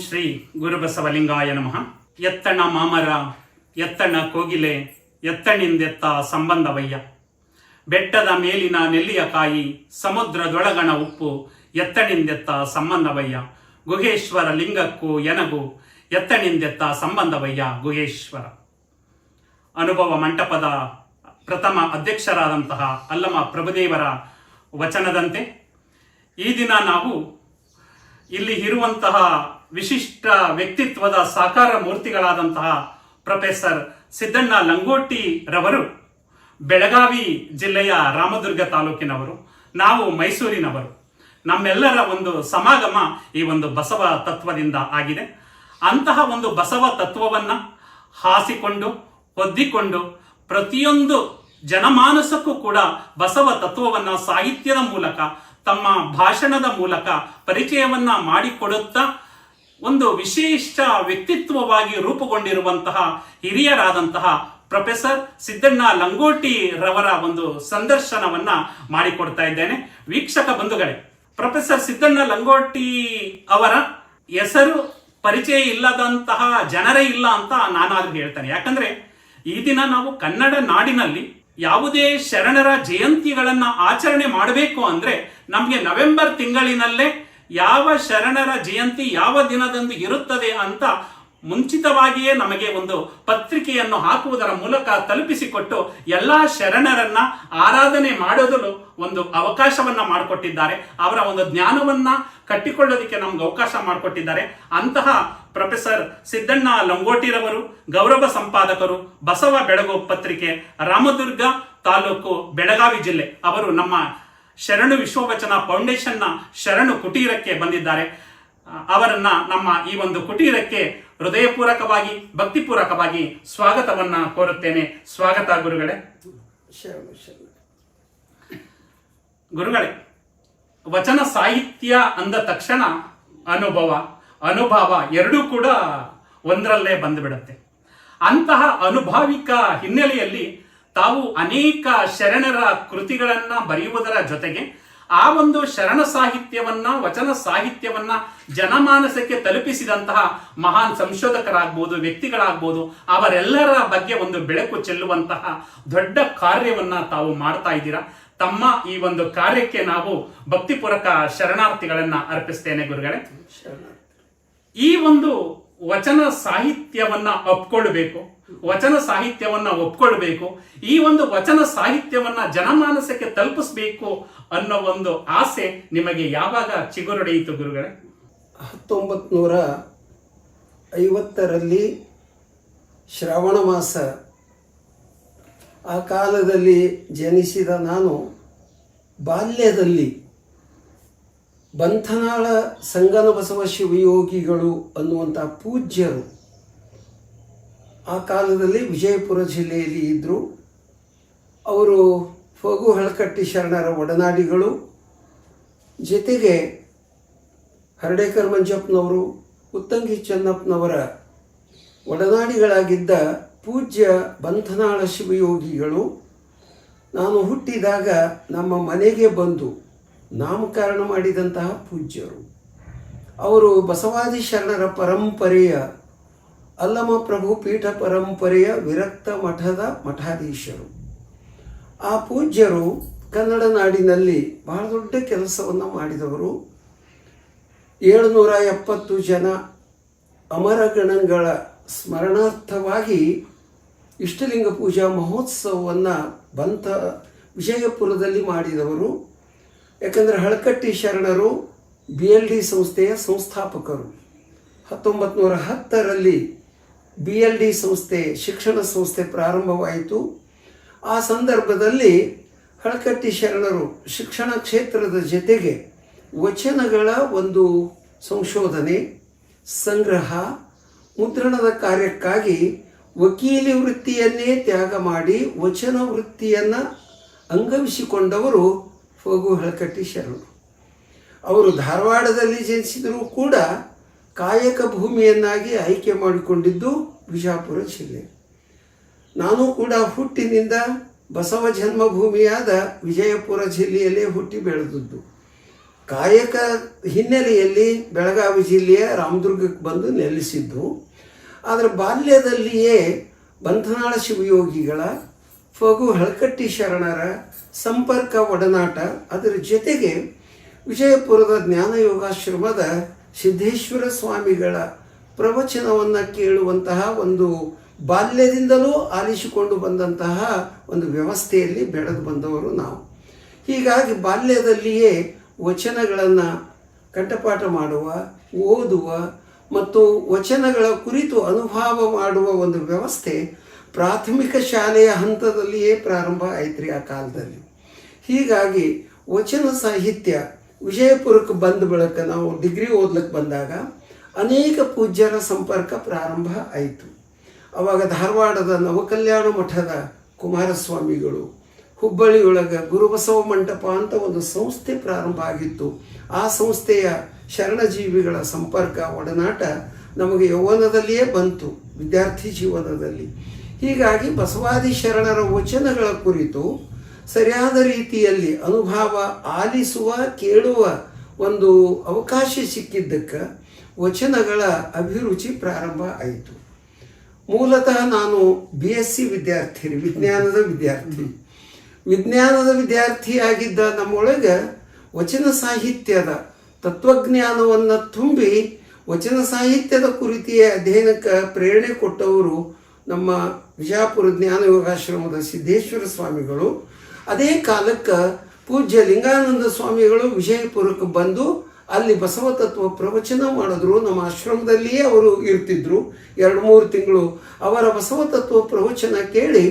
ಶ್ರೀ ಗುರುಬಸವಲಿಂಗಾಯ ನಮಃ. ಎತ್ತಣ ಮಾಮರ ಎತ್ತಣ ಕೋಗಿಲೆ ಎತ್ತಣಿಂದೆತ್ತ ಸಂಬಂಧವಯ್ಯ. ಬೆಟ್ಟದ ಮೇಲಿನ ನೆಲ್ಲಿಯ ಕಾಯಿ ಸಮುದ್ರದೊಳಗಣ ಉಪ್ಪು ಎತ್ತಣಿಂದೆತ್ತ ಸಂಬಂಧವಯ್ಯ. ಗುಹೇಶ್ವರ ಲಿಂಗಕ್ಕೂ ಎನಗೂ ಎತ್ತಣಿಂದೆತ್ತ ಸಂಬಂಧವಯ್ಯ ಗುಹೇಶ್ವರ. ಅನುಭವ ಮಂಟಪದ ಪ್ರಥಮ ಅಧ್ಯಕ್ಷರಾದಂತಹ ಅಲ್ಲಮ ಪ್ರಭುದೇವರ ವಚನದಂತೆ ಈ ದಿನ ನಾವು ಇಲ್ಲಿ ಇರುವಂತಹ ವಿಶಿಷ್ಟ ವ್ಯಕ್ತಿತ್ವದ ಸಾಕಾರ ಮೂರ್ತಿಗಳಾದಂತಹ ಪ್ರೊಫೆಸರ್ ಸಿದ್ದಣ್ಣ ಲಂಗೋಟಿ ರವರು ಬೆಳಗಾವಿ ಜಿಲ್ಲೆಯ ರಾಮದುರ್ಗ ತಾಲೂಕಿನವರು, ನಾವು ಮೈಸೂರಿನವರು. ನಮ್ಮೆಲ್ಲರ ಒಂದು ಸಮಾಗಮ ಈ ಒಂದು ಬಸವ ತತ್ವದಿಂದ ಆಗಿದೆ. ಅಂತಹ ಒಂದು ಬಸವ ತತ್ವವನ್ನ ಹಾಸಿಕೊಂಡು ಹೊದ್ದಿಕೊಂಡು ಪ್ರತಿಯೊಂದು ಜನಮಾನಸಕ್ಕೂ ಕೂಡ ಬಸವ ತತ್ವವನ್ನ ಸಾಹಿತ್ಯದ ಮೂಲಕ ತಮ್ಮ ಭಾಷಣದ ಮೂಲಕ ಪರಿಚಯವನ್ನ ಮಾಡಿಕೊಡುತ್ತಾ ಒಂದು ವಿಶೇಷ ವ್ಯಕ್ತಿತ್ವವಾಗಿ ರೂಪುಗೊಂಡಿರುವಂತಹ ಹಿರಿಯರಾದಂತಹ ಪ್ರೊಫೆಸರ್ ಸಿದ್ದಣ್ಣ ಲಂಗೋಟಿ ರವರ ಒಂದು ಸಂದರ್ಶನವನ್ನ ಮಾಡಿಕೊಡ್ತಾ ಇದ್ದೇನೆ. ವೀಕ್ಷಕ ಬಂಧುಗಳೇ, ಪ್ರೊಫೆಸರ್ ಸಿದ್ದಣ್ಣ ಲಂಗೋಟಿ ಅವರ ಹೆಸರು ಪರಿಚಯ ಇಲ್ಲದಂತಹ ಜನರೇ ಇಲ್ಲ ಅಂತ ನಾನಾದ್ರೂ ಹೇಳ್ತೇನೆ. ಯಾಕಂದ್ರೆ ಈ ದಿನ ನಾವು ಕನ್ನಡ ನಾಡಿನಲ್ಲಿ ಯಾವುದೇ ಶರಣರ ಜಯಂತಿಗಳನ್ನ ಆಚರಣೆ ಮಾಡಬೇಕು ಅಂದ್ರೆ ನಮಗೆ ನವೆಂಬರ್ ತಿಂಗಳಿನಲ್ಲೇ ಯಾವ ಶರಣರ ಜಯಂತಿ ಯಾವ ದಿನದಂದು ಇರುತ್ತದೆ ಅಂತ ಮುಂಚಿತವಾಗಿಯೇ ನಮಗೆ ಒಂದು ಪತ್ರಿಕೆಯನ್ನು ಹಾಕುವುದರ ಮೂಲಕ ತಲುಪಿಸಿಕೊಟ್ಟು ಎಲ್ಲಾ ಶರಣರನ್ನ ಆರಾಧನೆ ಮಾಡೋದಲು ಒಂದು ಅವಕಾಶವನ್ನ ಮಾಡಿಕೊಟ್ಟಿದ್ದಾರೆ. ಅವರ ಒಂದು ಜ್ಞಾನವನ್ನ ಕಟ್ಟಿಕೊಳ್ಳೋದಕ್ಕೆ ನಮ್ಗೆ ಅವಕಾಶ ಮಾಡಿಕೊಟ್ಟಿದ್ದಾರೆ. ಅಂತಹ ಪ್ರೊಫೆಸರ್ ಸಿದ್ದಣ್ಣ ಲಂಗೋಟಿರವರು ಗೌರವ ಸಂಪಾದಕರು, ಬಸವ ಬೆಳಗು ಪತ್ರಿಕೆ, ರಾಮದುರ್ಗ ತಾಲೂಕು, ಬೆಳಗಾವಿ ಜಿಲ್ಲೆ. ಅವರು ನಮ್ಮ ಶರಣು ವಿಶ್ವವಚನ ಫೌಂಡೇಶನ್ನ ಶರಣು ಕುಟೀರಕ್ಕೆ ಬಂದಿದ್ದಾರೆ. ಅವರನ್ನ ನಮ್ಮ ಈ ಒಂದು ಕುಟೀರಕ್ಕೆ ಹೃದಯಪೂರ್ವಕವಾಗಿ ಭಕ್ತಿಪೂರ್ವಕವಾಗಿ ಸ್ವಾಗತವನ್ನ ಕೋರುತ್ತೇನೆ. ಸ್ವಾಗತ ಗುರುಗಳೇ. ಗುರುಗಳೇ, ವಚನ ಸಾಹಿತ್ಯ ಅಂದ ತಕ್ಷಣ ಅನುಭವ ಎರಡೂ ಕೂಡ ಒಂದರಲ್ಲೇ ಬಂದುಬಿಡುತ್ತೆ. ಅಂತಹ ಅನುಭಾವಿಕ ಹಿನ್ನೆಲೆಯಲ್ಲಿ ತಾವು ಅನೇಕ ಶರಣರ ಕೃತಿಗಳನ್ನ ಬರೆಯುವುದರ ಜೊತೆಗೆ ಆ ಒಂದು ಶರಣ ಸಾಹಿತ್ಯವನ್ನ ವಚನ ಸಾಹಿತ್ಯವನ್ನ ಜನಮಾನಸಕ್ಕೆ ತಲುಪಿಸಿದಂತಹ ಮಹಾನ್ ಸಂಶೋಧಕರಾಗ್ಬೋದು, ವ್ಯಕ್ತಿಗಳಾಗ್ಬೋದು, ಅವರೆಲ್ಲರ ಬಗ್ಗೆ ಒಂದು ಬೆಳಕು ಚೆಲ್ಲುವಂತಹ ದೊಡ್ಡ ಕಾರ್ಯವನ್ನ ತಾವು ಮಾಡ್ತಾ ಇದ್ದೀರಾ. ತಮ್ಮ ಈ ಒಂದು ಕಾರ್ಯಕ್ಕೆ ನಾವು ಭಕ್ತಿಪೂರ್ವಕ ಶರಣಾರ್ಥಿಗಳನ್ನ ಅರ್ಪಿಸ್ತೇನೆ ಗುರುಗಳೇ. ಈ ಒಂದು ವಚನ ಸಾಹಿತ್ಯವನ್ನ ಒಪ್ಕೊಳ್ಬೇಕು, ಈ ಒಂದು ವಚನ ಸಾಹಿತ್ಯವನ್ನ ಜನಮಾನಸಕ್ಕೆ ತಲುಪಿಸಬೇಕು ಅನ್ನೋ ಒಂದು ಆಸೆ ನಿಮಗೆ ಯಾವಾಗ ಚಿಗುರೊಡೆಯಿತು ಗುರುಗಳೇ? 1950ರಲ್ಲಿ ಶ್ರಾವಣ ಮಾಸ, ಆ ಕಾಲದಲ್ಲಿ ಜನಿಸಿದ ನಾನು ಬಾಲ್ಯದಲ್ಲಿ ಬಂಥನಾಳ ಸಂಗನ ಬಸವ ಶಿವಯೋಗಿಗಳು ಅನ್ನುವಂಥ ಪೂಜ್ಯರು ಆ ಕಾಲದಲ್ಲಿ ವಿಜಯಪುರ ಜಿಲ್ಲೆಯಲ್ಲಿ ಇದ್ದರು. ಅವರು ಫಗು ಹಳಕಟ್ಟಿ ಶರಣರ ಒಡನಾಡಿಗಳು. ಜೊತೆಗೆ ಹರ್ಡೇಕರ್ ಮಂಜಪ್ಪನವರು, ಉತ್ತಂಗಿ ಚೆನ್ನಪ್ಪನವರ ಒಡನಾಡಿಗಳಾಗಿದ್ದ ಪೂಜ್ಯ ಬಂಥನಾಳ ಶಿವಯೋಗಿಗಳು ನಾನು ಹುಟ್ಟಿದಾಗ ನಮ್ಮ ಮನೆಗೆ ಬಂದು ನಾಮಕರಣ ಮಾಡಿದಂತಹ ಪೂಜ್ಯರು. ಅವರು ಬಸವಾದಿ ಶರಣರ ಪರಂಪರೆಯ ಅಲ್ಲಮ ಪ್ರಭು ಪೀಠ ಪರಂಪರೆಯ ವಿರಕ್ತ ಮಠದ ಮಠಾಧೀಶರು. ಆ ಪೂಜ್ಯರು ಕನ್ನಡ ನಾಡಿನಲ್ಲಿ ಬಹಳ ದೊಡ್ಡ ಕೆಲಸವನ್ನು ಮಾಡಿದವರು. 770 ಜನ ಅಮರಗಣಗಳ ಸ್ಮರಣಾರ್ಥವಾಗಿ ಇಷ್ಟಲಿಂಗ ಪೂಜಾ ಮಹೋತ್ಸವವನ್ನು ವಿಜಯಪುರದಲ್ಲಿ ಮಾಡಿದವರು. ಯಾಕಂದರೆ ಹಳಕಟ್ಟಿ ಶರಣರು BLD ಸಂಸ್ಥೆಯ ಸಂಸ್ಥಾಪಕರು. 1910ರಲ್ಲಿ BLD ಸಂಸ್ಥೆ, ಶಿಕ್ಷಣ ಸಂಸ್ಥೆ ಪ್ರಾರಂಭವಾಯಿತು. ಆ ಸಂದರ್ಭದಲ್ಲಿ ಹಳಕಟ್ಟಿ ಶರಣರು ಶಿಕ್ಷಣ ಕ್ಷೇತ್ರದ ಜೊತೆಗೆ ವಚನಗಳ ಒಂದು ಸಂಶೋಧನೆ, ಸಂಗ್ರಹ, ಮುದ್ರಣದ ಕಾರ್ಯಕ್ಕಾಗಿ ವಕೀಲಿ ವೃತ್ತಿಯನ್ನೇ ತ್ಯಾಗ ಮಾಡಿ ವಚನ ವೃತ್ತಿಯನ್ನು ಅಂಗವಿಸಿಕೊಂಡವರು ಫಗು ಹಳಕಟ್ಟಿ ಶರಣರು. ಅವರು ಧಾರವಾಡದಲ್ಲಿ ಜನಿಸಿದರೂ ಕೂಡ ಕಾಯಕ ಭೂಮಿಯನ್ನಾಗಿ ಆಯ್ಕೆ ಮಾಡಿಕೊಂಡಿದ್ದು ವಿಜಯಪುರ ಜಿಲ್ಲೆ. ನಾನು ಕೂಡ ಹುಟ್ಟಿನಿಂದ ಬಸವ ಜನ್ಮಭೂಮಿಯಾದ ವಿಜಯಪುರ ಜಿಲ್ಲೆಯಲ್ಲೇ ಹುಟ್ಟಿ ಬೆಳೆದದ್ದು. ಕಾಯಕ ಹಿನ್ನೆಲೆಯಲ್ಲಿ ಬೆಳಗಾವಿ ಜಿಲ್ಲೆಯ ರಾಮದುರ್ಗಕ್ಕೆ ಬಂದು ನೆಲೆಸಿದ್ದು. ಆದರೆ ಬಾಲ್ಯದಲ್ಲಿಯೇ ಬಂಧನಾಳ ಶಿವಯೋಗಿಗಳ ಫಗು ಹಳಕಟ್ಟಿ ಶರಣರ ಸಂಪರ್ಕ ಒಡನಾಟ, ಅದರ ಜೊತೆಗೆ ವಿಜಯಪುರದ ಜ್ಞಾನಯೋಗಾಶ್ರಮದ ಸಿದ್ದೇಶ್ವರ ಸ್ವಾಮಿಗಳ ಪ್ರವಚನವನ್ನು ಕೇಳುವಂತಹ ಒಂದು ಬಾಲ್ಯದಿಂದಲೂ ಆಲಿಸಿಕೊಂಡು ಬಂದಂತಹ ಒಂದು ವ್ಯವಸ್ಥೆಯಲ್ಲಿ ಬೆಳೆದು ಬಂದವರು ನಾವು. ಹೀಗಾಗಿ ಬಾಲ್ಯದಲ್ಲಿಯೇ ವಚನಗಳನ್ನು ಕಂಠಪಾಠ ಮಾಡುವ, ಓದುವ ಮತ್ತು ವಚನಗಳ ಕುರಿತು ಅನುಭವ ಮಾಡುವ ಒಂದು ವ್ಯವಸ್ಥೆ ಪ್ರಾಥಮಿಕ ಶಾಲೆಯ ಹಂತದಲ್ಲಿಯೇ ಪ್ರಾರಂಭ ಆಯ್ತು ಆ ಕಾಲದಲ್ಲಿ. ಹೀಗಾಗಿ ವಚನ ಸಾಹಿತ್ಯ ವಿಜಯಪುರಕ್ಕೆ ಬಂದ ಬಳಿಕ ನಾವು ಡಿಗ್ರಿ ಓದ್ಲಿಕ್ಕೆ ಬಂದಾಗ ಅನೇಕ ಪೂಜ್ಯರ ಸಂಪರ್ಕ ಪ್ರಾರಂಭ ಆಯಿತು. ಆವಾಗ ಧಾರವಾಡದ ನವಕಲ್ಯಾಣ ಮಠದ ಕುಮಾರಸ್ವಾಮಿಗಳು, ಹುಬ್ಬಳ್ಳಿಯೊಳಗೆ ಗುರುಬಸವ ಮಂಟಪ ಅಂತ ಒಂದು ಸಂಸ್ಥೆ ಪ್ರಾರಂಭ ಆಗಿತ್ತು. ಆ ಸಂಸ್ಥೆಯ ಶರಣಜೀವಿಗಳ ಸಂಪರ್ಕ ಒಡನಾಟ ನಮಗೆ ಯೌವನದಲ್ಲಿಯೇ ಬಂತು, ವಿದ್ಯಾರ್ಥಿ ಜೀವನದಲ್ಲಿ. ಹೀಗಾಗಿ ಬಸವಾದಿ ಶರಣರ ವಚನಗಳ ಕುರಿತು ಸರಿಯಾದ ರೀತಿಯಲ್ಲಿ ಅನುಭವ, ಆಲಿಸುವ, ಕೇಳುವ ಒಂದು ಅವಕಾಶ ಸಿಕ್ಕಿದ್ದಕ್ಕೆ ವಚನಗಳ ಅಭಿರುಚಿ ಪ್ರಾರಂಭ ಆಯಿತು. ಮೂಲತಃ ನಾನು BSc ವಿದ್ಯಾರ್ಥಿ, ವಿಜ್ಞಾನದ ವಿದ್ಯಾರ್ಥಿಯಾಗಿದ್ದ ನಮ್ಮೊಳಗೆ ವಚನ ಸಾಹಿತ್ಯದ ತತ್ವಜ್ಞಾನವನ್ನು ತುಂಬಿ ವಚನ ಸಾಹಿತ್ಯದ ಕುರಿತಿಯ ಅಧ್ಯಯನಕ್ಕೆ ಪ್ರೇರಣೆ ಕೊಟ್ಟವರು ನಮ್ಮ ವಿಜಯಪುರ ಜ್ಞಾನಯೋಗಾಶ್ರಮದ ಸಿದ್ದೇಶ್ವರ ಸ್ವಾಮಿಗಳು. ಅದೇ ಕಾಲಕ್ಕೆ ಪೂಜ್ಯ ಲಿಂಗಾನಂದ ಸ್ವಾಮಿಗಳು ವಿಜಯಪುರಕ್ಕೆ ಬಂದು ಅಲ್ಲಿ ಬಸವ ತತ್ವ ಪ್ರವಚನ ಮಾಡಿದ್ರು. ನಮ್ಮ ಆಶ್ರಮದಲ್ಲಿಯೇ ಅವರು ಇರ್ತಿದ್ರು. 2-3 ತಿಂಗಳು ಅವರ ಬಸವ ತತ್ವ ಪ್ರವಚನ ಕೇಳಿ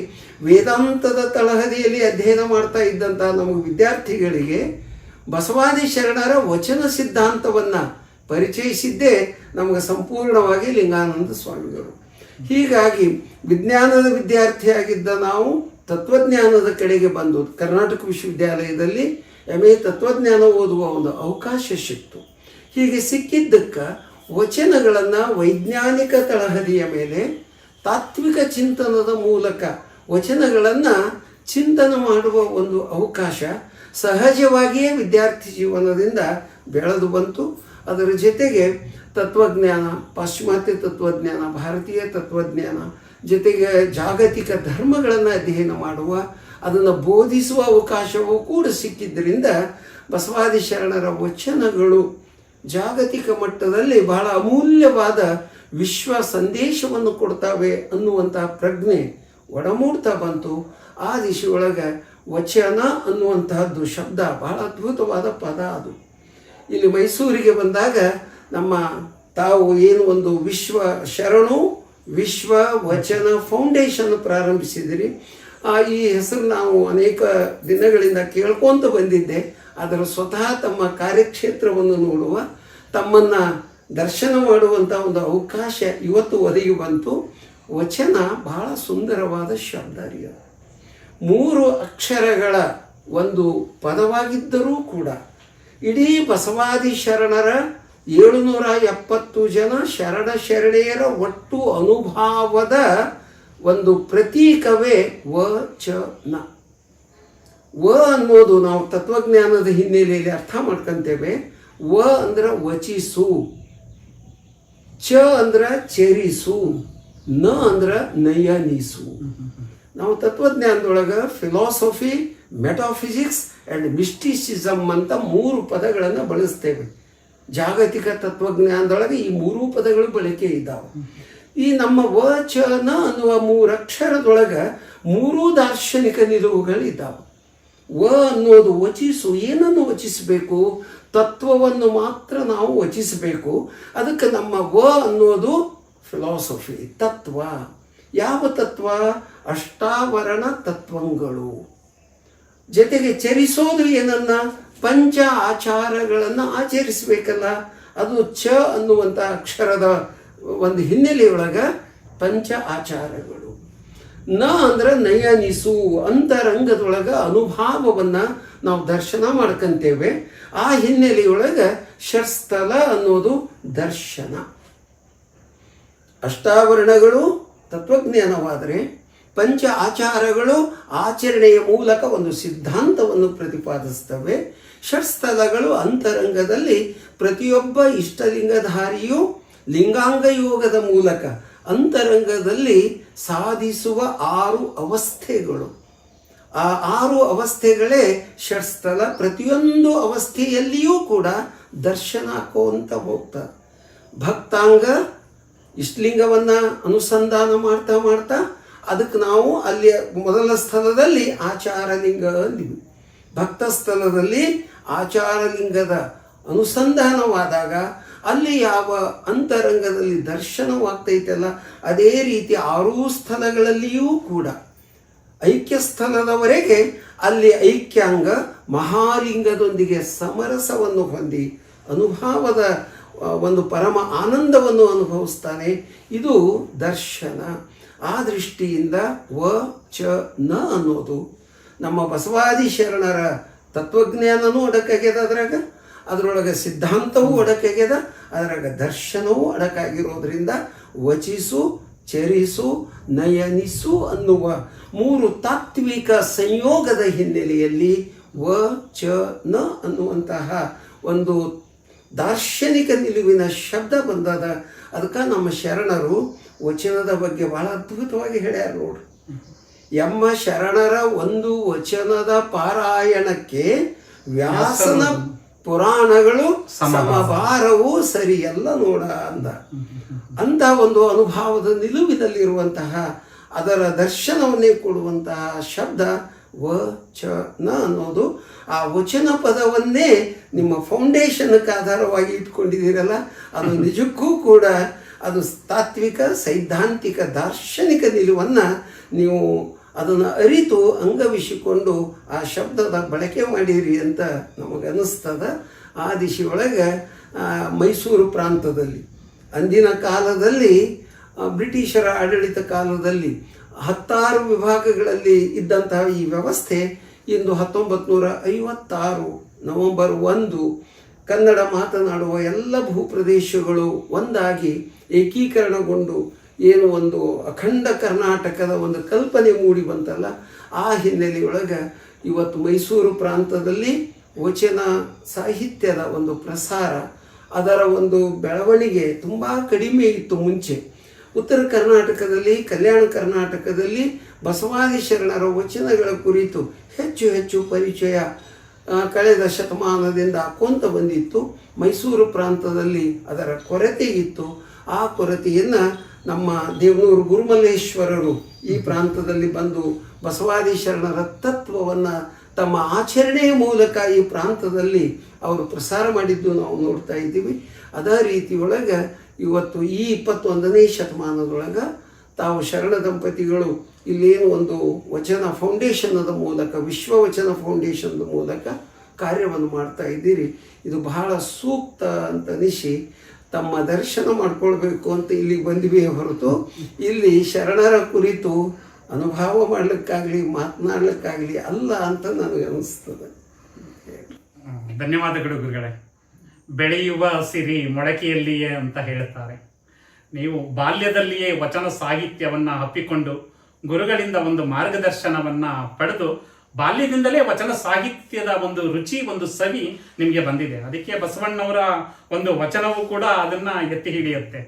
ವೇದಾಂತದ ತಳಹದಿಯಲ್ಲಿ ಅಧ್ಯಯನ ಮಾಡ್ತಾ ಇದ್ದಂಥ ನಮ್ಮ ವಿದ್ಯಾರ್ಥಿಗಳಿಗೆ ಬಸವಾದಿ ಶರಣರ ವಚನ ಸಿದ್ಧಾಂತವನ್ನು ಪರಿಚಯಿಸಿದ್ದೇ ನಮಗೆ ಸಂಪೂರ್ಣವಾಗಿ ಲಿಂಗಾನಂದ ಸ್ವಾಮಿಗಳು. ಹೀಗಾಗಿ ವಿಜ್ಞಾನದ ವಿದ್ಯಾರ್ಥಿಯಾಗಿದ್ದ ನಾವು ತತ್ವಜ್ಞಾನದ ಕಡೆಗೆ ಬಂದು ಕರ್ನಾಟಕ ವಿಶ್ವವಿದ್ಯಾಲಯದಲ್ಲಿ MA ತತ್ವಜ್ಞಾನ ಓದುವ ಒಂದು ಅವಕಾಶ ಸಿಕ್ತು. ಹೀಗೆ ಸಿಕ್ಕಿದ್ದಕ್ಕೆ ವಚನಗಳನ್ನು ವೈಜ್ಞಾನಿಕ ತಳಹದಿಯ ಮೇಲೆ ತಾತ್ವಿಕ ಚಿಂತನದ ಮೂಲಕ ವಚನಗಳನ್ನು ಚಿಂತನೆ ಮಾಡುವ ಒಂದು ಅವಕಾಶ ಸಹಜವಾಗಿಯೇ ವಿದ್ಯಾರ್ಥಿ ಜೀವನದಿಂದ ಬೆಳೆದು ಬಂತು. ಅದರ ಜೊತೆಗೆ ತತ್ವಜ್ಞಾನ, ಪಾಶ್ಚಿಮಾತ್ಯ ತತ್ವಜ್ಞಾನ, ಭಾರತೀಯ ತತ್ವಜ್ಞಾನ, ಜೊತೆಗೆ ಜಾಗತಿಕ ಧರ್ಮಗಳನ್ನು ಅಧ್ಯಯನ ಮಾಡುವ, ಅದನ್ನು ಬೋಧಿಸುವ ಅವಕಾಶವೂ ಕೂಡ ಸಿಕ್ಕಿದ್ದರಿಂದ ಬಸವಾದಿ ಶರಣರ ವಚನಗಳು ಜಾಗತಿಕ ಮಟ್ಟದಲ್ಲಿ ಬಹಳ ಅಮೂಲ್ಯವಾದ ವಿಶ್ವ ಸಂದೇಶವನ್ನು ಕೊಡ್ತಾವೆ ಅನ್ನುವಂತಹ ಪ್ರಜ್ಞೆ ಒಡಮೂಡ್ತಾ ಬಂತು. ಆ ದಿಶೆಯೊಳಗೆ ವಚನ ಅನ್ನುವಂತಹದ್ದು ಶಬ್ದ ಬಹಳ ಅದ್ಭುತವಾದ ಪದ. ಅದು ಇಲ್ಲಿ ಮೈಸೂರಿಗೆ ಬಂದಾಗ ನಮ್ಮ ತಾವು ಏನು ಒಂದು ವಿಶ್ವ ವಚನ ಫೌಂಡೇಶನ್ ಪ್ರಾರಂಭಿಸಿದಿರಿ. ಈ ಹೆಸರು ನಾವು ಅನೇಕ ದಿನಗಳಿಂದ ಕೇಳ್ಕೊಂತ ಬಂದಿದ್ದೆ. ಅದರ ಸ್ವತಃ ತಮ್ಮ ಕಾರ್ಯಕ್ಷೇತ್ರವನ್ನು ನೋಡುವ, ತಮ್ಮನ್ನು ದರ್ಶನ ಮಾಡುವಂಥ ಒಂದು ಅವಕಾಶ ಇವತ್ತು ಒದಗಿ ಬಂತು. ವಚನ ಬಹಳ ಸುಂದರವಾದ ಶಬ್ದ ರೀ. 3 ಅಕ್ಷರಗಳ ಒಂದು ಪದವಾಗಿದ್ದರೂ ಕೂಡ ಇಡೀ ಬಸವಾದಿ ಶರಣರ 770 ಜನ ಶರಣ ಶರಣೆಯರ ಒಟ್ಟು ಅನುಭವದ ಒಂದು ಪ್ರತೀಕವೇ ವಚನ. ಅನ್ನೋದು ನಾವು ತತ್ವಜ್ಞಾನದ ಹಿನ್ನೆಲೆಯಲ್ಲಿ ಅರ್ಥ ಮಾಡ್ಕೊಂತೇವೆ. ಅಂದ್ರೆ ವಚಿಸು, ಚ ಅಂದ್ರೆ ಚರಿಸು, ನ ಅಂದ್ರೆ ನಯನಿಸು. ನಾವು ತತ್ವಜ್ಞಾನದೊಳಗೆ ಫಿಲಾಸಫಿ, ಮೆಟಾಫಿಸಿಕ್ಸ್ ಆ್ಯಂಡ್ ಮಿಸ್ಟಿಸಿಸಮ್ ಅಂತ 3 ಪದಗಳನ್ನು ಬಳಸ್ತೇವೆ. ಜಾಗತಿಕ ತತ್ವಜ್ಞಾನದೊಳಗೆ ಈ 3 ಪದಗಳು ಬಳಕೆ ಇದ್ದಾವೆ. ಈ ನಮ್ಮ ವಚನ ಅನ್ನುವ 3 ಅಕ್ಷರದೊಳಗೆ 3 ದಾರ್ಶನಿಕ ನಿಲುವುಗಳಿದ್ದಾವೆ. ಅನ್ನೋದು ವಚಿಸು. ಏನನ್ನು ವಚಿಸಬೇಕು? ತತ್ವವನ್ನು ಮಾತ್ರ ನಾವು ವಚಿಸಬೇಕು. ಅದಕ್ಕೆ ನಮ್ಮ ಅನ್ನೋದು ಫಿಲಾಸಫಿ, ತತ್ವ. ಯಾವ ತತ್ವ? ಅಷ್ಟಾವರಣ ತತ್ವಗಳು. ಜೊತೆಗೆ ಚರಿಸೋದು ಏನನ್ನ? ಪಂಚ ಆಚಾರಗಳನ್ನು ಆಚರಿಸಬೇಕಲ್ಲ. ಅದು ಚ ಅನ್ನುವಂಥ ಅಕ್ಷರದ ಒಂದು ಹಿನ್ನೆಲೆಯೊಳಗೆ ಪಂಚ ಆಚಾರಗಳು. ನ ಅಂದ್ರೆ ನಯನಿಸು, ಅಂತರಂಗದೊಳಗೆ ಅನುಭವವನ್ನು ನಾವು ದರ್ಶನ ಮಾಡ್ಕೊಂತೇವೆ. ಆ ಹಿನ್ನೆಲೆಯೊಳಗೆ ಷಟ್ಸ್ಥಲ ಅನ್ನೋದು ದರ್ಶನ. ಅಷ್ಟಾವರಣಗಳು ತತ್ವಜ್ಞಾನವಾದರೆ ಪಂಚ ಆಚಾರಗಳು ಆಚರಣೆಯ ಮೂಲಕ ಒಂದು ಸಿದ್ಧಾಂತವನ್ನು ಪ್ರತಿಪಾದಿಸ್ತವೆ. ಷಟ್ಸ್ಥಲಗಳು ಅಂತರಂಗದಲ್ಲಿ ಪ್ರತಿಯೊಬ್ಬ ಇಷ್ಟಲಿಂಗಧಾರಿಯು ಲಿಂಗಾಂಗ ಯೋಗದ ಮೂಲಕ ಅಂತರಂಗದಲ್ಲಿ ಸಾಧಿಸುವ 6 ಅವಸ್ಥೆಗಳು. ಆ 6 ಅವಸ್ಥೆಗಳೇ ಷಟ್ಸ್ಥಲ. ಪ್ರತಿಯೊಂದು ಅವಸ್ಥೆಯಲ್ಲಿಯೂ ಕೂಡ ದರ್ಶನ ಹಾಕುವಂತ ಹೋಗ್ತಾರೆ. ಭಕ್ತಾಂಗ ಇಷ್ಟಲಿಂಗವನ್ನು ಅನುಸಂಧಾನ ಮಾಡ್ತಾ ಮಾಡ್ತಾ ಅದಕ್ಕೆ ನಾವು ಅಲ್ಲಿ ಮೊದಲ ಸ್ಥಳದಲ್ಲಿ ಆಚಾರಲಿಂಗ ಅಂದಿವಿ. ಭಕ್ತ ಸ್ಥಳದಲ್ಲಿ ಆಚಾರಲಿಂಗದ ಅನುಸಂಧಾನವಾದಾಗ ಅಲ್ಲಿ ಯಾವ ಅಂತರಂಗದಲ್ಲಿ ದರ್ಶನವಾಗ್ತೈತಲ್ಲ ಅದೇ ರೀತಿ 6 ಸ್ಥಳಗಳಲ್ಲಿಯೂ ಕೂಡ ಐಕ್ಯ ಸ್ಥಳದವರೆಗೆ ಅಲ್ಲಿ ಐಕ್ಯಾಂಗ ಮಹಾಲಿಂಗದೊಂದಿಗೆ ಸಮರಸವನ್ನು ಹೊಂದಿ ಅನುಭವದ ಒಂದು ಪರಮ ಆನಂದವನ್ನು ಅನುಭವಿಸ್ತಾನೆ. ಇದು ದರ್ಶನ. ಆ ದೃಷ್ಟಿಯಿಂದ ವಚನ ಅನ್ನೋದು ನಮ್ಮ ಬಸವಾದಿ ಶರಣರ ತತ್ವಜ್ಞಾನನೂ ಅಡಕಾಗ್ಯದ, ಅದರೊಳಗೆ ಸಿದ್ಧಾಂತವೂ ಅಡಕಾಗ್ಯದ, ಅದರಾಗ ದರ್ಶನವೂ ಅಡಕಾಗಿರೋದ್ರಿಂದ ವಚಿಸು, ಚರಿಸು, ನಯನಿಸು ಅನ್ನುವ 3 ತಾತ್ವಿಕ ಸಂಯೋಗದ ಹಿನ್ನೆಲೆಯಲ್ಲಿ ವಚನ ಅನ್ನುವಂತಹ ಒಂದು ದಾರ್ಶನಿಕ ನಿಲುವಿನ ಶಬ್ದ ಬಂದದ. ಅದಕ್ಕೆ ನಮ್ಮ ಶರಣರು ವಚನದ ಬಗ್ಗೆ ಬಹಳ ಅದ್ಭುತವಾಗಿ ಹೇಳ್ಯಾರ ನೋಡ್ರಿ. ಎಮ್ಮ ಶರಣರ ಒಂದು ವಚನದ ಪಾರಾಯಣಕ್ಕೆ ವ್ಯಾಸನ ಪುರಾಣಗಳು ಸಮಭಾರವು ಸರಿಯಲ್ಲ ನೋಡ ಅಂದ. ಅಂತ ಒಂದು ಅನುಭವದ ನಿಲುವಿನಲ್ಲಿರುವಂತಹ ಅದರ ದರ್ಶನವನ್ನೇ ಕೊಡುವಂತಹ ಶಬ್ದ ವಚನ ಅನ್ನೋದು. ಆ ವಚನ ಪದವನ್ನೇ ನಿಮ್ಮ ಫೌಂಡೇಶನ್ಕ್ಕೆ ಆಧಾರವಾಗಿ ಇಟ್ಕೊಂಡಿದ್ದೀರಲ್ಲ, ಅದು ನಿಜಕ್ಕೂ ಕೂಡ ಅದು ತಾತ್ವಿಕ ಸೈದ್ಧಾಂತಿಕ ದಾರ್ಶನಿಕ ನಿಲುವನ್ನು ನೀವು ಅದನ್ನು ಅರಿತು ಅಂಗವಿಸಿಕೊಂಡು ಆ ಶಬ್ದದ ಬಳಕೆ ಮಾಡಿರಿ ಅಂತ ನಮಗನ್ನಿಸ್ತದ. ಆ ದಿಶೆಯೊಳಗೆ ಮೈಸೂರು ಪ್ರಾಂತದಲ್ಲಿ ಅಂದಿನ ಕಾಲದಲ್ಲಿ ಬ್ರಿಟಿಷರ ಆಡಳಿತ ಕಾಲದಲ್ಲಿ 16 ವಿಭಾಗಗಳಲ್ಲಿ ಇದ್ದಂತಹ ಈ ವ್ಯವಸ್ಥೆ ಇಂದು 1956 ನವೆಂಬರ್ 1 ಕನ್ನಡ ಮಾತನಾಡುವ ಎಲ್ಲ ಭೂಪ್ರದೇಶಗಳು ಒಂದಾಗಿ ಏಕೀಕರಣಗೊಂಡು ಏನು ಒಂದು ಅಖಂಡ ಕರ್ನಾಟಕದ ಒಂದು ಕಲ್ಪನೆ ಮೂಡಿ ಬಂತಲ್ಲ, ಆ ಹಿನ್ನೆಲೆಯೊಳಗೆ ಇವತ್ತು ಮೈಸೂರು ಪ್ರಾಂತದಲ್ಲಿ ವಚನ ಸಾಹಿತ್ಯದ ಒಂದು ಪ್ರಸಾರ, ಅದರ ಒಂದು ಬೆಳವಣಿಗೆ ತುಂಬ ಕಡಿಮೆ ಇತ್ತು ಮುಂಚೆ. ಉತ್ತರ ಕರ್ನಾಟಕದಲ್ಲಿ, ಕಲ್ಯಾಣ ಕರ್ನಾಟಕದಲ್ಲಿ ಬಸವಾದಿ ಶರಣರ ವಚನಗಳ ಕುರಿತು ಹೆಚ್ಚು ಹೆಚ್ಚು ಪರಿಚಯ ಕಳೆದ ಶತಮಾನದಿಂದ ಹಾಕೊಂತ ಬಂದಿತ್ತು. ಮೈಸೂರು ಪ್ರಾಂತದಲ್ಲಿ ಅದರ ಕೊರತೆ ಇತ್ತು. ಆ ಕೊರತೆಯನ್ನು ನಮ್ಮ ದೇವನೂರು ಗುರುಮಲ್ಲೇಶ್ವರರು ಈ ಪ್ರಾಂತದಲ್ಲಿ ಬಂದು ಬಸವಾದಿ ಶರಣರ ತತ್ವವನ್ನು ತಮ್ಮ ಆಚರಣೆಯ ಮೂಲಕ ಈ ಪ್ರಾಂತದಲ್ಲಿ ಅವರು ಪ್ರಸಾರ ಮಾಡಿದ್ದು ನಾವು ನೋಡ್ತಾ ಇದ್ದೀವಿ. ಅದೇ ರೀತಿಯೊಳಗೆ ಇವತ್ತು ಈ 21ನೇ ಶತಮಾನದೊಳಗೆ ತಾವು ಶರಣ ದಂಪತಿಗಳು ಇಲ್ಲೇನು ಒಂದು ವಚನ ಫೌಂಡೇಶನದ ಮೂಲಕ, ವಿಶ್ವವಚನ ಫೌಂಡೇಶನ್ದ ಮೂಲಕ ಕಾರ್ಯವನ್ನು ಮಾಡ್ತಾ ಇದ್ದೀರಿ. ಇದು ಬಹಳ ಸೂಕ್ತ ಅಂತ ಅನಿಸಿ ತಮ್ಮ ದರ್ಶನ ಮಾಡ್ಕೊಳ್ಬೇಕು ಅಂತ ಇಲ್ಲಿಗೆ ಬಂದಿವೆ ಹೊರತು ಇಲ್ಲಿ ಶರಣರ ಕುರಿತು ಅನುಭವ ಮಾಡಲಿಕ್ಕಾಗಲಿ ಮಾತನಾಡಲಿಕ್ಕಾಗಲಿ ಅಲ್ಲ ಅಂತ ನನಗೆ ಅನಿಸ್ತದೆ. ಧನ್ಯವಾದಗಳು ಗುರುಗಳೇ. ಬೆಳೆಯುವ ಸಿರಿ ಮೊಳಕೆಯಲ್ಲಿಯೇ ಅಂತ ಹೇಳ್ತಾರೆ. ನೀವು ಬಾಲ್ಯದಲ್ಲಿಯೇ ವಚನ ಸಾಹಿತ್ಯವನ್ನ ಹಪ್ಪಿಕೊಂಡು ಗುರುಗಳಿಂದ ಒಂದು ಮಾರ್ಗದರ್ಶನವನ್ನ ಪಡೆದು ಬಾಲ್ಯದಿಂದಲೇ ವಚನ ಸಾಹಿತ್ಯದ ಒಂದು ರುಚಿ, ಒಂದು ಸವಿ ನಿಮಗೆ ಬಂದಿದೆ. ಅದಕ್ಕೆ ಬಸವಣ್ಣವರ ಒಂದು ವಚನವೂ ಕೂಡ ಅದನ್ನ ಎತ್ತಿ ಹಿಡಿಯುತ್ತೆ.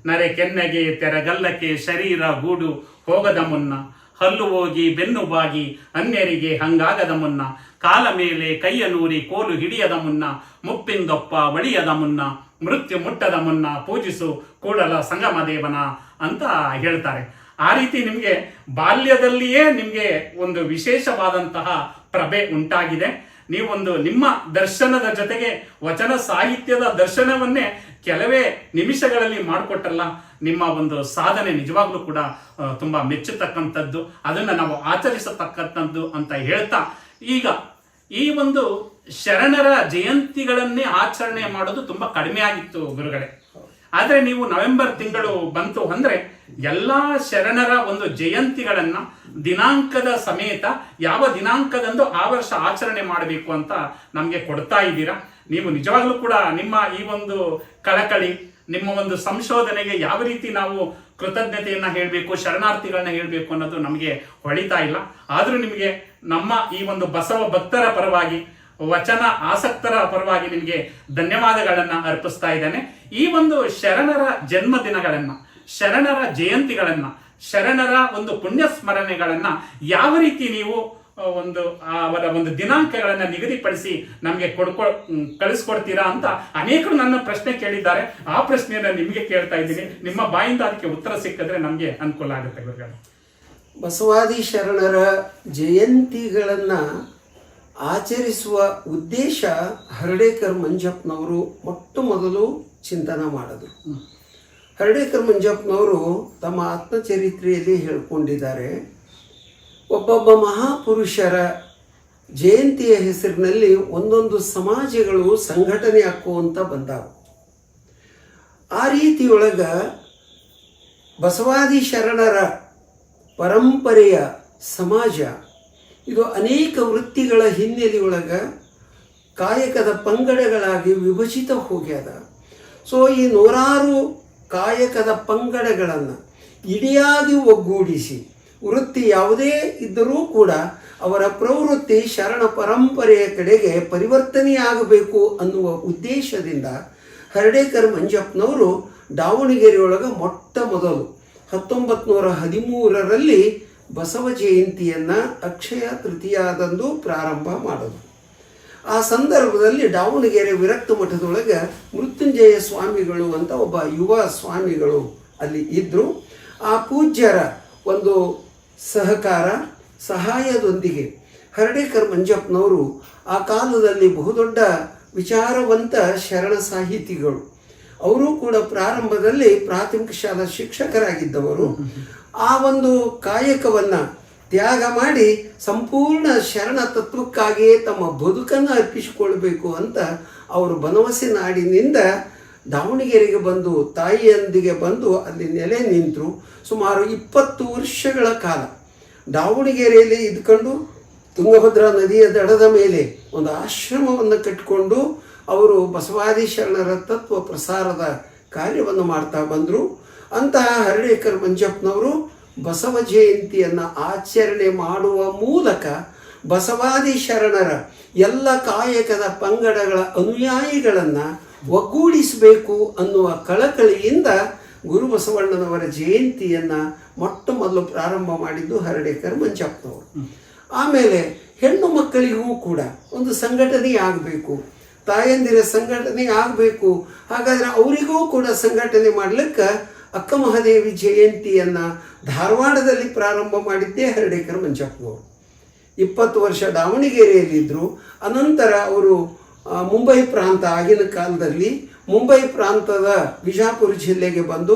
ನರೆ ಕೆನ್ನೆಗೆ ತೆರಗಲ್ಲಕ್ಕೆ ಶರೀರ ಗೂಡು ಹೋಗದ ಮುನ್ನ, ಹಲ್ಲು ಹೋಗಿ ಬೆನ್ನು ಬಾಗಿ ಅನ್ಯರಿಗೆ ಹಂಗಾಗದ ಮುನ್ನ, ಕಾಲ ಮೇಲೆ ಕೈಯ ನೂರಿ ಕೋಲು ಹಿಡಿಯದ ಮುನ್ನ, ಮುಪ್ಪಿಂದೊಪ್ಪ ಒಳಿಯದ ಮುನ್ನ, ಮೃತ್ಯು ಮುಟ್ಟದ ಮುನ್ನ ಪೂಜಿಸು ಕೂಡಲ ಸಂಗಮ ದೇವನ ಅಂತ ಹೇಳ್ತಾರೆ. ಆ ರೀತಿ ನಿಮಗೆ ಬಾಲ್ಯದಲ್ಲಿಯೇ ನಿಮಗೆ ಒಂದು ವಿಶೇಷವಾದಂತಹ ಪ್ರಭೆ ಉಂಟಾಗಿದೆ. ನೀವೊಂದು ನಿಮ್ಮ ದರ್ಶನದ ಜೊತೆಗೆ ವಚನ ಸಾಹಿತ್ಯದ ದರ್ಶನವನ್ನೇ ಕೆಲವೇ ನಿಮಿಷಗಳಲ್ಲಿ ಮಾಡಿಕೊಟ್ಟಲ್ಲ. ನಿಮ್ಮ ಒಂದು ಸಾಧನೆ ನಿಜವಾಗ್ಲೂ ಕೂಡ ತುಂಬಾ ಮೆಚ್ಚತಕ್ಕಂಥದ್ದು, ಅದನ್ನು ನಾವು ಆಚರಿಸತಕ್ಕಂಥದ್ದು ಅಂತ ಹೇಳ್ತಾ, ಈಗ ಈ ಒಂದು ಶರಣರ ಜಯಂತಿಗಳನ್ನೇ ಆಚರಣೆ ಮಾಡೋದು ತುಂಬಾ ಕಡಿಮೆ ಆಗಿತ್ತು ಗುರುಗಳೇ. ಆದ್ರೆ ನೀವು ನವೆಂಬರ್ ತಿಂಗಳು ಬಂತು ಅಂದ್ರೆ ಎಲ್ಲಾ ಶರಣರ ಒಂದು ಜಯಂತಿಗಳನ್ನ ದಿನಾಂಕದ ಸಮೇತ ಯಾವ ದಿನಾಂಕದಂದು ಆ ವರ್ಷ ಆಚರಣೆ ಮಾಡಬೇಕು ಅಂತ ನಮ್ಗೆ ಕೊಡ್ತಾ ಇದ್ದೀರಾ. ನೀವು ನಿಜವಾಗ್ಲೂ ಕೂಡ ನಿಮ್ಮ ಈ ಒಂದು ಕಳಕಳಿ, ನಿಮ್ಮ ಒಂದು ಸಂಶೋಧನೆಗೆ ಯಾವ ರೀತಿ ನಾವು ಕೃತಜ್ಞತೆಯನ್ನ ಹೇಳಬೇಕು, ಶರಣಾರ್ಥಿಗಳನ್ನ ಹೇಳಬೇಕು ಅನ್ನೋದು ನಮಗೆ ಹೊಳಿತಾ ಇಲ್ಲ. ಆದ್ರೂ ನಿಮಗೆ ನಮ್ಮ ಈ ಒಂದು ಬಸವ ಭಕ್ತರ ಪರವಾಗಿ ವಚನ ಆಸಕ್ತರ ಪರವಾಗಿ ನಿಮಗೆ ಧನ್ಯವಾದಗಳನ್ನ ಅರ್ಪಿಸ್ತಾ ಇದ್ದೇನೆ. ಈ ಒಂದು ಶರಣರ ಜನ್ಮದಿನಗಳನ್ನ, ಶರಣರ ಜಯಂತಿಗಳನ್ನ, ಶರಣರ ಒಂದು ಪುಣ್ಯ ಸ್ಮರಣೆಗಳನ್ನ ಯಾವ ರೀತಿ ನೀವು ಅವರ ಒಂದು ದಿನಾಂಕಗಳನ್ನ ನಿಗದಿಪಡಿಸಿ ನಮಗೆ ಕಳಿಸ್ಕೊಡ್ತೀರಾ ಅಂತ ಅನೇಕರು ನನ್ನ ಪ್ರಶ್ನೆ ಕೇಳಿದ್ದಾರೆ. ಆ ಪ್ರಶ್ನೆಯನ್ನ ನಿಮಗೆ ಕೇಳ್ತಾ ಇದ್ದೀನಿ. ನಿಮ್ಮ ಬಾಯಿಂದ ಅದಕ್ಕೆ ಉತ್ತರ ಸಿಕ್ಕಿದ್ರೆ ನಮಗೆ ಅನುಕೂಲ ಆಗುತ್ತೆ ಗುರುಗಳು. ಬಸವಾದಿ ಶರಣರ ಜಯಂತಿಗಳನ್ನು ಆಚರಿಸುವ ಉದ್ದೇಶ ಹರ್ಡೇಕರ್ ಮಂಜಪ್ಪನವರು ಮೊಟ್ಟ ಮೊದಲು ಚಿಂತನೆ ಮಾಡಿದ್ರು. ಹರ್ಡೇಕರ್ ಮಂಜಪ್ಪನವರು ತಮ್ಮ ಆತ್ಮಚರಿತ್ರೆಯಲ್ಲಿ ಹೇಳ್ಕೊಂಡಿದ್ದಾರೆ, ಒಬ್ಬೊಬ್ಬ ಮಹಾಪುರುಷರ ಜಯಂತಿಯ ಹೆಸರಿನಲ್ಲಿ ಒಂದೊಂದು ಸಮಾಜಗಳು ಸಂಘಟನೆ ಹಾಕುವಂತ ಬಂದಾವು. ಆ ರೀತಿಯೊಳಗ ಬಸವಾದಿ ಶರಣರ ಪರಂಪರೆಯ ಸಮಾಜ ಇದು ಅನೇಕ ವೃತ್ತಿಗಳ ಹಿನ್ನೆಲೆಯೊಳಗ ಕಾಯಕದ ಪಂಗಡಗಳಾಗಿ ವಿಭಜಿತ ಹೋಗ್ಯದ. ಸೊ ಈ ನೂರಾರು ಕಾಯಕದ ಪಂಗಡಗಳನ್ನು ಇಡಿಯಾಗಿ ಒಗ್ಗೂಡಿಸಿ, ವೃತ್ತಿ ಯಾವುದೇ ಇದ್ದರೂ ಕೂಡ ಅವರ ಪ್ರವೃತ್ತಿ ಶರಣ ಪರಂಪರೆಯ ಕಡೆಗೆ ಪರಿವರ್ತನೆಯಾಗಬೇಕು ಅನ್ನುವ ಉದ್ದೇಶದಿಂದ ಹರ್ಡೇಕರ್ ಮಂಜಪ್ಪನವರು ದಾವಣಗೆರೆಯೊಳಗೆ ಮೊಟ್ಟ ಮೊದಲು 1913ರಲ್ಲಿ ಬಸವ ಜಯಂತಿಯನ್ನು ಅಕ್ಷಯ ತೃತೀಯದಂದು ಪ್ರಾರಂಭ ಮಾಡೋದು. ಆ ಸಂದರ್ಭದಲ್ಲಿ ದಾವಣಗೆರೆ ವಿರಕ್ತ ಮಠದೊಳಗೆ ಮೃತ್ಯುಂಜಯ ಸ್ವಾಮಿಗಳು ಅಂತ ಒಬ್ಬ ಯುವ ಸ್ವಾಮಿಗಳು ಅಲ್ಲಿ ಇದ್ದರು. ಆ ಪೂಜ್ಯರ ಒಂದು ಸಹಕಾರ ಸಹಾಯದೊಂದಿಗೆ ಹರ್ಡೇಕರ್ ಮಂಜಪ್ಪನವರು ಆ ಕಾಲದಲ್ಲಿ ಬಹುದೊಡ್ಡ ವಿಚಾರವಂತ ಶರಣ ಸಾಹಿತಿಗಳು. ಅವರು ಕೂಡ ಪ್ರಾರಂಭದಲ್ಲಿ ಪ್ರಾಥಮಿಕ ಶಾಲಾ ಶಿಕ್ಷಕರಾಗಿದ್ದವರು. ಆ ಒಂದು ಕಾಯಕವನ್ನು ತ್ಯಾಗ ಮಾಡಿ ಸಂಪೂರ್ಣ ಶರಣ ತತ್ವಕ್ಕಾಗಿಯೇ ತಮ್ಮ ಬದುಕನ್ನು ಅರ್ಪಿಸಿಕೊಳ್ಬೇಕು ಅಂತ ಅವರು ಬನವಾಸಿ ನಾಡಿನಿಂದ ದಾವಣಗೆರೆಗೆ ಬಂದು ತಾಯಿಯೊಂದಿಗೆ ಬಂದು ಅಲ್ಲಿ ನೆಲೆ ನಿಂತರು. ಸುಮಾರು 20 ವರ್ಷಗಳ ಕಾಲ ದಾವಣಗೆರೆಯಲ್ಲಿ ಇದ್ಕೊಂಡು ತುಂಗಭದ್ರಾ ನದಿಯ ದಡದ ಮೇಲೆ ಒಂದು ಆಶ್ರಮವನ್ನು ಕಟ್ಟಿಕೊಂಡು ಅವರು ಬಸವಾದಿ ಶರಣರ ತತ್ವ ಪ್ರಸಾರದ ಕಾರ್ಯವನ್ನು ಮಾಡ್ತಾ ಬಂದರು. ಅಂತಹ ಹರ್ಡೇಕರ್ ಮಂಜಪ್ಪನವರು ಬಸವ ಜಯಂತಿಯನ್ನು ಆಚರಣೆ ಮಾಡುವ ಮೂಲಕ ಬಸವಾದಿ ಶರಣರ ಎಲ್ಲ ಕಾಯಕದ ಪಂಗಡಗಳ ಅನುಯಾಯಿಗಳನ್ನು ಒಗ್ಗೂಡಿಸಬೇಕು ಅನ್ನುವ ಕಳಕಳಿಯಿಂದ ಗುರು ಬಸವಣ್ಣನವರ ಜಯಂತಿಯನ್ನು ಮೊಟ್ಟ ಮೊದಲು ಪ್ರಾರಂಭ ಮಾಡಿದ್ದು ಹರ್ಡೇಕರ್ ಮಂಜಪ್ಪನವರು. ಆಮೇಲೆ ಹೆಣ್ಣು ಮಕ್ಕಳಿಗೂ ಕೂಡ ಒಂದು ಸಂಘಟನೆ ಆಗಬೇಕು, ತಾಯಂದಿರ ಸಂಘಟನೆ ಆಗಬೇಕು. ಹಾಗಾದರೆ ಅವರಿಗೂ ಕೂಡ ಸಂಘಟನೆ ಮಾಡಲಿಕ್ಕೆ ಅಕ್ಕ ಮಹಾದೇವಿ ಜಯಂತಿಯನ್ನು ಧಾರವಾಡದಲ್ಲಿ ಪ್ರಾರಂಭ ಮಾಡಿದ್ದೇ ಹರ್ಡೇಕರ್ ಮಂಜಪ್ಪನವರು. 20 ವರ್ಷ ದಾವಣಗೆರೆಯಲ್ಲಿದ್ದರು. ಅನಂತರ ಅವರು ಮುಂಬೈ ಪ್ರಾಂತ, ಆಗಿನ ಕಾಲದಲ್ಲಿ ಮುಂಬೈ ಪ್ರಾಂತದ ಬಿಜಾಪುರ ಜಿಲ್ಲೆಗೆ ಬಂದು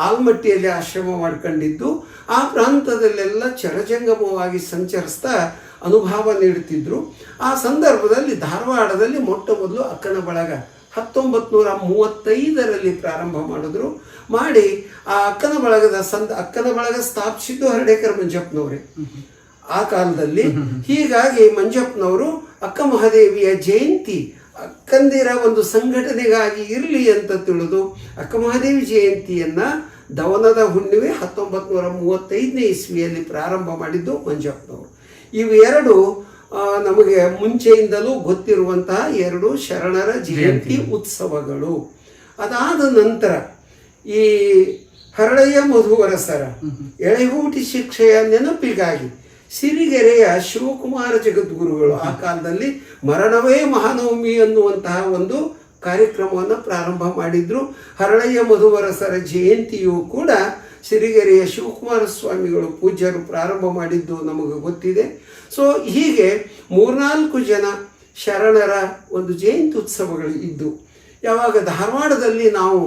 ಆಲ್ಮಟ್ಟಿಯಲ್ಲಿ ಆಶ್ರಮ ಮಾಡ್ಕೊಂಡಿದ್ದು, ಆ ಪ್ರಾಂತದಲ್ಲೆಲ್ಲ ಚರಜಂಗಮವಾಗಿ ಸಂಚರಿಸ್ತಾ ಅನುಭವ ನೀಡುತ್ತಿದ್ದರು. ಆ ಸಂದರ್ಭದಲ್ಲಿ ಧಾರವಾಡದಲ್ಲಿ ಮೊಟ್ಟ ಮೊದಲು ಅಕ್ಕನ ಬಳಗ 1935ರಲ್ಲಿ ಪ್ರಾರಂಭ ಮಾಡಿದ್ರು. ಮಾಡಿ ಆ ಅಕ್ಕನ ಬಳಗ ಸ್ಥಾಪಿಸಿದ್ದು ಹರ್ಡೇಕರ್ ಮಂಜಪ್ಪನವರೇ ಆ ಕಾಲದಲ್ಲಿ. ಹೀಗಾಗಿ ಮಂಜಪ್ಪನವರು ಅಕ್ಕ ಮಹಾದೇವಿಯ ಜಯಂತಿ ಅಕ್ಕಂದಿರ ಒಂದು ಸಂಘಟನೆಗಾಗಿ ಇರಲಿ ಅಂತ ತಿಳಿದು ಅಕ್ಕ ಮಹಾದೇವಿ ಜಯಂತಿಯನ್ನು ದವನದ ಹುಣ್ಣಿಮೆ 1935ನೇ ಇಸ್ವಿಯಲ್ಲಿ ಪ್ರಾರಂಭ ಮಾಡಿದ್ದು ಮಂಜಪ್ಪನವರು. ಇವೆರಡು ನಮಗೆ ಮುಂಚೆಯಿಂದಲೂ ಗೊತ್ತಿರುವಂತಹ 2 ಶರಣರ ಜಯಂತಿ ಉತ್ಸವಗಳು. ಅದಾದ ನಂತರ ಈ ಹರಳಯ್ಯ ಮಧುವರಸರ ಎಳೆಗೂಟಿ ಶಿಕ್ಷೆಯ ನೆನಪಿಗಾಗಿ ಸಿರಿಗೆರೆಯ ಶಿವಕುಮಾರ ಜಗದ್ಗುರುಗಳು ಆ ಕಾಲದಲ್ಲಿ ಮರಣವೇ ಮಹಾನವಮಿ ಅನ್ನುವಂತಹ ಒಂದು ಕಾರ್ಯಕ್ರಮವನ್ನು ಪ್ರಾರಂಭ ಮಾಡಿದ್ರು. ಹರಳಯ್ಯ ಮಧುವರಸರ ಜಯಂತಿಯು ಕೂಡ ಸಿರಿಗೆರೆಯ ಶಿವಕುಮಾರ ಸ್ವಾಮಿಗಳು ಪೂಜ್ಯರು ಪ್ರಾರಂಭ ಮಾಡಿದ್ದು ನಮಗೆ ಗೊತ್ತಿದೆ. ಸೊ ಹೀಗೆ 3-4 ಜನ ಶರಣರ ಒಂದು ಜಯಂತಿ ಉತ್ಸವಗಳು ಇದ್ದು, ಯಾವಾಗ ಧಾರವಾಡದಲ್ಲಿ ನಾವು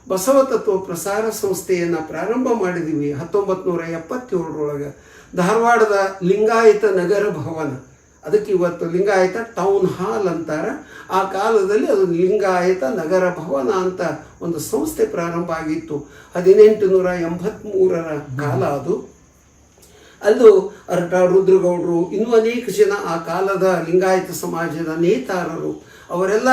ಬಸವ ತತ್ವ ಪ್ರಸಾರ ಸಂಸ್ಥೆಯನ್ನು ಪ್ರಾರಂಭ ಮಾಡಿದ್ದೀವಿ 1977ರೊಳಗೆ, ಧಾರವಾಡದ ಲಿಂಗಾಯತ ನಗರ ಭವನ, ಅದಕ್ಕೆ ಇವತ್ತು ಲಿಂಗಾಯತ ಟೌನ್ ಹಾಲ್ ಅಂತಾರೆ. ಆ ಕಾಲದಲ್ಲಿ ಅದು ಲಿಂಗಾಯತ ನಗರ ಭವನ ಅಂತ ಒಂದು ಸಂಸ್ಥೆ ಪ್ರಾರಂಭ ಆಗಿತ್ತು. 1883ರ ಕಾಲ ಅದು. ಅಲ್ಲೂ ಅರಟ ರುದ್ರಗೌಡರು, ಇನ್ನೂ ಅನೇಕ ಜನ ಆ ಕಾಲದ ಲಿಂಗಾಯತ ಸಮಾಜದ ನೇತಾರರು ಅವರೆಲ್ಲ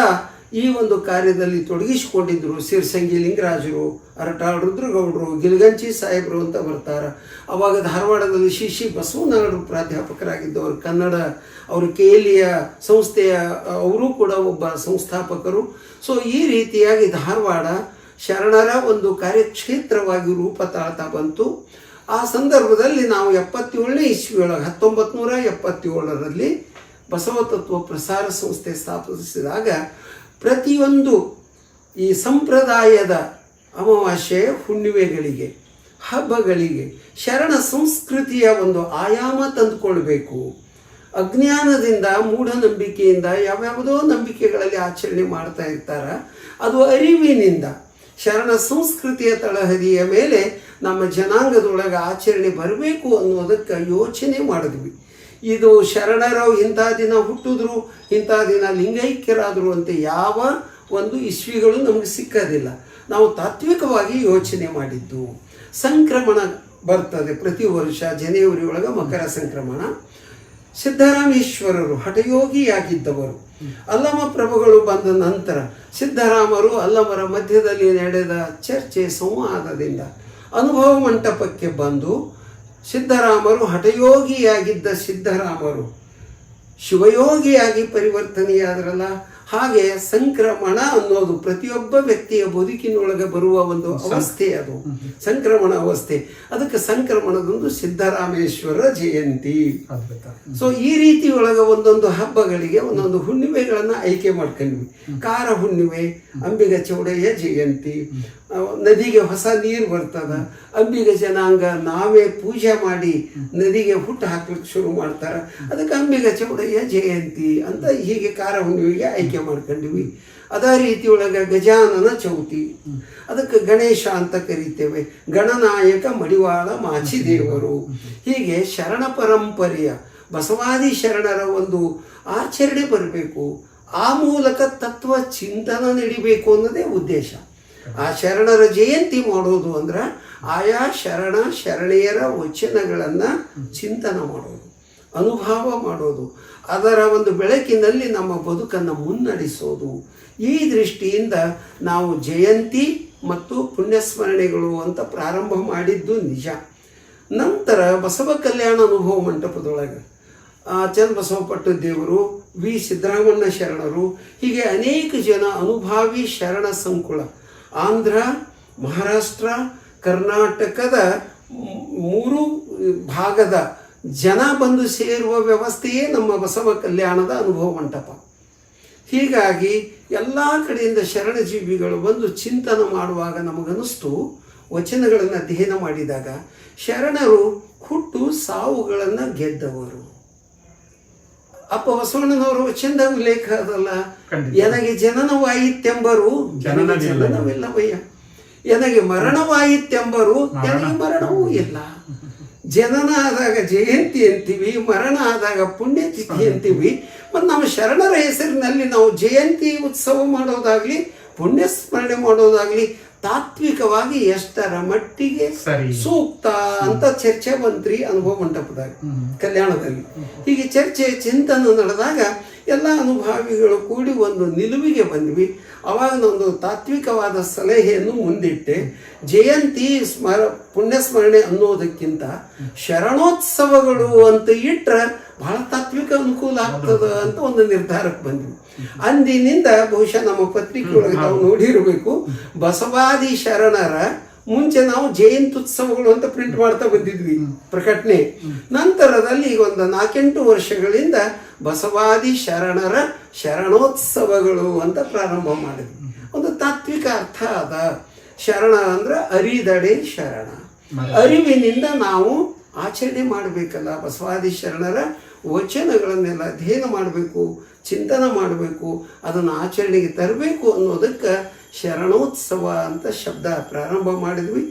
ಈ ಒಂದು ಕಾರ್ಯದಲ್ಲಿ ತೊಡಗಿಸಿಕೊಂಡಿದ್ದರು. ಸಿರ್ಸಂಗಿ ಲಿಂಗರಾಜರು, ಅರಟಾಳ್ ರುದ್ರಗೌಡರು, ಗಿಲ್ಗಂಚಿ ಸಾಹೇಬರು ಅಂತ ಬರ್ತಾರೆ. ಅವಾಗ ಧಾರವಾಡದಲ್ಲಿ ಶ್ರೀ ಬಸವನಗರರು ಪ್ರಾಧ್ಯಾಪಕರಾಗಿದ್ದವರು. ಕನ್ನಡ ಅವರು ಕೇಲಿಯ ಸಂಸ್ಥೆಯ ಅವರು ಕೂಡ ಒಬ್ಬ ಸಂಸ್ಥಾಪಕರು. ಸೊ ಈ ರೀತಿಯಾಗಿ ಧಾರವಾಡ ಶರಣರ ಒಂದು ಕಾರ್ಯಕ್ಷೇತ್ರವಾಗಿ ರೂಪ ತಾಳ್ತಾ ಬಂತು. ಆ ಸಂದರ್ಭದಲ್ಲಿ ನಾವು 77ನೇ ಇಸ್ವಿಯೊಳಗೆ 1977ರಲ್ಲಿ ಬಸವ ತತ್ವ ಪ್ರಸಾರ ಸಂಸ್ಥೆ ಸ್ಥಾಪಿಸಿದಾಗ ಪ್ರತಿಯೊಂದು ಈ ಸಂಪ್ರದಾಯದ ಅಮಾವಾಸ್ಯೆ ಹುಣ್ಣಿಮೆಗಳಿಗೆ, ಹಬ್ಬಗಳಿಗೆ ಶರಣ ಸಂಸ್ಕೃತಿಯ ಒಂದು ಆಯಾಮ ತಂದುಕೊಳ್ಬೇಕು. ಅಜ್ಞಾನದಿಂದ, ಮೂಢನಂಬಿಕೆಯಿಂದ ಯಾವ್ಯಾವುದೋ ನಂಬಿಕೆಗಳಲ್ಲಿ ಆಚರಣೆ ಮಾಡ್ತಾ ಇರ್ತಾರ. ಅದು ಅರಿವಿನಿಂದ ಶರಣ ಸಂಸ್ಕೃತಿಯ ತಳಹದಿಯ ಮೇಲೆ ನಮ್ಮ ಜನಾಂಗದೊಳಗೆ ಆಚರಣೆ ಬರಬೇಕು ಅನ್ನೋದಕ್ಕೆ ಯೋಚನೆ ಮಾಡಿದ್ವಿ. ಇದು ಶರಣರು ಇಂಥ ದಿನ ಹುಟ್ಟಿದ್ರು, ಇಂಥ ದಿನ ಲಿಂಗೈಕ್ಯರಾದರು ಅಂತ ಯಾವ ಒಂದು ಇಸ್ವಿಗಳು ನಮಗೆ ಸಿಕ್ಕೋದಿಲ್ಲ. ನಾವು ತಾತ್ವಿಕವಾಗಿ ಯೋಚನೆ ಮಾಡಿದ್ದು. ಸಂಕ್ರಮಣ ಬರ್ತದೆ ಪ್ರತಿ ವರ್ಷ ಜನವರಿ ಒಳಗೆ, ಮಕರ ಸಂಕ್ರಮಣ. ಸಿದ್ದರಾಮೇಶ್ವರರು ಹಠಯೋಗಿಯಾಗಿದ್ದವರು. ಅಲ್ಲಮ ಪ್ರಭುಗಳು ಬಂದ ನಂತರ ಸಿದ್ದರಾಮರು ಅಲ್ಲಮರ ಮಧ್ಯದಲ್ಲಿ ನಡೆದ ಚರ್ಚೆ ಸಂವಾದದಿಂದ ಅನುಭವ ಮಂಟಪಕ್ಕೆ ಬಂದು ಸಿದ್ದರಾಮರು ಹಠಯೋಗಿಯಾಗಿದ್ದ ಸಿದ್ದರಾಮರು ಶಿವಯೋಗಿಯಾಗಿ ಪರಿವರ್ತನೆಯಾದ್ರಲ್ಲ. ಹಾಗೆ ಸಂಕ್ರಮಣ ಅನ್ನೋದು ಪ್ರತಿಯೊಬ್ಬ ವ್ಯಕ್ತಿಯ ಬದುಕಿನೊಳಗೆ ಬರುವ ಒಂದು ಅವಸ್ಥೆ, ಅದು ಸಂಕ್ರಮಣ ಅವಸ್ಥೆ. ಅದಕ್ಕೆ ಸಂಕ್ರಮಣದೊಂದು ಸಿದ್ದರಾಮೇಶ್ವರ ಜಯಂತಿ. ಸೊ ಈ ರೀತಿ ಒಳಗೆ ಒಂದೊಂದು ಹಬ್ಬಗಳಿಗೆ ಒಂದೊಂದು ಹುಣ್ಣಿಮೆಗಳನ್ನು ಆಯ್ಕೆ ಮಾಡ್ಕೊಂಡ್ವಿ. ಕಾರ ಹುಣ್ಣಿಮೆ, ಅಂಬಿಗ ಚೌಡಯ್ಯ ಜಯಂತಿ. ನದಿಗೆ ಹೊಸ ನೀರು ಬರ್ತದ, ಅಂಬಿಗ ಜನಾಂಗ ನಾವೇ ಪೂಜೆ ಮಾಡಿ ನದಿಗೆ ಹುಟ್ಟು ಹಾಕ್ಲಿಕ್ಕೆ ಶುರು ಮಾಡ್ತಾರೆ. ಅದಕ್ಕೆ ಅಂಬಿಗ ಚೌಡಯ್ಯ ಜಯಂತಿ ಅಂತ ಹೀಗೆ ಕಾರ ಹುಣ್ಣಿಮೆಗೆ ಆಯ್ಕೆ ಮಾಡ್ಕೊಂಡ್ವಿ. ಅದೇ ರೀತಿ ಒಳಗೆ ಗಜಾನನ ಚೌತಿ, ಅದಕ್ಕೆ ಗಣೇಶ ಅಂತ ಕರಿತೇವೆ. ಗಣನಾಯಕ ಮಡಿವಾಳ ಮಾಚಿದೇವರು. ಹೀಗೆ ಶರಣ ಪರಂಪರೆಯ ಬಸವಾದಿ ಶರಣರ ಒಂದು ಆಚರಣೆ ಬರಬೇಕು. ಆ ಮೂಲಕ ತತ್ವ ಚಿಂತನ ನಡಿಬೇಕು ಅನ್ನೋದೇ ಉದ್ದೇಶ. ಆ ಶರಣರ ಜಯಂತಿ ಮಾಡೋದು ಅಂದ್ರೆ ಆಯಾ ಶರಣ ಶರಣೆಯರ ವಚನಗಳನ್ನು ಚಿಂತನ ಮಾಡೋದು, ಅನುಭವ ಮಾಡೋದು, ಅದರ ಒಂದು ಬೆಳಕಿನಲ್ಲಿ ನಮ್ಮ ಬದುಕನ್ನು ಮುನ್ನಡೆಸೋದು. ಈ ದೃಷ್ಟಿಯಿಂದ ನಾವು ಜಯಂತಿ ಮತ್ತು ಪುಣ್ಯಸ್ಮರಣೆಗಳು ಅಂತ ಪ್ರಾರಂಭ ಮಾಡಿದ್ದು ನಿಜ. ನಂತರ ಬಸವ ಕಲ್ಯಾಣ ಅನುಭವ ಮಂಟಪದೊಳಗೆ ಚನ್ನಬಸವ ಪಟ್ಟದೇವರು, ವಿ ಸಿದ್ದರಾಮಣ್ಣ ಶರಣರು, ಹೀಗೆ ಅನೇಕ ಜನ ಅನುಭಾವಿ ಶರಣ ಸಂಕುಲ ಆಂಧ್ರ, ಮಹಾರಾಷ್ಟ್ರ, ಕರ್ನಾಟಕದ 3 ಭಾಗದ ಜನ ಬಂದು ಸೇರುವ ವ್ಯವಸ್ಥೆಯೇ ನಮ್ಮ ಬಸವ ಕಲ್ಯಾಣದ ಅನುಭವ ಮಂಟಪ. ಹೀಗಾಗಿ ಎಲ್ಲ ಕಡೆಯಿಂದ ಶರಣಜೀವಿಗಳು ಬಂದು ಚಿಂತನ ಮಾಡುವಾಗ ನಮಗನಿಸ್ತು, ವಚನಗಳನ್ನು ಅಧ್ಯಯನ ಮಾಡಿದಾಗ ಶರಣರು ಹುಟ್ಟು ಸಾವುಗಳನ್ನು ಗೆದ್ದವರು. ಅಪ್ಪ ಬಸವಣ್ಣನವರು ವಚನದ ಉಲ್ಲೇಖ ಅದಲ್ಲ, ನನಗೆ ಜನನವಾಯಿತೆಂಬರು ಜನನವಿಲ್ಲವಯ್ಯ, ನನಗೆ ಮರಣವಾಯಿತೆಂಬರು ನನಗೆ ಮರಣವೂ ಇಲ್ಲ. ಜನನ ಆದಾಗ ಜಯಂತಿ ಅಂತೀವಿ, ಮರಣ ಆದಾಗ ಪುಣ್ಯತಿಥಿ ಅಂತೀವಿ. ಮತ್ತು ನಮ್ಮ ಶರಣರ ಹೆಸರಿನಲ್ಲಿ ನಾವು ಜಯಂತಿ ಉತ್ಸವ ಮಾಡೋದಾಗ್ಲಿ, ಪುಣ್ಯಸ್ಮರಣೆ ಮಾಡೋದಾಗ್ಲಿ ತಾತ್ವಿಕವಾಗಿ ಎಷ್ಟರ ಮಟ್ಟಿಗೆ ಸೂಕ್ತ ಅಂತ ಚರ್ಚೆ ಬಂತ್ರಿ ಅನುಭವ ಮಂಟಪದಾಗ ಕಲ್ಯಾಣದಲ್ಲಿ. ಹೀಗೆ ಚರ್ಚೆ ಚಿಂತನೆ ನಡೆದಾಗ ಎಲ್ಲ ಅನುಭಾವಿಗಳು ಕೂಡಿ ಒಂದು ನಿಲುವಿಗೆ ಬಂದ್ವಿ. ಅವಾಗ ಒಂದು ತಾತ್ವಿಕವಾದ ಸಲಹೆಯನ್ನು ಮುಂದಿಟ್ಟೆ. ಜಯಂತಿ ಪುಣ್ಯಸ್ಮರಣೆ ಅನ್ನೋದಕ್ಕಿಂತ ಶರಣೋತ್ಸವಗಳು ಅಂತ ಇಟ್ಟರೆ ಬಹಳ ತಾತ್ವಿಕ ಅನುಕೂಲ ಆಗ್ತದ ಅಂತ ಒಂದು ನಿರ್ಧಾರಕ್ಕೆ ಬಂದ್ವಿ. ಅಂದಿನಿಂದ ಬಹುಶಃ ನಮ್ಮ ಪತ್ರಿಕೆಯೊಳಗೆ ನಾವು ನೋಡಿರಬೇಕು, ಬಸವಾದಿ ಶರಣರ ಮುಂಚೆ ನಾವು ಜಯಂತ್ಯುತ್ಸವಗಳು ಅಂತ ಪ್ರಿಂಟ್ ಮಾಡ್ತಾ ಬಂದಿದ್ವಿ ಪ್ರಕಟಣೆ. ನಂತರದಲ್ಲಿ ಈಗ ಒಂದು 4-8 ವರ್ಷಗಳಿಂದ ಬಸವಾದಿ ಶರಣರ ಶರಣೋತ್ಸವಗಳು ಅಂತ ಪ್ರಾರಂಭ ಮಾಡಿದ್ವಿ. ಒಂದು ತಾತ್ವಿಕ ಅರ್ಥ ಅದ. ಶರಣ ಅಂದ್ರೆ ಅರಿದಡೆ ಶರಣ, ಅರಿವಿನಿಂದ ನಾವು ಆಚರಣೆ ಮಾಡಬೇಕಲ್ಲ. ಬಸವಾದಿ ಶರಣರ ವಚನಗಳನ್ನೆಲ್ಲ ಅಧ್ಯಯನ ಮಾಡಬೇಕು, ಚಿಂತನ ಮಾಡಬೇಕು, ಅದನ್ನು ಆಚರಣೆಗೆ ತರಬೇಕು ಅನ್ನೋದಕ್ಕೆ ಶರಣೋತ್ಸವ ಅಂತ ಶಬ್ದ ಪ್ರಾರಂಭ ಮಾಡಿದ್ವಿ.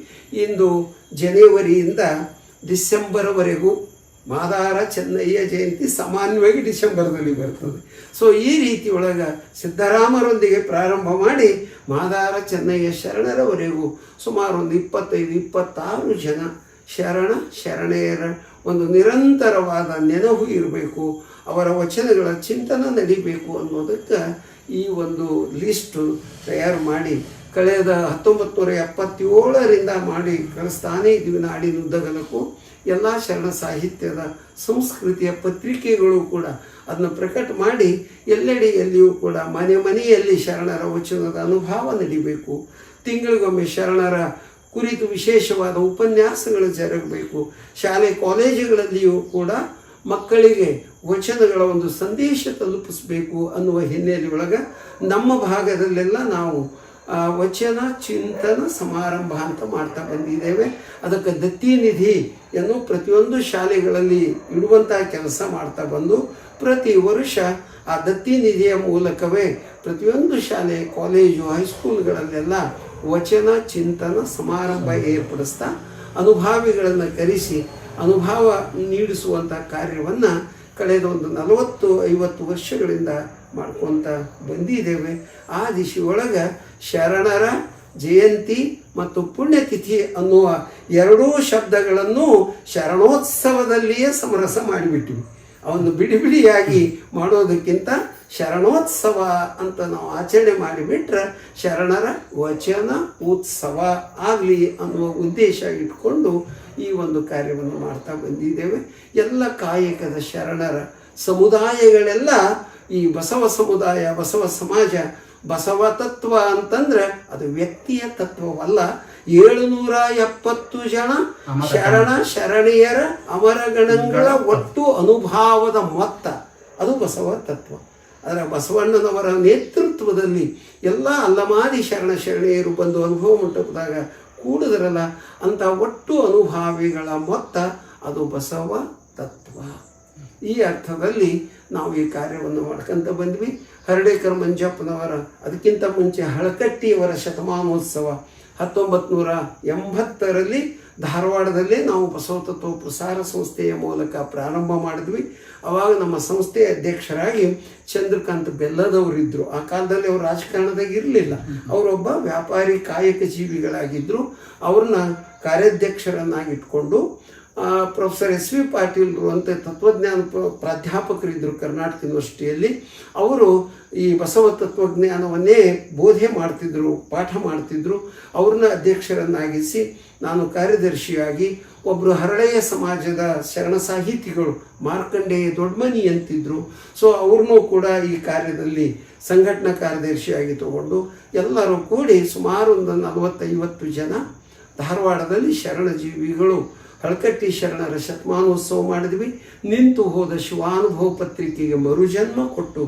ಇಂದು ಜನವರಿಯಿಂದ ಡಿಸೆಂಬರ್ವರೆಗೂ ಮಾದಾರ ಚೆನ್ನಯ್ಯ ಜಯಂತಿ ಸಾಮಾನ್ಯವಾಗಿ ಡಿಸೆಂಬರ್ದಲ್ಲಿ ಬರ್ತದೆ. ಸೊ ಈ ರೀತಿ ಒಳಗೆ ಸಿದ್ದರಾಮರೊಂದಿಗೆ ಪ್ರಾರಂಭ ಮಾಡಿ ಮಾದಾರ ಚೆನ್ನಯ್ಯ ಶರಣರವರೆಗೂ ಸುಮಾರು ಒಂದು 25-26 ಜನ ಶರಣ ಶರಣೆಯರ ಒಂದು ನಿರಂತರವಾದ ನೆನಹು ಇರಬೇಕು, ಅವರ ವಚನಗಳ ಚಿಂತನ ನಡಿಬೇಕು ಅನ್ನೋದಕ್ಕೆ ಈ ಒಂದು ಲಿಸ್ಟು ತಯಾರು ಮಾಡಿ ಕಳೆದ 1977ರಿಂದ ಮಾಡಿ ಕಳಿಸ್ತಾನೇ ಇದ್ವಿ. ನಾಡಿನುದ್ದಗಲಕ್ಕೂ ಎಲ್ಲ ಶರಣ ಸಾಹಿತ್ಯದ ಸಂಸ್ಕೃತಿಯ ಪತ್ರಿಕೆಗಳು ಕೂಡ ಅದನ್ನು ಪ್ರಕಟ ಮಾಡಿ ಎಲ್ಲೆಡೆಯಲ್ಲಿಯೂ ಕೂಡ ಮನೆ ಮನೆಯಲ್ಲಿ ಶರಣರ ವಚನದ ಅನುಭವ ನಡಿಬೇಕು. ತಿಂಗಳಿಗೊಮ್ಮೆ ಶರಣರ ಕುರಿತು ವಿಶೇಷವಾದ ಉಪನ್ಯಾಸಗಳು ಜರುಗಬೇಕು. ಶಾಲೆ ಕಾಲೇಜುಗಳಲ್ಲಿಯೂ ಕೂಡ ಮಕ್ಕಳಿಗೆ ವಚನಗಳ ಒಂದು ಸಂದೇಶ ತಲುಪಿಸಬೇಕು ಅನ್ನುವ ಹಿನ್ನೆಲೆಯೊಳಗೆ ನಮ್ಮ ಭಾಗದಲ್ಲೆಲ್ಲ ನಾವು ವಚನ ಚಿಂತನ ಸಮಾರಂಭ ಅಂತ ಮಾಡ್ತಾ ಬಂದಿದ್ದೇವೆ. ಅದಕ್ಕೆ ದತ್ತಿ ನಿಧಿ ಎನ್ನು ಪ್ರತಿಯೊಂದು ಶಾಲೆಗಳಲ್ಲಿ ಇಡುವಂಥ ಕೆಲಸ ಮಾಡ್ತಾ ಬಂದು ಪ್ರತಿ ವರ್ಷ ಆ ದತ್ತಿ ನಿಧಿಯ ಮೂಲಕವೇ ಪ್ರತಿಯೊಂದು ಶಾಲೆ ಕಾಲೇಜು ಹೈಸ್ಕೂಲ್ಗಳಲ್ಲೆಲ್ಲ ವಚನ ಚಿಂತನ ಸಮಾರಂಭ ಏರ್ಪಡಿಸ್ತಾ ಅನುಭಾವಿಗಳನ್ನು ಕರೆಸಿ ಅನುಭವ ನೀಡಿಸುವಂಥ ಕಾರ್ಯವನ್ನು ಕಳೆದ ಒಂದು 40-50 ವರ್ಷಗಳಿಂದ ಮಾಡ್ಕೊತ ಬಂದಿದ್ದೇವೆ. ಆ ದಿಶೆಯೊಳಗೆ ಶರಣರ ಜಯಂತಿ ಮತ್ತು ಪುಣ್ಯತಿಥಿ ಅನ್ನುವ ಎರಡೂ ಶಬ್ದಗಳನ್ನು ಶರಣೋತ್ಸವದಲ್ಲಿಯೇ ಸಮರಸ ಮಾಡಿಬಿಟ್ಟಿವಿ. ಅವನ್ನು ಬಿಡಿ ಬಿಡಿಯಾಗಿ ಮಾಡೋದಕ್ಕಿಂತ ಶರಣೋತ್ಸವ ಅಂತ ನಾವು ಆಚರಣೆ ಮಾಡಿಬಿಟ್ರೆ ಶರಣರ ವಚನ ಉತ್ಸವ ಆಗಲಿ ಅನ್ನುವ ಉದ್ದೇಶ ಇಟ್ಕೊಂಡು ಈ ಒಂದು ಕಾರ್ಯವನ್ನು ಮಾಡ್ತಾ ಬಂದಿದ್ದೇವೆ. ಎಲ್ಲ ಕಾಯಕದ ಶರಣರ ಸಮುದಾಯಗಳೆಲ್ಲ ಈ ಬಸವ ಸಮುದಾಯ, ಬಸವ ಸಮಾಜ, ಬಸವ ತತ್ವ ಅಂತಂದ್ರೆ ಅದು ವ್ಯಕ್ತಿಯ ತತ್ವವಲ್ಲ. 770 ಜನ ಶರಣ ಶರಣೆಯರ ಅಮರಗಣಗಳ ಒಟ್ಟು ಅನುಭವದ ಮೊತ್ತ ಅದು ಬಸವ ತತ್ವ. ಅದರ ಬಸವಣ್ಣನವರ ನೇತೃತ್ವದಲ್ಲಿ ಎಲ್ಲ ಅಲ್ಲಮಾದಿ ಶರಣ ಶರಣೆಯರು ಬಂದು ಅನುಭವ ಮಂಟಪದಾಗ ಕೂಡಿದ್ರಲ್ಲ ಅಂತ ಒಟ್ಟು ಅನುಭಾವಿಗಳ ಮೊತ್ತ ಅದು ಬಸವ ತತ್ವ. ಈ ಅರ್ಥದಲ್ಲಿ ನಾವು ಈ ಕಾರ್ಯವನ್ನು ಮಾಡ್ಕೊಂತ ಬಂದ್ವಿ. ಹರ್ಡೇಕರ್ ಮಂಜಪ್ಪನವರ ಅದಕ್ಕಿಂತ ಮುಂಚೆ ಹಳಕಟ್ಟಿಯವರ ಶತಮಾನೋತ್ಸವ 1980ರಲ್ಲಿ ಧಾರವಾಡದಲ್ಲಿ ನಾವು ಬಸವ ತತ್ವ ಪ್ರಸಾರ ಸಂಸ್ಥೆಯ ಮೂಲಕ ಪ್ರಾರಂಭ ಮಾಡಿದ್ವಿ. ಆವಾಗ ನಮ್ಮ ಸಂಸ್ಥೆಯ ಅಧ್ಯಕ್ಷರಾಗಿ ಚಂದ್ರಕಾಂತ್ ಬೆಲ್ಲದವರಿದ್ದರು. ಆ ಕಾಲದಲ್ಲಿ ಅವರು ರಾಜಕಾರಣದಾಗ ಇರಲಿಲ್ಲ, ಅವರೊಬ್ಬ ವ್ಯಾಪಾರಿ ಕಾಯಕ ಜೀವಿಗಳಾಗಿದ್ದರು. ಅವ್ರನ್ನ ಕಾರ್ಯಾಧ್ಯಕ್ಷರನ್ನಾಗಿಟ್ಕೊಂಡು ಪ್ರೊಫೆಸರ್ SV ಪಾಟೀಲ್ರು ಅಂತ ತತ್ವಜ್ಞಾನ ಪ್ರಾಧ್ಯಾಪಕರಿದ್ದರು ಕರ್ನಾಟಕ ಯೂನಿವರ್ಸಿಟಿಯಲ್ಲಿ. ಅವರು ಈ ಬಸವ ತತ್ವಜ್ಞಾನವನ್ನೇ ಬೋಧೆ ಮಾಡ್ತಿದ್ರು, ಪಾಠ ಮಾಡ್ತಿದ್ರು. ಅವ್ರನ್ನ ಅಧ್ಯಕ್ಷರನ್ನಾಗಿಸಿ ನಾನು ಕಾರ್ಯದರ್ಶಿಯಾಗಿ, ಒಬ್ಬರು ಹರಳೆಯ ಸಮಾಜದ ಶರಣ ಸಾಹಿತಿಗಳು ಮಾರ್ಕಂಡೇಯ ದೊಡ್ಡಮನಿ ಅಂತಿದ್ರು. ಸೊ ಅವ್ರನ್ನೂ ಕೂಡ ಈ ಕಾರ್ಯದಲ್ಲಿ ಸಂಘಟನಾ ಕಾರ್ಯದರ್ಶಿಯಾಗಿ ತಗೊಂಡು ಎಲ್ಲರೂ ಕೂಡಿ ಸುಮಾರು ಒಂದು 40-50 ಜನ ಧಾರವಾಡದಲ್ಲಿ ಶರಣಜೀವಿಗಳು ಹಳಕಟ್ಟಿ ಶರಣರ ಶತಮಾನೋತ್ಸವ ಮಾಡಿದ್ವಿ. ನಿಂತು ಹೋದ ಶಿವಾನುಭವ ಪತ್ರಿಕೆಗೆ ಮರುಜನ್ಮ ಕೊಟ್ಟು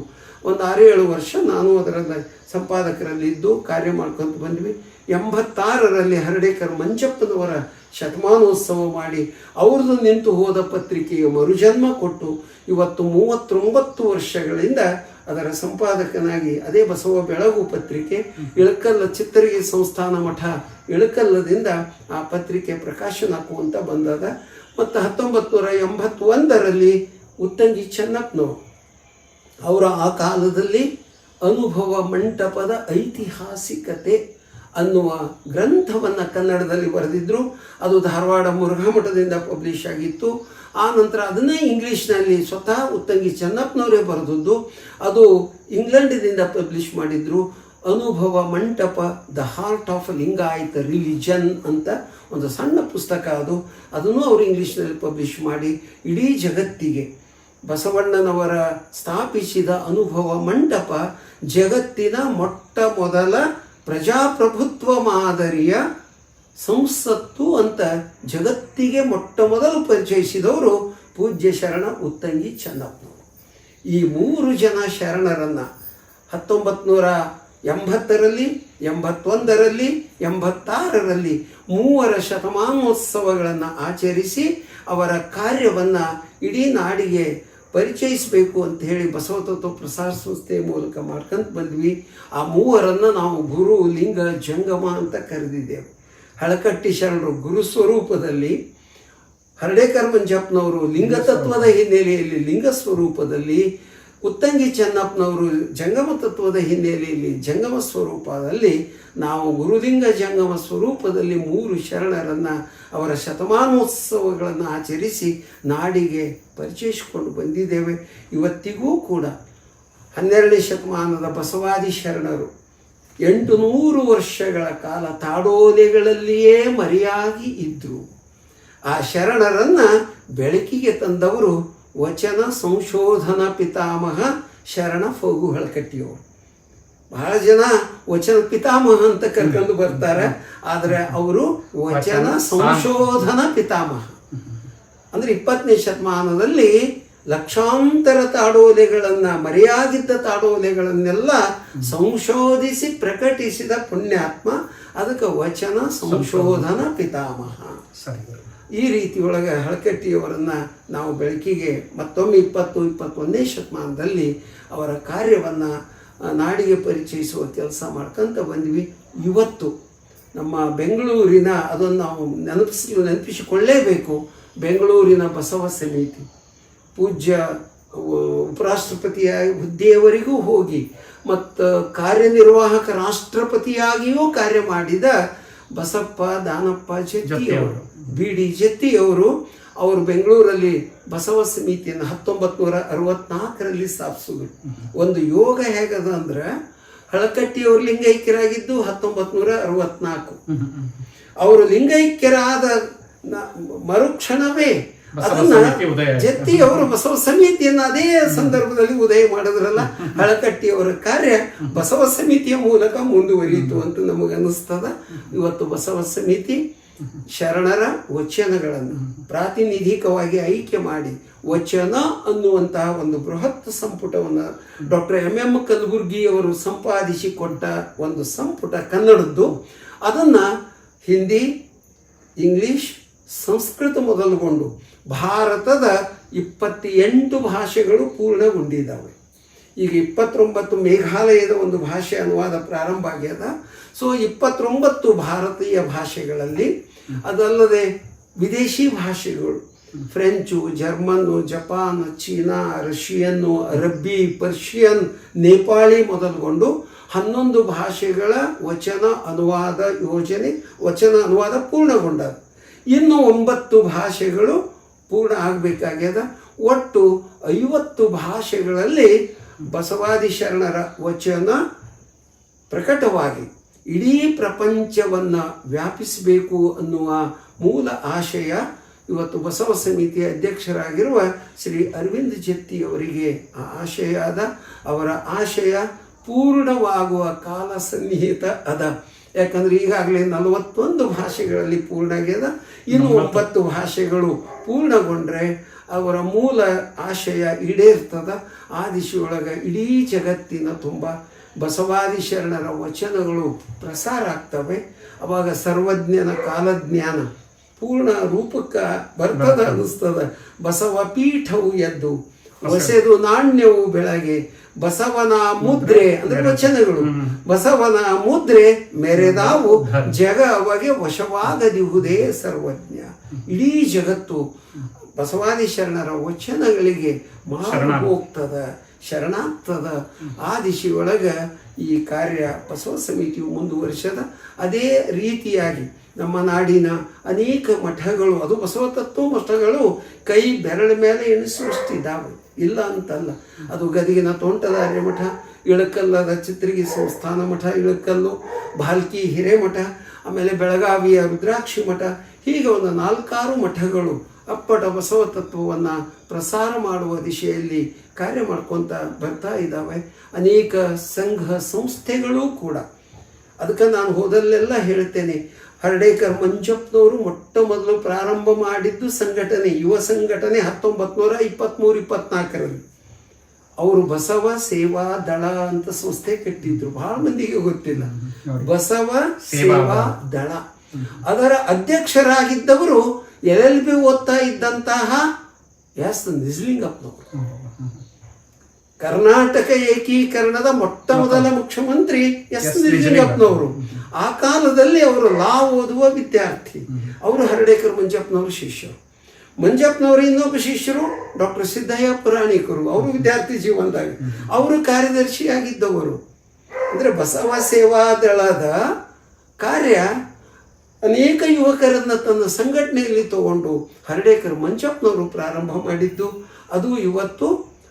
ಒಂದು 6-7 ವರ್ಷ ನಾನು ಅದರಲ್ಲಿ ಸಂಪಾದಕರಲ್ಲಿದ್ದು ಕಾರ್ಯ ಮಾಡ್ಕೊಂತ ಬಂದ್ವಿ. 86ರಲ್ಲಿ ಹರ್ಡೇಕರ್ ಮಂಜಪ್ಪನವರ ಶತಮಾನೋತ್ಸವ ಮಾಡಿ ಅವ್ರದ್ದು ನಿಂತು ಹೋದ ಪತ್ರಿಕೆಗೆ ಮರುಜನ್ಮ ಕೊಟ್ಟು ಇವತ್ತು 39 ವರ್ಷಗಳಿಂದ ಅದರ ಸಂಪಾದಕನಾಗಿ ಅದೇ ಬಸವ ಬೆಳಗು ಪತ್ರಿಕೆ ಇಳಕಲ್ಲ ಚಿತ್ತರಿಗೆ ಸಂಸ್ಥಾನ ಮಠ ಇಳಕಲ್ಲದಿಂದ ಆ ಪತ್ರಿಕೆ ಪ್ರಕಾಶನ ಹಾಕುವಂತ ಬಂದದ. ಮತ್ತು 1981ರಲ್ಲಿ ಉತ್ತಂಗಿ ಚೆನ್ನಪ್ಪನವರು ಅವರು ಆ ಕಾಲದಲ್ಲಿ ಅನುಭವ ಮಂಟಪದ ಐತಿಹಾಸಿಕತೆ ಅನ್ನುವ ಗ್ರಂಥವನ್ನು ಕನ್ನಡದಲ್ಲಿ ಬರೆದಿದ್ರು. ಅದು ಧಾರವಾಡ ಮುರುಘಾ ಮಠದಿಂದ ಪಬ್ಲಿಷ್ ಆಗಿತ್ತು. ಆ ನಂತರ ಅದನ್ನೇ ಇಂಗ್ಲೀಷ್ನಲ್ಲಿ ಸ್ವತಃ ಉತ್ತಂಗಿ ಚೆನ್ನಪ್ಪನವರೇ ಬರೆದದ್ದು. ಅದು ಇಂಗ್ಲೆಂಡಿನಿಂದ ಪಬ್ಲಿಷ್ ಮಾಡಿದ್ರು. ಅನುಭವ ಮಂಟಪ the heart of Lingayat religion ಅಂತ ಒಂದು ಸಣ್ಣ ಪುಸ್ತಕ ಅದು. ಅದನ್ನು ಅವರು ಇಂಗ್ಲೀಷ್ನಲ್ಲಿ ಪಬ್ಲಿಷ್ ಮಾಡಿ ಇಡೀ ಜಗತ್ತಿಗೆ ಬಸವಣ್ಣನವರ ಸ್ಥಾಪಿಸಿದ ಅನುಭವ ಮಂಟಪ ಜಗತ್ತಿನ ಮೊಟ್ಟ ಮೊದಲ ಪ್ರಜಾಪ್ರಭುತ್ವ ಮಾದರಿಯ ಸಂಸತ್ತು ಅಂತ ಜಗತ್ತಿಗೆ ಮೊಟ್ಟ ಮೊದಲು ಪರಿಚಯಿಸಿದವರು ಪೂಜ್ಯ ಶರಣ ಉತ್ತಂಗಿ ಚೆನ್ನಪ್ಪನವರು. ಈ 3 ಜನ ಶರಣರನ್ನು 1980ರಲ್ಲಿ 81ರಲ್ಲಿ 86ರಲ್ಲಿ 3 ಶತಮಾನೋತ್ಸವಗಳನ್ನು ಆಚರಿಸಿ ಅವರ ಕಾರ್ಯವನ್ನು ಇಡೀ ನಾಡಿಗೆ ಪರಿಚಯಿಸಬೇಕು ಅಂತ ಹೇಳಿ ಬಸವ ತತ್ವ ಪ್ರಸಾರ ಸಂಸ್ಥೆಯ ಮೂಲಕ ಮಾಡ್ಕೊಂತ ಬಂದ್ವಿ. ಆ 3ರನ್ನು ನಾವು ಗುರು ಲಿಂಗ ಜಂಗಮ ಅಂತ ಕರೆದಿದ್ದೇವೆ. ಹಳಕಟ್ಟಿ ಶರಣರು ಗುರು ಸ್ವರೂಪದಲ್ಲಿ, ಹರ್ಡೇಕರ್ ಮಂಜಪ್ಪನವರು ಲಿಂಗತತ್ವದ ಹಿನ್ನೆಲೆಯಲ್ಲಿ ಲಿಂಗ ಸ್ವರೂಪದಲ್ಲಿ, ಉತ್ತಂಗಿ ಚೆನ್ನಪ್ಪನವರು ಜಂಗಮ ತತ್ವದ ಹಿನ್ನೆಲೆಯಲ್ಲಿ ಜಂಗಮ ಸ್ವರೂಪದಲ್ಲಿ ನಾವು ಗುರುಲಿಂಗ ಜಂಗಮ ಸ್ವರೂಪದಲ್ಲಿ 3 ಶರಣರನ್ನು ಅವರ ಶತಮಾನೋತ್ಸವಗಳನ್ನು ಆಚರಿಸಿ ನಾಡಿಗೆ ಪರಿಚಯಿಸಿಕೊಂಡು ಬಂದಿದ್ದೇವೆ. ಇವತ್ತಿಗೂ ಕೂಡ 12ನೇ ಶತಮಾನದ ಬಸವಾದಿ ಶರಣರು 800 ವರ್ಷಗಳ ಕಾಲ ತಾಡೋಲೆಗಳಲ್ಲಿಯೇ ಮರೆಯಾಗಿ ಇದ್ದರು. ಆ ಶರಣರನ್ನು ಬೆಳಕಿಗೆ ತಂದವರು ವಚನ ಸಂಶೋಧನ ಪಿತಾಮಹ ಶರಣ ಫಗು ಹಳಕಟ್ಟಿಯವರು. ಬಹಳ ಜನ ವಚನ ಪಿತಾಮಹ ಅಂತ ಕರ್ಕೊಂಡು ಬರ್ತಾರೆ, ಆದರೆ ಅವರು ವಚನ ಸಂಶೋಧನ ಪಿತಾಮಹ. ಅಂದರೆ 20ನೇ ಶತಮಾನದಲ್ಲಿ ಲಕ್ಷಾಂತರ ತಾಡೋಲೆಗಳನ್ನು, ಮರೆಯಾಗಿದ್ದ ತಾಡೋಲೆಗಳನ್ನೆಲ್ಲ ಸಂಶೋಧಿಸಿ ಪ್ರಕಟಿಸಿದ ಪುಣ್ಯಾತ್ಮ. ಅದಕ್ಕೆ ವಚನ ಸಂಶೋಧನ ಪಿತಾಮಹ. ಈ ರೀತಿಯೊಳಗೆ ಹಳಕಟ್ಟಿಯವರನ್ನು ನಾವು ಬೆಳಕಿಗೆ ಮತ್ತೊಮ್ಮೆ 20-21ನೇ ಶತಮಾನದಲ್ಲಿ ಅವರ ಕಾರ್ಯವನ್ನು ನಾಡಿಗೆ ಪರಿಚಯಿಸುವ ಕೆಲಸ ಮಾಡ್ಕೊಂತ ಬಂದ್ವಿ. ಇವತ್ತು ನಮ್ಮ ಬೆಂಗಳೂರಿನ ಅದನ್ನು ನಾವು ನೆನಪಿಸಿಕೊಳ್ಳೇಬೇಕು. ಬೆಂಗಳೂರಿನ ಬಸವ ಸಮಿತಿ ಪೂಜ್ಯ ಉಪರಾಷ್ಟ್ರಪತಿಯ ಹುದ್ದೆಯವರೆಗೂ ಹೋಗಿ ಮತ್ತು ಕಾರ್ಯನಿರ್ವಾಹಕ ರಾಷ್ಟ್ರಪತಿಯಾಗಿಯೂ ಕಾರ್ಯ ಮಾಡಿದ ಬಸಪ್ಪ ದಾನಪ್ಪ ಜತ್ತಿಯವರು, ಬಿ ಡಿ ಜತ್ತಿಯವರು, ಅವರು ಬೆಂಗಳೂರಲ್ಲಿ ಬಸವ ಸಮಿತಿಯನ್ನು 1964ರಲ್ಲಿ ಸ್ಥಾಪಿಸಿದ್ರು. ಒಂದು ಯೋಗ ಹೇಗದ ಅಂದ್ರೆ ಹಳಕಟ್ಟಿಯವರು ಲಿಂಗೈಕ್ಯರಾಗಿದ್ದು 1964. ಅವರು ಲಿಂಗೈಕ್ಯರಾದ ಮರುಕ್ಷಣವೇ ಅದನ್ನ ಜತ್ತಿಯವರು ಬಸವ ಸಮಿತಿಯನ್ನು ಅದೇ ಸಂದರ್ಭದಲ್ಲಿ ಉದಯ ಮಾಡಿದ್ರಲ್ಲ. ಹಳಕಟ್ಟಿಯವರ ಕಾರ್ಯ ಬಸವ ಸಮಿತಿಯ ಮೂಲಕ ಮುಂದುವರಿಯಿತು ಅಂತ ನಮಗನ್ನಿಸ್ತದ. ಇವತ್ತು ಬಸವ ಸಮಿತಿ ಶರಣರ ವಚನಗಳನ್ನು ಪ್ರಾತಿನಿಧಿಕವಾಗಿ ಆಯ್ಕೆ ಮಾಡಿ ವಚನ ಅನ್ನುವಂತಹ ಒಂದು ಬೃಹತ್ ಸಂಪುಟವನ್ನು ಡಾಕ್ಟರ್ ಎಂ ಕಲಬುರ್ಗಿಯವರು ಸಂಪಾದಿಸಿ ಕೊಟ್ಟ ಒಂದು ಸಂಪುಟ ಕನ್ನಡದ್ದು. ಅದನ್ನು ಹಿಂದಿ, ಇಂಗ್ಲಿಷ್, ಸಂಸ್ಕೃತ ಮೊದಲುಗೊಂಡು ಭಾರತದ 28 ಭಾಷೆಗಳು ಪೂರ್ಣಗೊಂಡಿದ್ದಾವೆ. ಈಗ 29 ಮೇಘಾಲಯದ ಒಂದು ಭಾಷೆ ಅನುವಾದ ಪ್ರಾರಂಭ ಆಗ್ಯದ. ಸೊ 29 ಭಾರತೀಯ ಭಾಷೆಗಳಲ್ಲಿ, ಅದಲ್ಲದೆ ವಿದೇಶಿ ಭಾಷೆಗಳು ಫ್ರೆಂಚು, ಜರ್ಮನ್ನು, ಜಪಾನ್, ಚೀನಾ, ರಷ್ಯನ್ನು, ಅರಬ್ಬಿ, ಪರ್ಷಿಯನ್, ನೇಪಾಳಿ ಮೊದಲುಗೊಂಡು 11 ಭಾಷೆಗಳ ವಚನ ಅನುವಾದ ಯೋಜನೆ, ವಚನ ಅನುವಾದ ಪೂರ್ಣಗೊಂಡದ. ಇನ್ನು 9 ಭಾಷೆಗಳು ಪೂರ್ಣ ಆಗಬೇಕಾಗ್ಯದ. ಒಟ್ಟು 50 ಭಾಷೆಗಳಲ್ಲಿ ಬಸವಾದಿ ಶರಣರ ವಚನ ಪ್ರಕಟವಾಗಿ ಇಡೀ ಪ್ರಪಂಚವನ್ನು ವ್ಯಾಪಿಸಬೇಕು ಅನ್ನುವ ಮೂಲ ಆಶಯ ಇವತ್ತು ಬಸವ ಸಮಿತಿಯ ಅಧ್ಯಕ್ಷರಾಗಿರುವ ಶ್ರೀ ಅರವಿಂದ್ ಜತ್ತಿಯವರಿಗೆ ಆ ಆಶಯ ಅದ. ಅವರ ಆಶಯ ಪೂರ್ಣವಾಗುವ ಕಾಲ ಸನ್ನಿಹಿತ ಅದ. ಯಾಕಂದ್ರೆ ಈಗಾಗಲೇ 41 ಭಾಷೆಗಳಲ್ಲಿ ಪೂರ್ಣ ಆಗ್ಯದ. ಇನ್ನು 9 ಭಾಷೆಗಳು ಪೂರ್ಣಗೊಂಡ್ರೆ ಅವರ ಮೂಲ ಆಶಯ ಈಡೇರ್ತದ. ಆ ದಿಶೆಯೊಳಗೆ ಇಡೀ ಜಗತ್ತಿನ ತುಂಬ ಬಸವಾದಿ ಶರಣರ ವಚನಗಳು ಪ್ರಸಾರ ಆಗ್ತವೆ. ಅವಾಗ ಸರ್ವಜ್ಞನ ಕಾಲಜ್ಞಾನ ಪೂರ್ಣ ರೂಪಕ್ಕೆ ಬರ್ತದ ಅನ್ನಿಸ್ತದ. ಬಸವ ಪೀಠವು ಎದ್ದು ಹೊಸೆದು ನಾಣ್ಯವು ಬೆಳಗ್ಗೆ ಬಸವನ ಮುದ್ರೆ ಅಂದ್ರೆ ವಚನಗಳು, ಬಸವನ ಮುದ್ರೆ ಮೆರೆದಾವು ಜಗ ಅವಾಗೆ ವಶವಾಗದಿಹುದೇ ಸರ್ವಜ್ಞ. ಇಡೀ ಜಗತ್ತು ಬಸವಾದಿ ಶರಣರ ವಚನಗಳಿಗೆ ಮಾರು ಹೋಗ್ತದ, ಶರಣಾಗ್ತದ. ಆ ದಿಶೆಯೊಳಗೆ ಈ ಕಾರ್ಯ ಬಸವ ಸಮಿತಿಯು ಮುಂದುವರಿಸದ. ಅದೇ ರೀತಿಯಾಗಿ ನಮ್ಮ ನಾಡಿನ ಅನೇಕ ಮಠಗಳು, ಅದು ಬಸವ ತತ್ವ ಮಠಗಳು ಕೈ ಬೆರಳ ಮೇಲೆ ಎಣಿಸುವಷ್ಟಿದ್ದಾವೆ, ಇಲ್ಲ ಅಂತಲ್ಲ. ಅದು ಗದಗಿನ ತೋಂಟದಾರ್ಯ ಮಠ, ಇಳಕಲ್ಲದ ಚಿತ್ರಗಿ ಸಂಸ್ಥಾನ ಮಠ ಇಳಕಲ್ಲು, ಭಾಲ್ಕಿ ಹಿರೇಮಠ, ಆಮೇಲೆ ಬೆಳಗಾವಿಯ ರುದ್ರಾಕ್ಷಿ ಮಠ, ಹೀಗೆ ಒಂದು 4-6 ಮಠಗಳು ಅಪ್ಪಟ ಬಸವ ತತ್ವವನ್ನು ಪ್ರಸಾರ ಮಾಡುವ ದಿಶೆಯಲ್ಲಿ ಕಾರ್ಯ ಮಾಡ್ಕೊತ ಬರ್ತಾ ಇದ್ದಾವೆ. ಅನೇಕ ಸಂಘ ಸಂಸ್ಥೆಗಳೂ ಕೂಡ. ಅದಕ್ಕೆ ನಾನು ಹೋದಲ್ಲೆಲ್ಲ ಹೇಳ್ತೇನೆ, ಹರ್ಡೇಕರ್ ಮಂಜಪ್ಪನವರು ಮೊಟ್ಟ ಮೊದಲು ಪ್ರಾರಂಭ ಮಾಡಿದ್ದು ಸಂಘಟನೆ, ಯುವ ಸಂಘಟನೆ 1923-24ರಲ್ಲಿ. ಅವರು ಬಸವ ಸೇವಾ ದಳ ಅಂತ ಸಂಸ್ಥೆ ಕಟ್ಟಿದ್ರು. ಬಹಳ ಮಂದಿಗೆ ಗೊತ್ತಿಲ್ಲ. ಬಸವ ಸೇವಾ ದಳ, ಅದರ ಅಧ್ಯಕ್ಷರಾಗಿದ್ದವರು LLB ಓದ್ತಾ ಇದ್ದಂತಹ ಎಸ್ ನಿಜಲಿಂಗಪ್ಪನವರು. ಕರ್ನಾಟಕ ಏಕೀಕರಣದ ಮೊಟ್ಟ ಮೊದಲ ಮುಖ್ಯಮಂತ್ರಿ ಎಸ್ ನಿಜಲಿಂಗಪ್ಪನವರು. ಆ ಕಾಲದಲ್ಲಿ ಅವರು ಲಾ ಓದುವ ವಿದ್ಯಾರ್ಥಿ. ಅವರು ಹರ್ಡೇಕರ್ ಮಂಜಪ್ಪನವರು ಶಿಷ್ಯರು. ಮಂಜಪ್ಪನವರು ಇನ್ನೊಬ್ಬ ಶಿಷ್ಯರು ಡಾಕ್ಟರ್ ಸಿದ್ದಯ್ಯ ಪುರಾಣಿಕರು, ಅವರು ವಿದ್ಯಾರ್ಥಿ ಜೀವನದಾಗ ಅವರು ಕಾರ್ಯದರ್ಶಿಯಾಗಿದ್ದವರು. ಅಂದರೆ ಬಸವ ಸೇವಾ ದಳದ ಕಾರ್ಯ ಅನೇಕ ಯುವಕರನ್ನ ತನ್ನ ಸಂಘಟನೆಯಲ್ಲಿ ತಗೊಂಡು ಹರ್ಡೇಕರ್ ಮಂಜಪ್ಪನವರು ಪ್ರಾರಂಭ ಮಾಡಿದ್ದು. ಅದು ಇವತ್ತು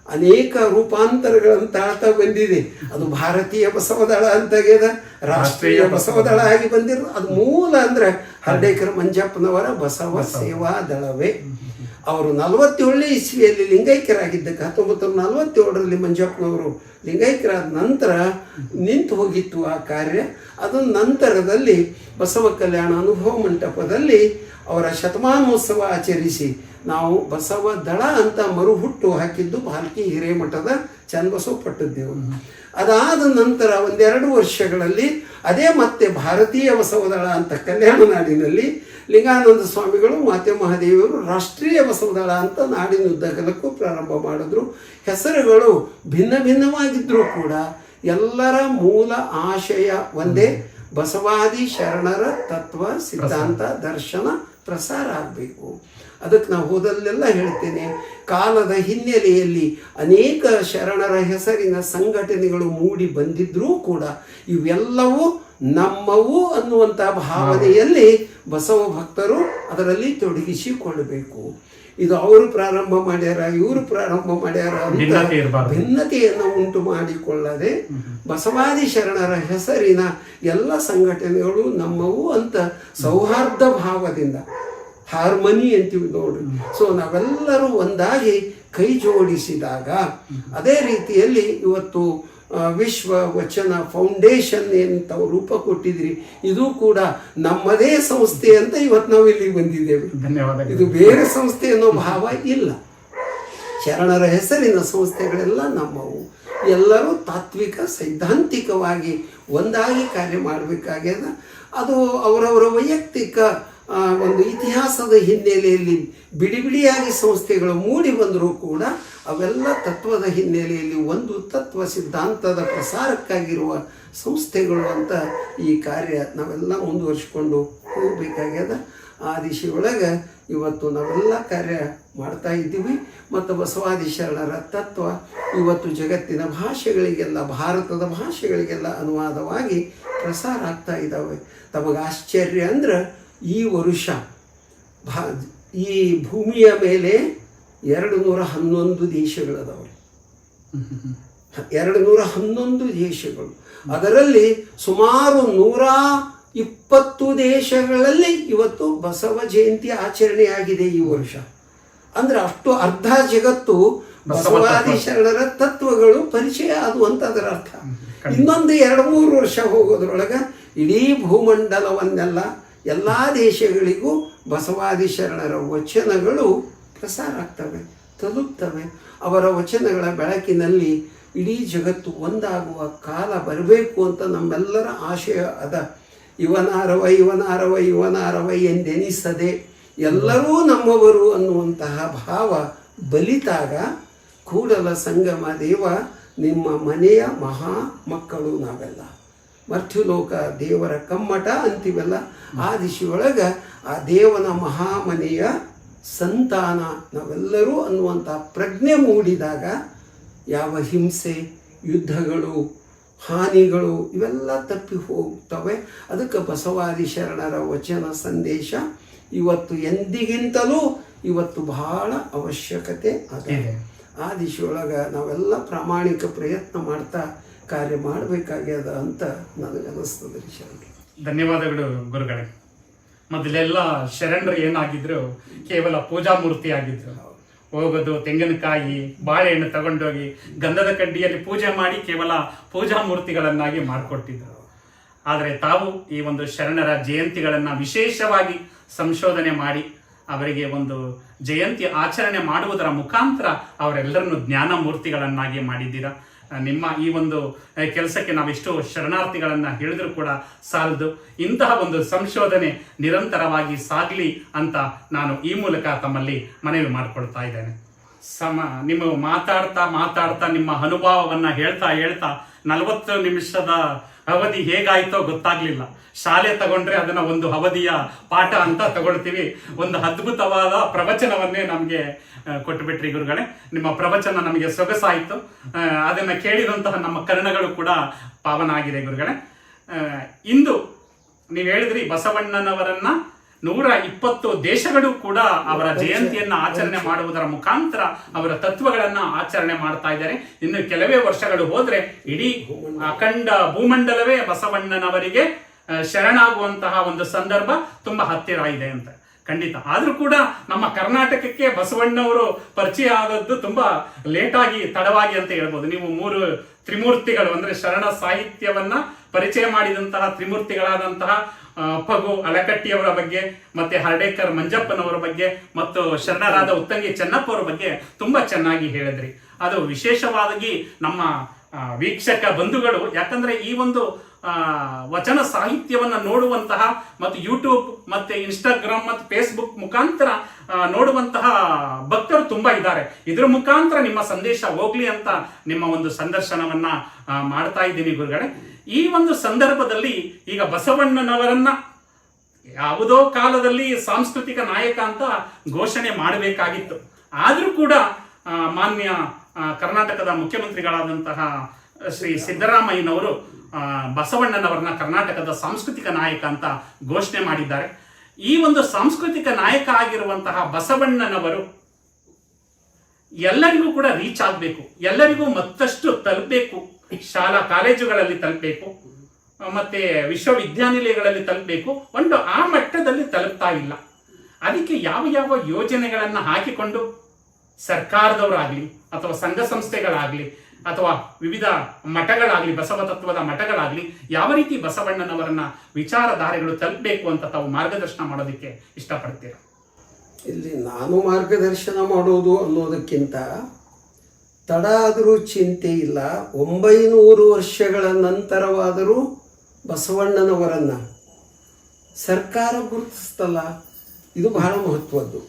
ಅನೇಕ ರೂಪಾಂತರಗಳನ್ನು ತಾಳ್ತಾ ಬಂದಿದೆ. ಅದು ಭಾರತೀಯ ಬಸವದಳ ಅಂತಾಗ್ಯದ, ರಾಷ್ಟ್ರೀಯ ಬಸವದಳ ಆಗಿ ಬಂದಿರೋದು. ಅದು ಮೂಲ ಅಂದ್ರೆ ಹರ್ಡೇಕರ್ ಮಂಜಪ್ಪನವರ ಬಸವ ಸೇವಾ ದಳವೇ. ಅವರು 47 ಇಸ್ವಿಯಲ್ಲಿ ಲಿಂಗೈಕ್ಯರಾಗಿದ್ದಕ್ಕೆ 1947ರಲ್ಲಿ ಮಂಜಪ್ಪನವರು ಲಿಂಗೈಕ್ಯರಾದ ನಂತರ ನಿಂತು ಹೋಗಿತ್ತು ಆ ಕಾರ್ಯ. ಅದರ ನಂತರದಲ್ಲಿ ಬಸವ ಕಲ್ಯಾಣ ಅನುಭವ ಮಂಟಪದಲ್ಲಿ ಅವರ ಶತಮಾನೋತ್ಸವ ಆಚರಿಸಿ ನಾವು ಬಸವ ದಳ ಅಂತ ಮರುಹುಟ್ಟು ಹಾಕಿದ್ದು ಭಾಲ್ಕಿ ಹಿರೇಮಠದ ಚನ್ನಬಸವ ಪಟ್ಟದ್ದೇವರು. ಅದಾದ ನಂತರ 1-2 ವರ್ಷಗಳಲ್ಲಿ ಅದೇ ಮತ್ತೆ ಭಾರತೀಯ ಬಸವದಳ ಅಂತ ಕಲ್ಯಾಣ ನಾಡಿನಲ್ಲಿ ಲಿಂಗಾನಂದ ಸ್ವಾಮಿಗಳು ಮಾತೆ ಮಹಾದೇವಿಯವರು ರಾಷ್ಟ್ರೀಯ ಬಸವದಳ ಅಂತ ನಾಡಿನುದ್ದಗಲಕ್ಕೂ ಪ್ರಾರಂಭ ಮಾಡಿದ್ರು. ಹೆಸರುಗಳು ಭಿನ್ನ ಭಿನ್ನವಾಗಿದ್ದರೂ ಕೂಡ ಎಲ್ಲರ ಮೂಲ ಆಶಯ ಒಂದೇ, ಬಸವಾದಿ ಶರಣರ ತತ್ವ ಸಿದ್ಧಾಂತ ದರ್ಶನ ಪ್ರಸಾರ ಆಗಬೇಕು. ಅದಕ್ಕೆ ನಾವು ಹೋದಲ್ಲೆಲ್ಲ ಹೇಳ್ತೇನೆ, ಕಾಲದ ಹಿನ್ನೆಲೆಯಲ್ಲಿ ಅನೇಕ ಶರಣರ ಹೆಸರಿನ ಸಂಘಟನೆಗಳು ಮೂಡಿ ಬಂದಿದ್ರೂ ಕೂಡ ಇವೆಲ್ಲವೂ ನಮ್ಮವು ಅನ್ನುವಂಥ ಭಾವನೆಯಲ್ಲಿ ಬಸವ ಭಕ್ತರು ಅದರಲ್ಲಿ ತೊಡಗಿಸಿಕೊಳ್ಳಬೇಕು. ಇದು ಅವರು ಪ್ರಾರಂಭ ಮಾಡ್ಯಾರ, ಇವರು ಪ್ರಾರಂಭ ಮಾಡ್ಯಾರ ಅಂತ ಭಿನ್ನತೆಯನ್ನು ಉಂಟು ಮಾಡಿಕೊಳ್ಳದೆ ಬಸವಾದಿ ಶರಣರ ಹೆಸರಿನ ಎಲ್ಲ ಸಂಘಟನೆಗಳು ನಮ್ಮವು ಅಂತ ಸೌಹಾರ್ದ ಭಾವದಿಂದ, ಹಾರ್ಮನಿ ಅಂತೀವಿ ನೋಡ್ರಿ. ಸೊ ನಾವೆಲ್ಲರೂ ಒಂದಾಗಿ ಕೈ ಜೋಡಿಸಿದಾಗ, ಅದೇ ರೀತಿಯಲ್ಲಿ ಇವತ್ತು ವಿಶ್ವ ವಚನ ಫೌಂಡೇಶನ್ ಅಂತ ರೂಪ ಕೊಟ್ಟಿದ್ರಿ, ಇದು ಕೂಡ ನಮ್ಮದೇ ಸಂಸ್ಥೆ ಅಂತ ಇವತ್ತು ನಾವು ಇಲ್ಲಿಗೆ ಬಂದಿದ್ದೇವೆ. ಧನ್ಯವಾದ. ಇದು ಬೇರೆ ಸಂಸ್ಥೆ ಅನ್ನೋ ಭಾವ ಇಲ್ಲ. ಶರಣರ ಹೆಸರಿನ ಸಂಸ್ಥೆಗಳೆಲ್ಲ ನಮ್ಮವು. ಎಲ್ಲರೂ ತಾತ್ವಿಕ ಸೈದ್ಧಾಂತಿಕವಾಗಿ ಒಂದಾಗಿ ಕಾರ್ಯ ಮಾಡಬೇಕಾಗ್ಯದ. ಅದು ಅವರವರ ವೈಯಕ್ತಿಕ ಒಂದು ಇತಿಹಾಸದ ಹಿನ್ನೆಲೆಯಲ್ಲಿ ಬಿಡಿ ಬಿಡಿಯಾಗಿ ಸಂಸ್ಥೆಗಳು ಮೂಡಿ ಬಂದರೂ ಕೂಡ ಅವೆಲ್ಲ ತತ್ವದ ಹಿನ್ನೆಲೆಯಲ್ಲಿ ಒಂದು ತತ್ವ ಸಿದ್ಧಾಂತದ ಪ್ರಸಾರಕ್ಕಾಗಿರುವ ಸಂಸ್ಥೆಗಳು ಅಂತ ಈ ಕಾರ್ಯ ನಾವೆಲ್ಲ ಮುಂದುವರಿಸಿಕೊಂಡು ಹೋಗಬೇಕಾಗ್ಯದ. ಆ ದಿಶೆಯೊಳಗೆ ಇವತ್ತು ನಾವೆಲ್ಲ ಕಾರ್ಯ ಮಾಡ್ತಾ ಇದ್ದೀವಿ. ಮತ್ತು ಬಸವಾದಿ ಶರಣರ ತತ್ವ ಇವತ್ತು ಜಗತ್ತಿನ ಭಾಷೆಗಳಿಗೆಲ್ಲ, ಭಾರತದ ಭಾಷೆಗಳಿಗೆಲ್ಲ ಅನುವಾದವಾಗಿ ಪ್ರಸಾರ ಆಗ್ತಾ ಇದ್ದಾವೆ. ತಮಗೆ ಆಶ್ಚರ್ಯ ಅಂದ್ರೆ ಈ ವರುಷ ಈ ಭೂಮಿಯ ಮೇಲೆ 211 ದೇಶಗಳದಾವೆ. 211 ದೇಶಗಳು. ಅದರಲ್ಲಿ ಸುಮಾರು 120 ದೇಶಗಳಲ್ಲಿ ಇವತ್ತು ಬಸವ ಜಯಂತಿ ಆಚರಣೆಯಾಗಿದೆ ಈ ವರ್ಷ. ಅಂದ್ರೆ ಅಷ್ಟು ಅರ್ಧ ಜಗತ್ತು ಬಸವಾದಿ ಶರಣರ ತತ್ವಗಳು ಪರಿಚಯ ಆದುವಂತ ಅದರ ಅರ್ಥ. ಇನ್ನೊಂದು 2-3 ವರ್ಷ ಹೋಗೋದ್ರೊಳಗೆ ಇಡೀ ಭೂಮಂಡಲವನ್ನೆಲ್ಲ ಎಲ್ಲ ದೇಶಗಳಿಗೂ ಬಸವಾದಿ ಶರಣರ ವಚನಗಳು ಪ್ರಸಾರ ಆಗ್ತವೆ, ತಲುಪ್ತವೆ. ಅವರ ವಚನಗಳ ಬೆಳಕಿನಲ್ಲಿ ಇಡೀ ಜಗತ್ತು ಒಂದಾಗುವ ಕಾಲ ಬರಬೇಕು ಅಂತ ನಮ್ಮೆಲ್ಲರ ಆಶಯ ಅದ. ಇವನಾರವ ಎಂದೆನಿಸದೆ ಎಲ್ಲರೂ ನಮ್ಮವರು ಅನ್ನುವಂತಹ ಭಾವ ಬಲಿತಾಗ ಕೂಡಲ ಸಂಗಮ ದೇವ ನಿಮ್ಮ ಮನೆಯ ಮಹಾ ಮಕ್ಕಳು ನಾವೆಲ್ಲ, ಮರ್ತ್ಯುಲೋಕ ದೇವರ ಕಮ್ಮಟ ಅಂತೀವಲ್ಲ, ಆ ದಿಶೆಯೊಳಗೆ ಆ ದೇವನ ಮಹಾಮನೆಯ ಸಂತಾನ ನಾವೆಲ್ಲರೂ ಅನ್ನುವಂಥ ಪ್ರಜ್ಞೆ ಮೂಡಿದಾಗ ಯಾವ ಹಿಂಸೆ, ಯುದ್ಧಗಳು, ಹಾನಿಗಳು ಇವೆಲ್ಲ ತಪ್ಪಿ ಹೋಗ್ತವೆ. ಅದಕ್ಕೆ ಬಸವಾದಿ ಶರಣರ ವಚನ ಸಂದೇಶ ಇವತ್ತು ಎಂದಿಗಿಂತಲೂ ಇವತ್ತು ಬಹಳ ಅವಶ್ಯಕತೆ ಅದ. ಆ ದಿಶೆಯೊಳಗೆ ನಾವೆಲ್ಲ ಪ್ರಾಮಾಣಿಕ ಪ್ರಯತ್ನ ಮಾಡ್ತಾ ಕಾರ್ಯ ಮಾಡಬೇಕಾಗ್ಯದ ಅಂತ ನನಗೆ ಅನಿಸ್ತದೆ. ಧನ್ಯವಾದಗಳು ಗುರುಗಳೇ. ಮೊದಲೆಲ್ಲ ಶರಣರು ಏನಾಗಿದ್ರು, ಕೇವಲ ಪೂಜಾ ಮೂರ್ತಿ ಆಗಿದ್ರು. ಹೋಗೋದು ತೆಂಗಿನಕಾಯಿ, ಬಾಳೆಹಣ್ಣು ತಗೊಂಡೋಗಿ ಗಂಧದ ಕಡ್ಡಿಯಲ್ಲಿ ಪೂಜೆ ಮಾಡಿ ಕೇವಲ ಪೂಜಾ ಮೂರ್ತಿಗಳನ್ನಾಗಿ ಮಾಡಿಕೊಟ್ಟಿದ್ರು. ಆದರೆ ತಾವು ಈ ಒಂದು ಶರಣರ ಜಯಂತಿಗಳನ್ನು ವಿಶೇಷವಾಗಿ ಸಂಶೋಧನೆ ಮಾಡಿ ಅವರಿಗೆ ಒಂದು ಜಯಂತಿ ಆಚರಣೆ ಮಾಡುವುದರ ಮುಖಾಂತರ ಅವರೆಲ್ಲರನ್ನು ಜ್ಞಾನ ಮೂರ್ತಿಗಳನ್ನಾಗಿ ಮಾಡಿದ್ದೀರಾ. ನಿಮ್ಮ ಈ ಒಂದು ಕೆಲಸಕ್ಕೆ ನಾವೆಷ್ಟು ಶರಣಾರ್ಥಿಗಳನ್ನು ಹೇಳಿದ್ರು ಕೂಡ ಸಾಲದು. ಇಂತಹ ಒಂದು ಸಂಶೋಧನೆ ನಿರಂತರವಾಗಿ ಸಾಗಲಿ ಅಂತ ನಾನು ಈ ಮೂಲಕ ತಮ್ಮಲ್ಲಿ ಮನವಿ ಮಾಡಿಕೊಳ್ತಾ ಇದ್ದೇನೆ. ನಿಮ್ಮ ಮಾತಾಡ್ತಾ ನಿಮ್ಮ ಅನುಭವವನ್ನು ಹೇಳ್ತಾ 40 ನಿಮಿಷದ ಅವಧಿ ಹೇಗಾಯ್ತೋ ಗೊತ್ತಾಗ್ಲಿಲ್ಲ. ಶಾಲೆ ತಗೊಂಡ್ರೆ ಅದನ್ನ ಒಂದು ಅವಧಿಯ ಪಾಠ ಅಂತ ತಗೊಳ್ತೀವಿ. ಒಂದು ಅದ್ಭುತವಾದ ಪ್ರವಚನವನ್ನೇ ನಮಗೆ ಕೊಟ್ಟುಬಿಟ್ರಿ ಗುರುಗಳೇ. ನಿಮ್ಮ ಪ್ರವಚನ ನಮಗೆ ಸೊಗಸಾಯಿತು. ಅದನ್ನ ಕೇಳಿದಂತಹ ನಮ್ಮ ಕರ್ಣಗಳು ಕೂಡ ಪಾವನ ಆಗಿದೆ ಗುರುಗಳೇ. ಇಂದು ನೀವು ಹೇಳಿದ್ರಿ ಬಸವಣ್ಣನವರನ್ನ 120 ದೇಶಗಳು ಕೂಡ ಅವರ ಜಯಂತಿಯನ್ನ ಆಚರಣೆ ಮಾಡುವುದರ ಮುಖಾಂತರ ಅವರ ತತ್ವಗಳನ್ನ ಆಚರಣೆ ಮಾಡ್ತಾ ಇದ್ದಾರೆ. ಇನ್ನು ಕೆಲವೇ ವರ್ಷಗಳು ಹೋದ್ರೆ ಇಡೀ ಅಖಂಡ ಭೂಮಂಡಲವೇ ಬಸವಣ್ಣನವರಿಗೆ ಶರಣಾಗುವಂತಹ ಒಂದು ಸಂದರ್ಭ ತುಂಬಾ ಹತ್ತಿರ ಇದೆ ಅಂತ. ಖಂಡಿತ. ಆದ್ರೂ ಕೂಡ ನಮ್ಮ ಕರ್ನಾಟಕಕ್ಕೆ ಬಸವಣ್ಣವರು ಪರಿಚಯ ಆದದ್ದು ತುಂಬಾ ಲೇಟಾಗಿ, ತಡವಾಗಿ ಅಂತ ಹೇಳ್ಬೋದು. ನೀವು 3 ತ್ರಿಮೂರ್ತಿಗಳು ಅಂದ್ರೆ ಶರಣ ಸಾಹಿತ್ಯವನ್ನ ಪರಿಚಯ ಮಾಡಿದಂತಹ ತ್ರಿಮೂರ್ತಿಗಳಾದಂತಹ ಫಗು ಅಲಕಟ್ಟಿಯವರ ಬಗ್ಗೆ, ಮತ್ತೆ ಹರ್ಡೇಕರ್ ಮಂಜಪ್ಪನವರ ಬಗ್ಗೆ, ಮತ್ತು ಶರಣರಾದ ಉತ್ತಂಗಿ ಚೆನ್ನಪ್ಪ ಅವರ ಬಗ್ಗೆ ತುಂಬಾ ಚೆನ್ನಾಗಿ ಹೇಳಿದ್ರಿ. ಅದು ವಿಶೇಷವಾಗಿ ನಮ್ಮ ವೀಕ್ಷಕ ಬಂಧುಗಳು, ಯಾಕಂದ್ರೆ ಈ ಒಂದು ವಚನ ಸಾಹಿತ್ಯವನ್ನ ನೋಡುವಂತಹ ಮತ್ತು ಯೂಟ್ಯೂಬ್ ಮತ್ತೆ ಇನ್ಸ್ಟಾಗ್ರಾಮ್ ಮತ್ತು ಫೇಸ್ಬುಕ್ ಮುಖಾಂತರ ನೋಡುವಂತಹ ಭಕ್ತರು ತುಂಬಾ ಇದ್ದಾರೆ. ಇದ್ರ ಮುಖಾಂತರ ನಿಮ್ಮ ಸಂದೇಶ ಹೋಗ್ಲಿ ಅಂತ ನಿಮ್ಮ ಒಂದು ಸಂದರ್ಶನವನ್ನ ಮಾಡ್ತಾ ಇದ್ದೀನಿ ಗುರುಗಳೇ. ಈ ಒಂದು ಸಂದರ್ಭದಲ್ಲಿ ಈಗ ಬಸವಣ್ಣನವರನ್ನ ಯಾವುದೋ ಕಾಲದಲ್ಲಿ ಸಾಂಸ್ಕೃತಿಕ ನಾಯಕ ಅಂತ ಘೋಷಣೆ ಮಾಡಬೇಕಾಗಿತ್ತು. ಆದ್ರೂ ಕೂಡ ಮಾನ್ಯ ಕರ್ನಾಟಕದ ಮುಖ್ಯಮಂತ್ರಿಗಳಾದಂತಹ ಶ್ರೀ ಸಿದ್ದರಾಮಯ್ಯನವರು ಬಸವಣ್ಣನವರನ್ನ ಕರ್ನಾಟಕದ ಸಾಂಸ್ಕೃತಿಕ ನಾಯಕ ಅಂತ ಘೋಷಣೆ ಮಾಡಿದ್ದಾರೆ. ಈ ಒಂದು ಸಾಂಸ್ಕೃತಿಕ ನಾಯಕ ಆಗಿರುವಂತಹ ಬಸವಣ್ಣನವರು ಎಲ್ಲರಿಗೂ ಕೂಡ ರೀಚ್ ಆಗಬೇಕು, ಎಲ್ಲರಿಗೂ ಮತ್ತಷ್ಟು ತಲುಪಬೇಕು, ಶಾಲಾ ಕಾಲೇಜುಗಳಲ್ಲಿ ತಲುಪಬೇಕು, ಮತ್ತೆ ವಿಶ್ವವಿದ್ಯಾನಿಲಯಗಳಲ್ಲಿ ತಲುಪಬೇಕು. ಒಂದು ಆ ಮಟ್ಟದಲ್ಲಿ ತಲುಪ್ತಾ ಇಲ್ಲ. ಅದಕ್ಕೆ ಯಾವ ಯಾವ ಯೋಜನೆಗಳನ್ನ ಹಾಕಿಕೊಂಡು ಸರ್ಕಾರದವರಾಗ್ಲಿ ಅಥವಾ ಸಂಘ ಸಂಸ್ಥೆಗಳಾಗ್ಲಿ ಅಥವಾ ವಿವಿಧ ಮಠಗಳಾಗ್ಲಿ, ಬಸವ ತತ್ವದ ಮಠಗಳಾಗ್ಲಿ, ಯಾವ ರೀತಿ ಬಸವಣ್ಣನವರನ್ನ ವಿಚಾರಧಾರೆಗಳು ತಲುಪಬೇಕು ಅಂತ ತಾವು ಮಾರ್ಗದರ್ಶನ ಮಾಡೋದಕ್ಕೆ ಇಷ್ಟಪಡ್ತೀರಾ? ಇಲ್ಲಿ ನಾನು ಮಾರ್ಗದರ್ಶನ ಮಾಡೋದು ಅನ್ನೋದಕ್ಕಿಂತ ತಡ ಆದರೂ ಚಿಂತೆ ಇಲ್ಲ. 900 ವರ್ಷಗಳ ನಂತರವಾದರೂ ಬಸವಣ್ಣನವರನ್ನ ಸರ್ಕಾರ ಗುರುತಿಸ್ತಲ್ಲ, ಇದು ಬಹಳ ಮಹತ್ವದ್ದು.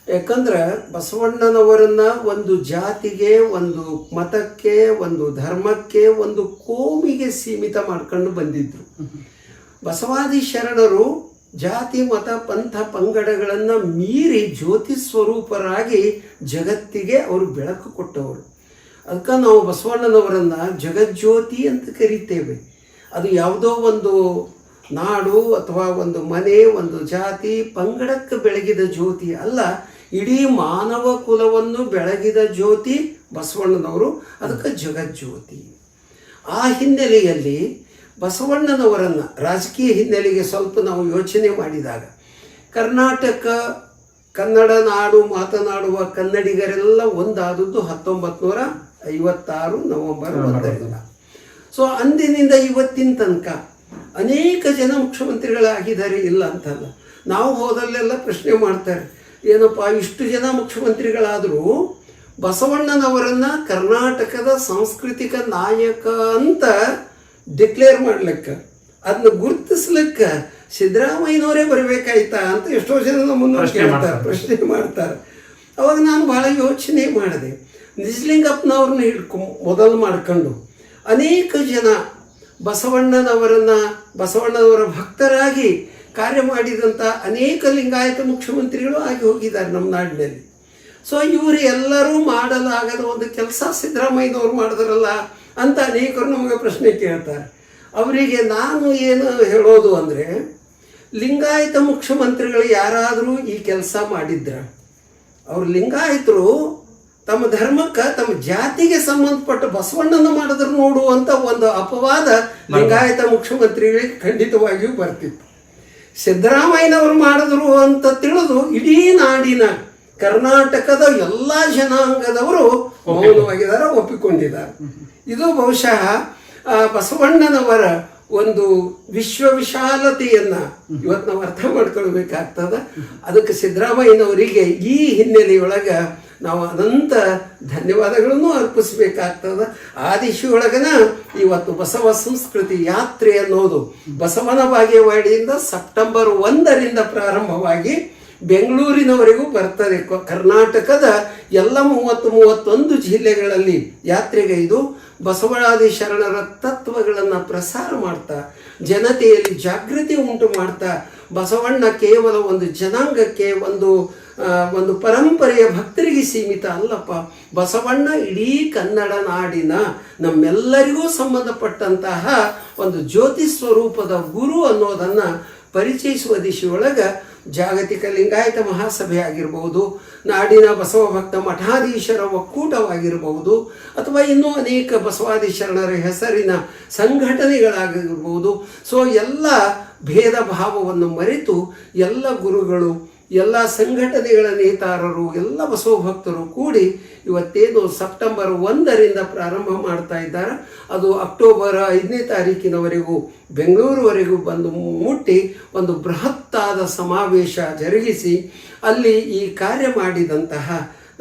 ಯಾಕಂದ್ರೆ ಬಸವಣ್ಣನವರನ್ನ ಒಂದು ಜಾತಿಗೆ, ಒಂದು ಮತಕ್ಕೆ, ಒಂದು ಧರ್ಮಕ್ಕೆ, ಒಂದು ಕೋಮಿಗೆ ಸೀಮಿತ ಮಾಡ್ಕೊಂಡು ಬಂದಿದ್ರು. ಬಸವಾದಿ ಶರಣರು ಜಾತಿ ಮತ ಪಂಥ ಪಂಗಡಗಳನ್ನು ಮೀರಿ ಜ್ಯೋತಿ ಸ್ವರೂಪರಾಗಿ ಜಗತ್ತಿಗೆ ಅವರು ಬೆಳಕು ಕೊಟ್ಟವರು. ಅದಕ್ಕೆ ನಾವು ಬಸವಣ್ಣನವರನ್ನ ಜಗಜ್ಯೋತಿ ಅಂತ ಕರಿತೇವೆ. ಅದು ಯಾವುದೋ ಒಂದು ನಾಡು ಅಥವಾ ಒಂದು ಮನೆ, ಒಂದು ಜಾತಿ ಪಂಗಡಕ್ಕೆ ಬೆಳಗಿದ ಜ್ಯೋತಿ ಅಲ್ಲ, ಇಡೀ ಮಾನವ ಕುಲವನ್ನು ಬೆಳಗಿದ ಜ್ಯೋತಿ ಬಸವಣ್ಣನವರು. ಅದಕ್ಕೆ ಜಗಜ್ಯೋತಿ. ಆ ಹಿನ್ನೆಲೆಯಲ್ಲಿ ಬಸವಣ್ಣನವರನ್ನು ರಾಜಕೀಯ ಹಿನ್ನೆಲೆಗೆ ಸ್ವಲ್ಪ ನಾವು ಯೋಚನೆ ಮಾಡಿದಾಗ, ಕರ್ನಾಟಕ ಕನ್ನಡ ನಾಡು ಮಾತನಾಡುವ ಕನ್ನಡಿಗರೆಲ್ಲ ಒಂದಾದದ್ದು 1956 ನವೆಂಬರ್ 1ರಿಂದ. ಸೊ ಅಂದಿನಿಂದ ಇವತ್ತಿನ ತನಕ ಅನೇಕ ಜನ ಮುಖ್ಯಮಂತ್ರಿಗಳಾಗಿದ್ದಾರೆ, ಇಲ್ಲ ಅಂತಲ್ಲ. ನಾವು ಹೋದಲ್ಲೆಲ್ಲ ಪ್ರಶ್ನೆ ಮಾಡ್ತಾರೆ, ಏನಪ್ಪ ಇಷ್ಟು ಜನ ಮುಖ್ಯಮಂತ್ರಿಗಳಾದರೂ ಬಸವಣ್ಣನವರನ್ನ ಕರ್ನಾಟಕದ ಸಾಂಸ್ಕೃತಿಕ ನಾಯಕ ಅಂತ ಡಿಕ್ಲೇರ್ ಮಾಡ್ಲಿಕ್ಕೆ, ಅದನ್ನ ಗುರುತಿಸ್ಲಿಕ್ಕೆ ಸಿದ್ದರಾಮಯ್ಯನವರೇ ಬರಬೇಕಾಯ್ತಾ ಅಂತ ಎಷ್ಟೋ ಜನ ನಮ್ಮನ್ನು ಕೇಳ್ತಾರೆ, ಪ್ರಶ್ನೆ ಮಾಡ್ತಾರೆ. ಅವಾಗ ನಾನು ಬಹಳ ಯೋಚನೆ ಮಾಡಿದೆ. ನಿಜಲಿಂಗಪ್ಪನವ್ರನ್ನ ಮೊದಲು ಮಾಡ್ಕೊಂಡು ಅನೇಕ ಜನ ಬಸವಣ್ಣನವರ ಭಕ್ತರಾಗಿ ಕಾರ್ಯ ಮಾಡಿದಂಥ ಅನೇಕ ಲಿಂಗಾಯತ ಮುಖ್ಯಮಂತ್ರಿಗಳು ಆಗಿ ಹೋಗಿದ್ದಾರೆ ನಮ್ಮ ನಾಡಿನಲ್ಲಿ. ಸೊ ಇವರು ಎಲ್ಲರೂ ಮಾಡಲಾಗದ ಒಂದು ಕೆಲಸ ಸಿದ್ದರಾಮಯ್ಯನವ್ರು ಮಾಡಿದ್ರಲ್ಲ ಅಂತ ಅನೇಕರು ನಮಗೆ ಪ್ರಶ್ನೆ ಕೇಳ್ತಾರೆ. ಅವರಿಗೆ ನಾನು ಏನು ಹೇಳೋದು ಅಂದರೆ, ಲಿಂಗಾಯತ ಮುಖ್ಯಮಂತ್ರಿಗಳು ಯಾರಾದರೂ ಈ ಕೆಲಸ ಮಾಡಿದ್ರ, ಅವ್ರು ಲಿಂಗಾಯತರು ತಮ್ಮ ಧರ್ಮಕ್ಕೆ, ತಮ್ಮ ಜಾತಿಗೆ ಸಂಬಂಧಪಟ್ಟ ಬಸವಣ್ಣನ ಮಾಡಿದ್ರು ನೋಡುವಂಥ ಒಂದು ಅಪವಾದ ಲಿಂಗಾಯತ ಮುಖ್ಯಮಂತ್ರಿಗಳಿಗೆ ಖಂಡಿತವಾಗಿಯೂ ಬರ್ತಿತ್ತು. ಸಿದ್ದರಾಮಯ್ಯನವರು ಮಾಡಿದ್ರು ಅಂತ ತಿಳಿದು ಇಡೀ ನಾಡಿನ ಕರ್ನಾಟಕದ ಎಲ್ಲ ಜನಾಂಗದವರು ಮೌನವಾಗಿದ್ದಾರೆ, ಒಪ್ಪಿಕೊಂಡಿದ್ದಾರೆ. ಇದು ಬಹುಶಃ ಬಸವಣ್ಣನವರ ಒಂದು ವಿಶ್ವವಿಶಾಲತೆಯನ್ನ ಇವತ್ತು ನಾವು ಅರ್ಥ ಮಾಡ್ಕೊಳ್ಬೇಕಾಗ್ತದ. ಅದಕ್ಕೆ ಸಿದ್ದರಾಮಯ್ಯನವರಿಗೆ ಈ ಹಿನ್ನೆಲೆಯೊಳಗೆ ನಾವು ಅನಂತ ಧನ್ಯವಾದಗಳನ್ನು ಅರ್ಪಿಸಬೇಕಾಗ್ತದ. ಆ ದಿಶೆಯೊಳಗನ ಇವತ್ತು ಬಸವ ಸಂಸ್ಕೃತಿ ಯಾತ್ರೆ ಅನ್ನೋದು ಬಸವನ ಬಾಗೇವಾಡಿಯಿಂದ ಸೆಪ್ಟೆಂಬರ್ 1ರಿಂದ ಪ್ರಾರಂಭವಾಗಿ ಬೆಂಗಳೂರಿನವರೆಗೂ ಬರ್ತದೆ. ಕರ್ನಾಟಕದ ಎಲ್ಲ 31 ಜಿಲ್ಲೆಗಳಲ್ಲಿ ಯಾತ್ರೆಗೈದು ಬಸವಾದಿ ಶರಣರ ತತ್ವಗಳನ್ನು ಪ್ರಸಾರ ಮಾಡ್ತಾ ಜನತೆಯಲ್ಲಿ ಜಾಗೃತಿ ಉಂಟು ಮಾಡ್ತಾ ಬಸವಣ್ಣ ಕೇವಲ ಒಂದು ಜನಾಂಗಕ್ಕೆ ಒಂದು ಪರಂಪರೆಯ ಭಕ್ತರಿಗೆ ಸೀಮಿತ ಅಲ್ಲಪ್ಪ. ಬಸವಣ್ಣ ಇಡೀ ಕನ್ನಡ ನಾಡಿನ ನಮ್ಮೆಲ್ಲರಿಗೂ ಸಂಬಂಧಪಟ್ಟಂತಹ ಒಂದು ಜ್ಯೋತಿ ಸ್ವರೂಪದ ಗುರು ಅನ್ನೋದನ್ನು ಪರಿಚಯಿಸುವ ದಿಶೆಯೊಳಗೆ ಜಾಗತಿಕ ಲಿಂಗಾಯತ ಮಹಾಸಭೆ ಆಗಿರಬಹುದು, ನಾಡಿನ ಬಸವ ಭಕ್ತ ಮಠಾಧೀಶರ ಒಕ್ಕೂಟವಾಗಿರಬಹುದು, ಅಥವಾ ಇನ್ನೂ ಅನೇಕ ಬಸವಾದಿ ಶರಣರ ಹೆಸರಿನ ಸಂಘಟನೆಗಳಾಗಿರ್ಬೋದು. ಸೊ ಎಲ್ಲ ಭೇದ ಭಾವವನ್ನು ಮರೆತು ಎಲ್ಲ ಗುರುಗಳು, ಎಲ್ಲ ಸಂಘಟನೆಗಳ ನೇತಾರರು, ಎಲ್ಲ ಬಸವ ಭಕ್ತರು ಕೂಡಿ ಇವತ್ತೇನು ಸೆಪ್ಟೆಂಬರ್ 1ರಿಂದ ಪ್ರಾರಂಭ ಮಾಡ್ತಾ ಇದ್ದಾರೆ, ಅದು ಅಕ್ಟೋಬರ್ 5ನೇ ತಾರೀಕಿನವರೆಗೂ ಬೆಂಗಳೂರುವರೆಗೂ ಬಂದು ಮುಟ್ಟಿ ಒಂದು ಬೃಹತ್ತಾದ ಸಮಾವೇಶ ಜರುಗಿಸಿ ಅಲ್ಲಿ ಈ ಕಾರ್ಯ ಮಾಡಿದಂತಹ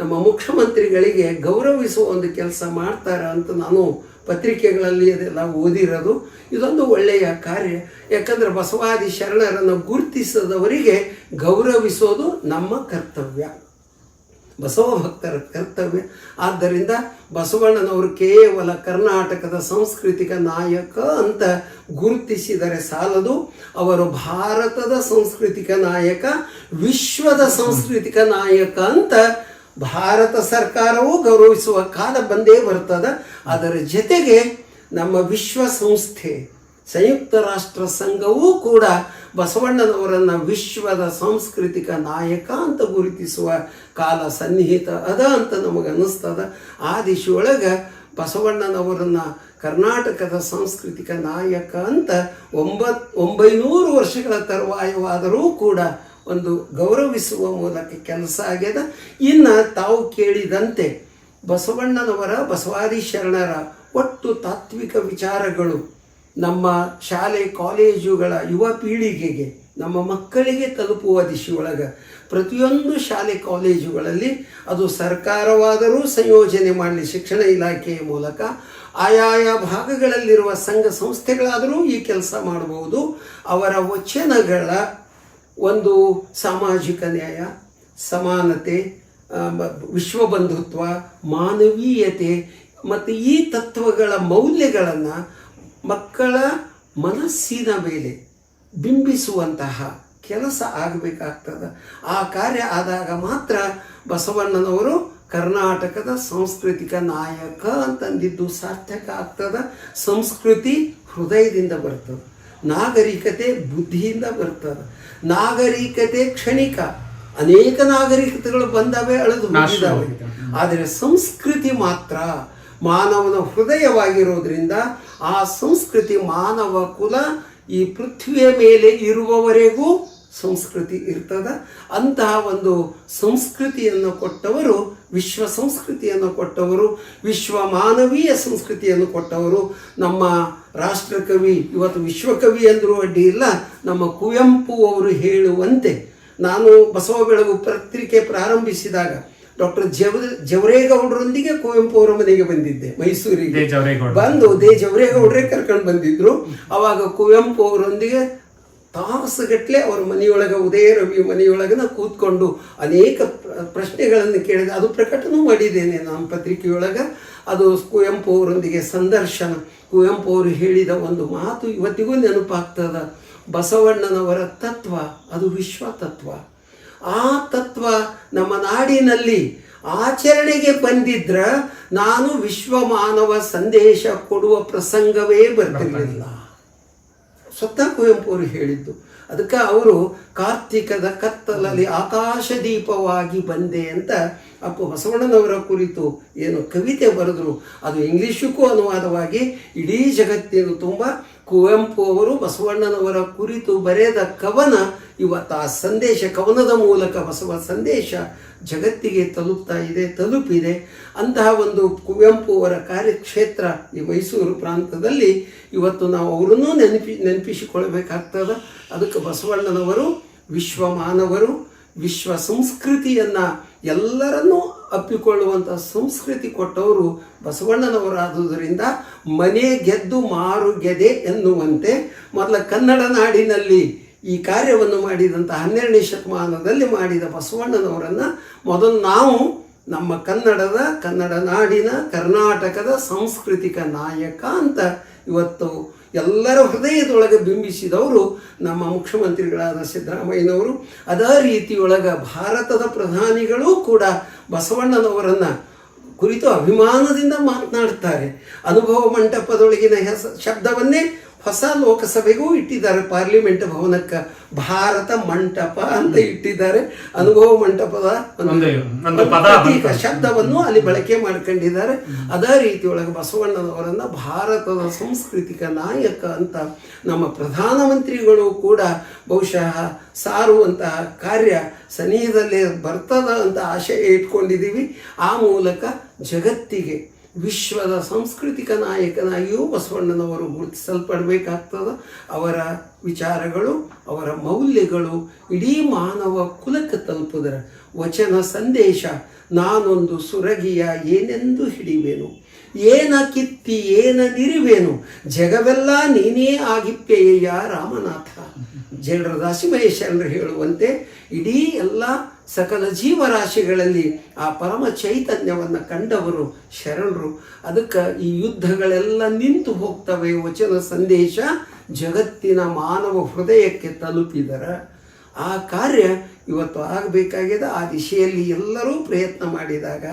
ನಮ್ಮ ಮುಖ್ಯಮಂತ್ರಿಗಳಿಗೆ ಗೌರವಿಸುವ ಒಂದು ಕೆಲಸ ಮಾಡ್ತಾರೆ ಅಂತ ನಾನು ಪತ್ರಿಕೆಗಳಲ್ಲಿ ಅದೆಲ್ಲ ಓದಿರೋದು. ಇದೊಂದು ಒಳ್ಳೆಯ ಕಾರ್ಯ. ಯಾಕಂದರೆ ಬಸವಾದಿ ಶರಣರನ್ನು ಗುರುತಿಸದವರಿಗೆ ಗೌರವಿಸೋದು ನಮ್ಮ ಕರ್ತವ್ಯ, ಬಸವ ಭಕ್ತರ ಕರ್ತವ್ಯ. ಆದ್ದರಿಂದ ಬಸವಣ್ಣನವರು ಕೇವಲ ಕರ್ನಾಟಕದ ಸಾಂಸ್ಕೃತಿಕ ನಾಯಕ ಅಂತ ಗುರುತಿಸಿದರೆ ಸಾಲದು, ಅವರು ಭಾರತದ ಸಾಂಸ್ಕೃತಿಕ ನಾಯಕ, ವಿಶ್ವದ ಸಾಂಸ್ಕೃತಿಕ ನಾಯಕ ಅಂತ ಭಾರತ ಸರ್ಕಾರವೂ ಗೌರವಿಸುವ ಕಾಲ ಬಂದೇ ಬರ್ತದೆ. ಅದರ ಜೊತೆಗೆ ನಮ್ಮ ವಿಶ್ವಸಂಸ್ಥೆ ಸಂಯುಕ್ತ ರಾಷ್ಟ್ರ ಸಂಘವೂ ಕೂಡ ಬಸವಣ್ಣನವರನ್ನು ವಿಶ್ವದ ಸಾಂಸ್ಕೃತಿಕ ನಾಯಕ ಅಂತ ಗುರುತಿಸುವ ಕಾಲ ಸನ್ನಿಹಿತ ಅದ ಅಂತ ನಮಗನ್ನಿಸ್ತದ. ಆ ದಿಶೆಯೊಳಗೆ ಬಸವಣ್ಣನವರನ್ನು ಕರ್ನಾಟಕದ ಸಾಂಸ್ಕೃತಿಕ ನಾಯಕ ಅಂತ 900 ವರ್ಷಗಳ ತರುವಾಯವಾದರೂ ಕೂಡ ಒಂದು ಗೌರವಿಸುವ ಮೂಲಕ ಕೆಲಸ ಆಗ್ಯದ. ಇನ್ನು ತಾವು ಕೇಳಿದಂತೆ ಬಸವಣ್ಣನವರ ಬಸವಾದಿ ಶರಣರ ಒಟ್ಟು ತಾತ್ವಿಕ ವಿಚಾರಗಳು ನಮ್ಮ ಶಾಲೆ ಕಾಲೇಜುಗಳ ಯುವ ಪೀಳಿಗೆಗೆ, ನಮ್ಮ ಮಕ್ಕಳಿಗೆ ತಲುಪುವ ದಿಶೆಯೊಳಗೆ ಪ್ರತಿಯೊಂದು ಶಾಲೆ ಕಾಲೇಜುಗಳಲ್ಲಿ, ಅದು ಸರ್ಕಾರವಾದರೂ ಸಂಯೋಜನೆ ಮಾಡಲಿ ಶಿಕ್ಷಣ ಇಲಾಖೆಯ ಮೂಲಕ, ಆಯಾಯ ಭಾಗಗಳಲ್ಲಿರುವ ಸಂಘ ಸಂಸ್ಥೆಗಳಾದರೂ ಈ ಕೆಲಸ ಮಾಡಬಹುದು. ಅವರ ವಚನಗಳ ಒಂದು ಸಾಮಾಜಿಕ ನ್ಯಾಯ, ಸಮಾನತೆ, ವಿಶ್ವಬಂಧುತ್ವ, ಮಾನವೀಯತೆ ಮತ್ತು ಈ ತತ್ವಗಳ ಮೌಲ್ಯಗಳನ್ನು ಮಕ್ಕಳ ಮನಸ್ಸಿನ ಮೇಲೆ ಬಿಂಬಿಸುವಂತಹ ಕೆಲಸ ಆಗಬೇಕಾಗ್ತದೆ. ಆ ಕಾರ್ಯ ಆದಾಗ ಮಾತ್ರ ಬಸವಣ್ಣನವರು ಕರ್ನಾಟಕದ ಸಾಂಸ್ಕೃತಿಕ ನಾಯಕ ಅಂತಂದಿದ್ದು ಸಾರ್ಥಕ ಆಗ್ತದೆ. ಸಂಸ್ಕೃತಿ ಹೃದಯದಿಂದ ಬರ್ತದೆ, ನಾಗರಿಕತೆ ಬುದ್ಧಿಯಿಂದ ಬರ್ತದೆ. ನಾಗರಿಕತೆ ಕ್ಷಣಿಕ, ಅನೇಕ ನಾಗರಿಕತೆಗಳು ಬಂದವೆ, ಅಳೆದು ಮುಗಿದವೆ. ಆದರೆ ಸಂಸ್ಕೃತಿ ಮಾತ್ರ ಮಾನವನ ಹೃದಯವಾಗಿರೋದ್ರಿಂದ ಆ ಸಂಸ್ಕೃತಿ ಮಾನವ ಕುಲ ಈ ಪೃಥ್ವಿಯ ಮೇಲೆ ಇರುವವರೆಗೂ ಸಂಸ್ಕೃತಿ ಇರ್ತದೆ. ಅಂತಹ ಒಂದು ಸಂಸ್ಕೃತಿಯನ್ನು ಕೊಟ್ಟವರು, ವಿಶ್ವ ಸಂಸ್ಕೃತಿಯನ್ನು ಕೊಟ್ಟವರು, ವಿಶ್ವ ಮಾನವೀಯ ಸಂಸ್ಕೃತಿಯನ್ನು ಕೊಟ್ಟವರು ನಮ್ಮ ರಾಷ್ಟ್ರಕವಿ, ಇವತ್ತು ವಿಶ್ವಕವಿ ಅಂದರೂ ಅಡ್ಡಿ ಇಲ್ಲ, ನಮ್ಮ ಕುವೆಂಪು ಅವರು ಹೇಳುವಂತೆ, ನಾನು ಬಸವ ಬೆಳಗು ಪತ್ರಿಕೆ ಪ್ರಾರಂಭಿಸಿದಾಗ ಡಾಕ್ಟರ್ ಜವರೇಗೌಡರೊಂದಿಗೆ ಕುವೆಂಪು ಅವರ ಮನೆಗೆ ಬಂದಿದ್ದೆ, ಮೈಸೂರಿಗೆ ಬಂದು ಜವರೇಗೌಡರೇ ಕರ್ಕೊಂಡು ಬಂದಿದ್ರು. ಅವಾಗ ಕುವೆಂಪು ಅವರೊಂದಿಗೆ ತಾಸುಗಟ್ಟಲೆ ಅವರ ಮನೆಯೊಳಗೆ, ಉದಯ ರವಿ ಮನೆಯೊಳಗನ ಕೂತ್ಕೊಂಡು ಅನೇಕ ಪ್ರಶ್ನೆಗಳನ್ನು ಕೇಳಿದೆ. ಅದು ಪ್ರಕಟನೂ ಮಾಡಿದ್ದೇನೆ ನಮ್ಮ ಪತ್ರಿಕೆಯೊಳಗೆ. ಅದು ಕುವೆಂಪು ಅವರೊಂದಿಗೆ ಸಂದರ್ಶನ. ಕುವೆಂಪು ಅವರು ಹೇಳಿದ ಒಂದು ಮಾತು ಇವತ್ತಿಗೂ ನೆನಪಾಗ್ತದ. ಬಸವಣ್ಣನವರ ತತ್ವ ಅದು ವಿಶ್ವ ತತ್ವ. ಆ ತತ್ವ ನಮ್ಮ ನಾಡಿನಲ್ಲಿ ಆಚರಣೆಗೆ ಬಂದಿದ್ರ ನಾನು ವಿಶ್ವ ಮಾನವ ಸಂದೇಶ ಕೊಡುವ ಪ್ರಸಂಗವೇ ಬರ್ತಿರಲಿಲ್ಲ. ಸ್ವತಃ ಕುವೆಂಪು ಅವರು ಹೇಳಿದ್ದು. ಅದಕ್ಕೆ ಅವರು ಕಾರ್ತಿಕದ ಕತ್ತಲಲ್ಲಿ ಆಕಾಶ ದೀಪವಾಗಿ ಬಂದೆ ಅಂತ ಅಪ್ಪ ಬಸವಣ್ಣನವರ ಕುರಿತು ಏನು ಕವಿತೆ ಬರೆದ್ರು, ಅದು ಇಂಗ್ಲಿಷಕ್ಕೂ ಅನುವಾದವಾಗಿ ಇಡೀ ಜಗತ್ತಿನ ತುಂಬ ಕುವೆಂಪು ಅವರು ಬಸವಣ್ಣನವರ ಕುರಿತು ಬರೆದ ಕವನ ಇವತ್ತು ಆ ಸಂದೇಶ, ಕವನದ ಮೂಲಕ ಬಸವ ಸಂದೇಶ ಜಗತ್ತಿಗೆ ತಲುಪಿದೆ. ಅಂತಹ ಒಂದು ಕುವೆಂಪು ಅವರ ಕಾರ್ಯಕ್ಷೇತ್ರ ಈ ಮೈಸೂರು ಪ್ರಾಂತದಲ್ಲಿ ಇವತ್ತು ನಾವು ಅವರನ್ನೂ ನೆನಪಿಸಿಕೊಳ್ಬೇಕಾಗ್ತದೆ. ಅದಕ್ಕೆ ಬಸವಣ್ಣನವರು ವಿಶ್ವ ಮಾನವರು, ವಿಶ್ವ ಸಂಸ್ಕೃತಿಯನ್ನು ಎಲ್ಲರನ್ನೂ ಅಪ್ಪಿಕೊಳ್ಳುವಂಥ ಸಂಸ್ಕೃತಿ ಕೊಟ್ಟವರು ಬಸವಣ್ಣನವರಾದುದರಿಂದ ಮನೆ ಗೆದ್ದು ಮಾರು ಗೆದೆ ಎನ್ನುವಂತೆ ಮೊದಲ ಕನ್ನಡ ನಾಡಿನಲ್ಲಿ ಈ ಕಾರ್ಯವನ್ನು ಮಾಡಿದಂಥ 12ನೇ ಶತಮಾನದಲ್ಲಿ ಮಾಡಿದ ಬಸವಣ್ಣನವರನ್ನು ಮೊದಲು ನಾವು ನಮ್ಮ ಕನ್ನಡ ನಾಡಿನ ಕರ್ನಾಟಕದ ಸಾಂಸ್ಕೃತಿಕ ನಾಯಕ ಅಂತ ಇವತ್ತು ಎಲ್ಲರ ಹೃದಯದೊಳಗೆ ಬಿಂಬಿಸಿದವರು ನಮ್ಮ ಮುಖ್ಯಮಂತ್ರಿಗಳಾದ ಸಿದ್ದರಾಮಯ್ಯನವರು. ಅದೇ ರೀತಿಯೊಳಗೆ ಭಾರತದ ಪ್ರಧಾನಿಗಳೂ ಕೂಡ ಬಸವಣ್ಣನವರನ್ನು ಕುರಿತು ಅಭಿಮಾನದಿಂದ ಮಾತನಾಡ್ತಾರೆ. ಅನುಭವ ಮಂಟಪದೊಳಗಿನ ಶಬ್ದವನ್ನೇ ಹೊಸ ಲೋಕಸಭೆಗೂ ಇಟ್ಟಿದ್ದಾರೆ. ಪಾರ್ಲಿಮೆಂಟ್ ಭವನಕ್ಕೆ ಭಾರತ ಮಂಟಪ ಅಂತ ಇಟ್ಟಿದ್ದಾರೆ. ಅನುಭವ ಮಂಟಪದ ಪ್ರತೀಕ ಶಬ್ದವನ್ನು ಅಲ್ಲಿ ಬಳಕೆ ಮಾಡ್ಕೊಂಡಿದ್ದಾರೆ. ಅದೇ ರೀತಿಯೊಳಗೆ ಬಸವಣ್ಣನವರನ್ನು ಭಾರತದ ಸಾಂಸ್ಕೃತಿಕ ನಾಯಕ ಅಂತ ನಮ್ಮ ಪ್ರಧಾನಮಂತ್ರಿಗಳು ಕೂಡ ಬಹುಶಃ ಸಾರುವಂತಹ ಕಾರ್ಯ ಸನಿಹದಲ್ಲೇ ಬರ್ತದ ಅಂತ ಆಶಯ ಇಟ್ಕೊಂಡಿದ್ದೀವಿ. ಆ ಮೂಲಕ ಜಗತ್ತಿಗೆ ವಿಶ್ವದ ಸಾಂಸ್ಕೃತಿಕ ನಾಯಕನಾಗಿಯೂ ಬಸವಣ್ಣನವರು ಗುರುತಿಸಲ್ಪಡಬೇಕಾಗ್ತದೆ. ಅವರ ವಿಚಾರಗಳು, ಅವರ ಮೌಲ್ಯಗಳು ಇಡೀ ಮಾನವ ಕುಲಕ್ಕೆ ತಲುಪಿದರ ವಚನ ಸಂದೇಶ. ನಾನೊಂದು ಸುರಗಿಯ ಏನೆಂದು ಹಿಡಿವೇನು, ಏನ ಕಿತ್ತಿ ಏನ ನಿರಿವೇನು, ಜಗವೆಲ್ಲ ನೀನೇ ಆಗಿಪ್ಪೆಯ ರಾಮನಾಥ. ಜೇಡರ ದಾಸಿಮಹೇಶರು ಹೇಳುವಂತೆ ಇಡೀ ಎಲ್ಲ ಸಕಲ ಜೀವರಾಶಿಗಳಲ್ಲಿ ಆ ಪರಮ ಚೈತನ್ಯವನ್ನು ಕಂಡವರು ಶರಣರು. ಅದಕ್ಕೆ ಈ ಯುದ್ಧಗಳೆಲ್ಲ ನಿಂತು ಹೋಗ್ತವೆ. ವಚನ ಸಂದೇಶ ಜಗತ್ತಿನ ಮಾನವ ಹೃದಯಕ್ಕೆ ತಲುಪಿದರ ಆ ಕಾರ್ಯ ಇವತ್ತು ಆಗಬೇಕಾಗಿದೆ. ಆ ದಿಶೆಯಲ್ಲಿ ಎಲ್ಲರೂ ಪ್ರಯತ್ನ ಮಾಡಿದಾಗ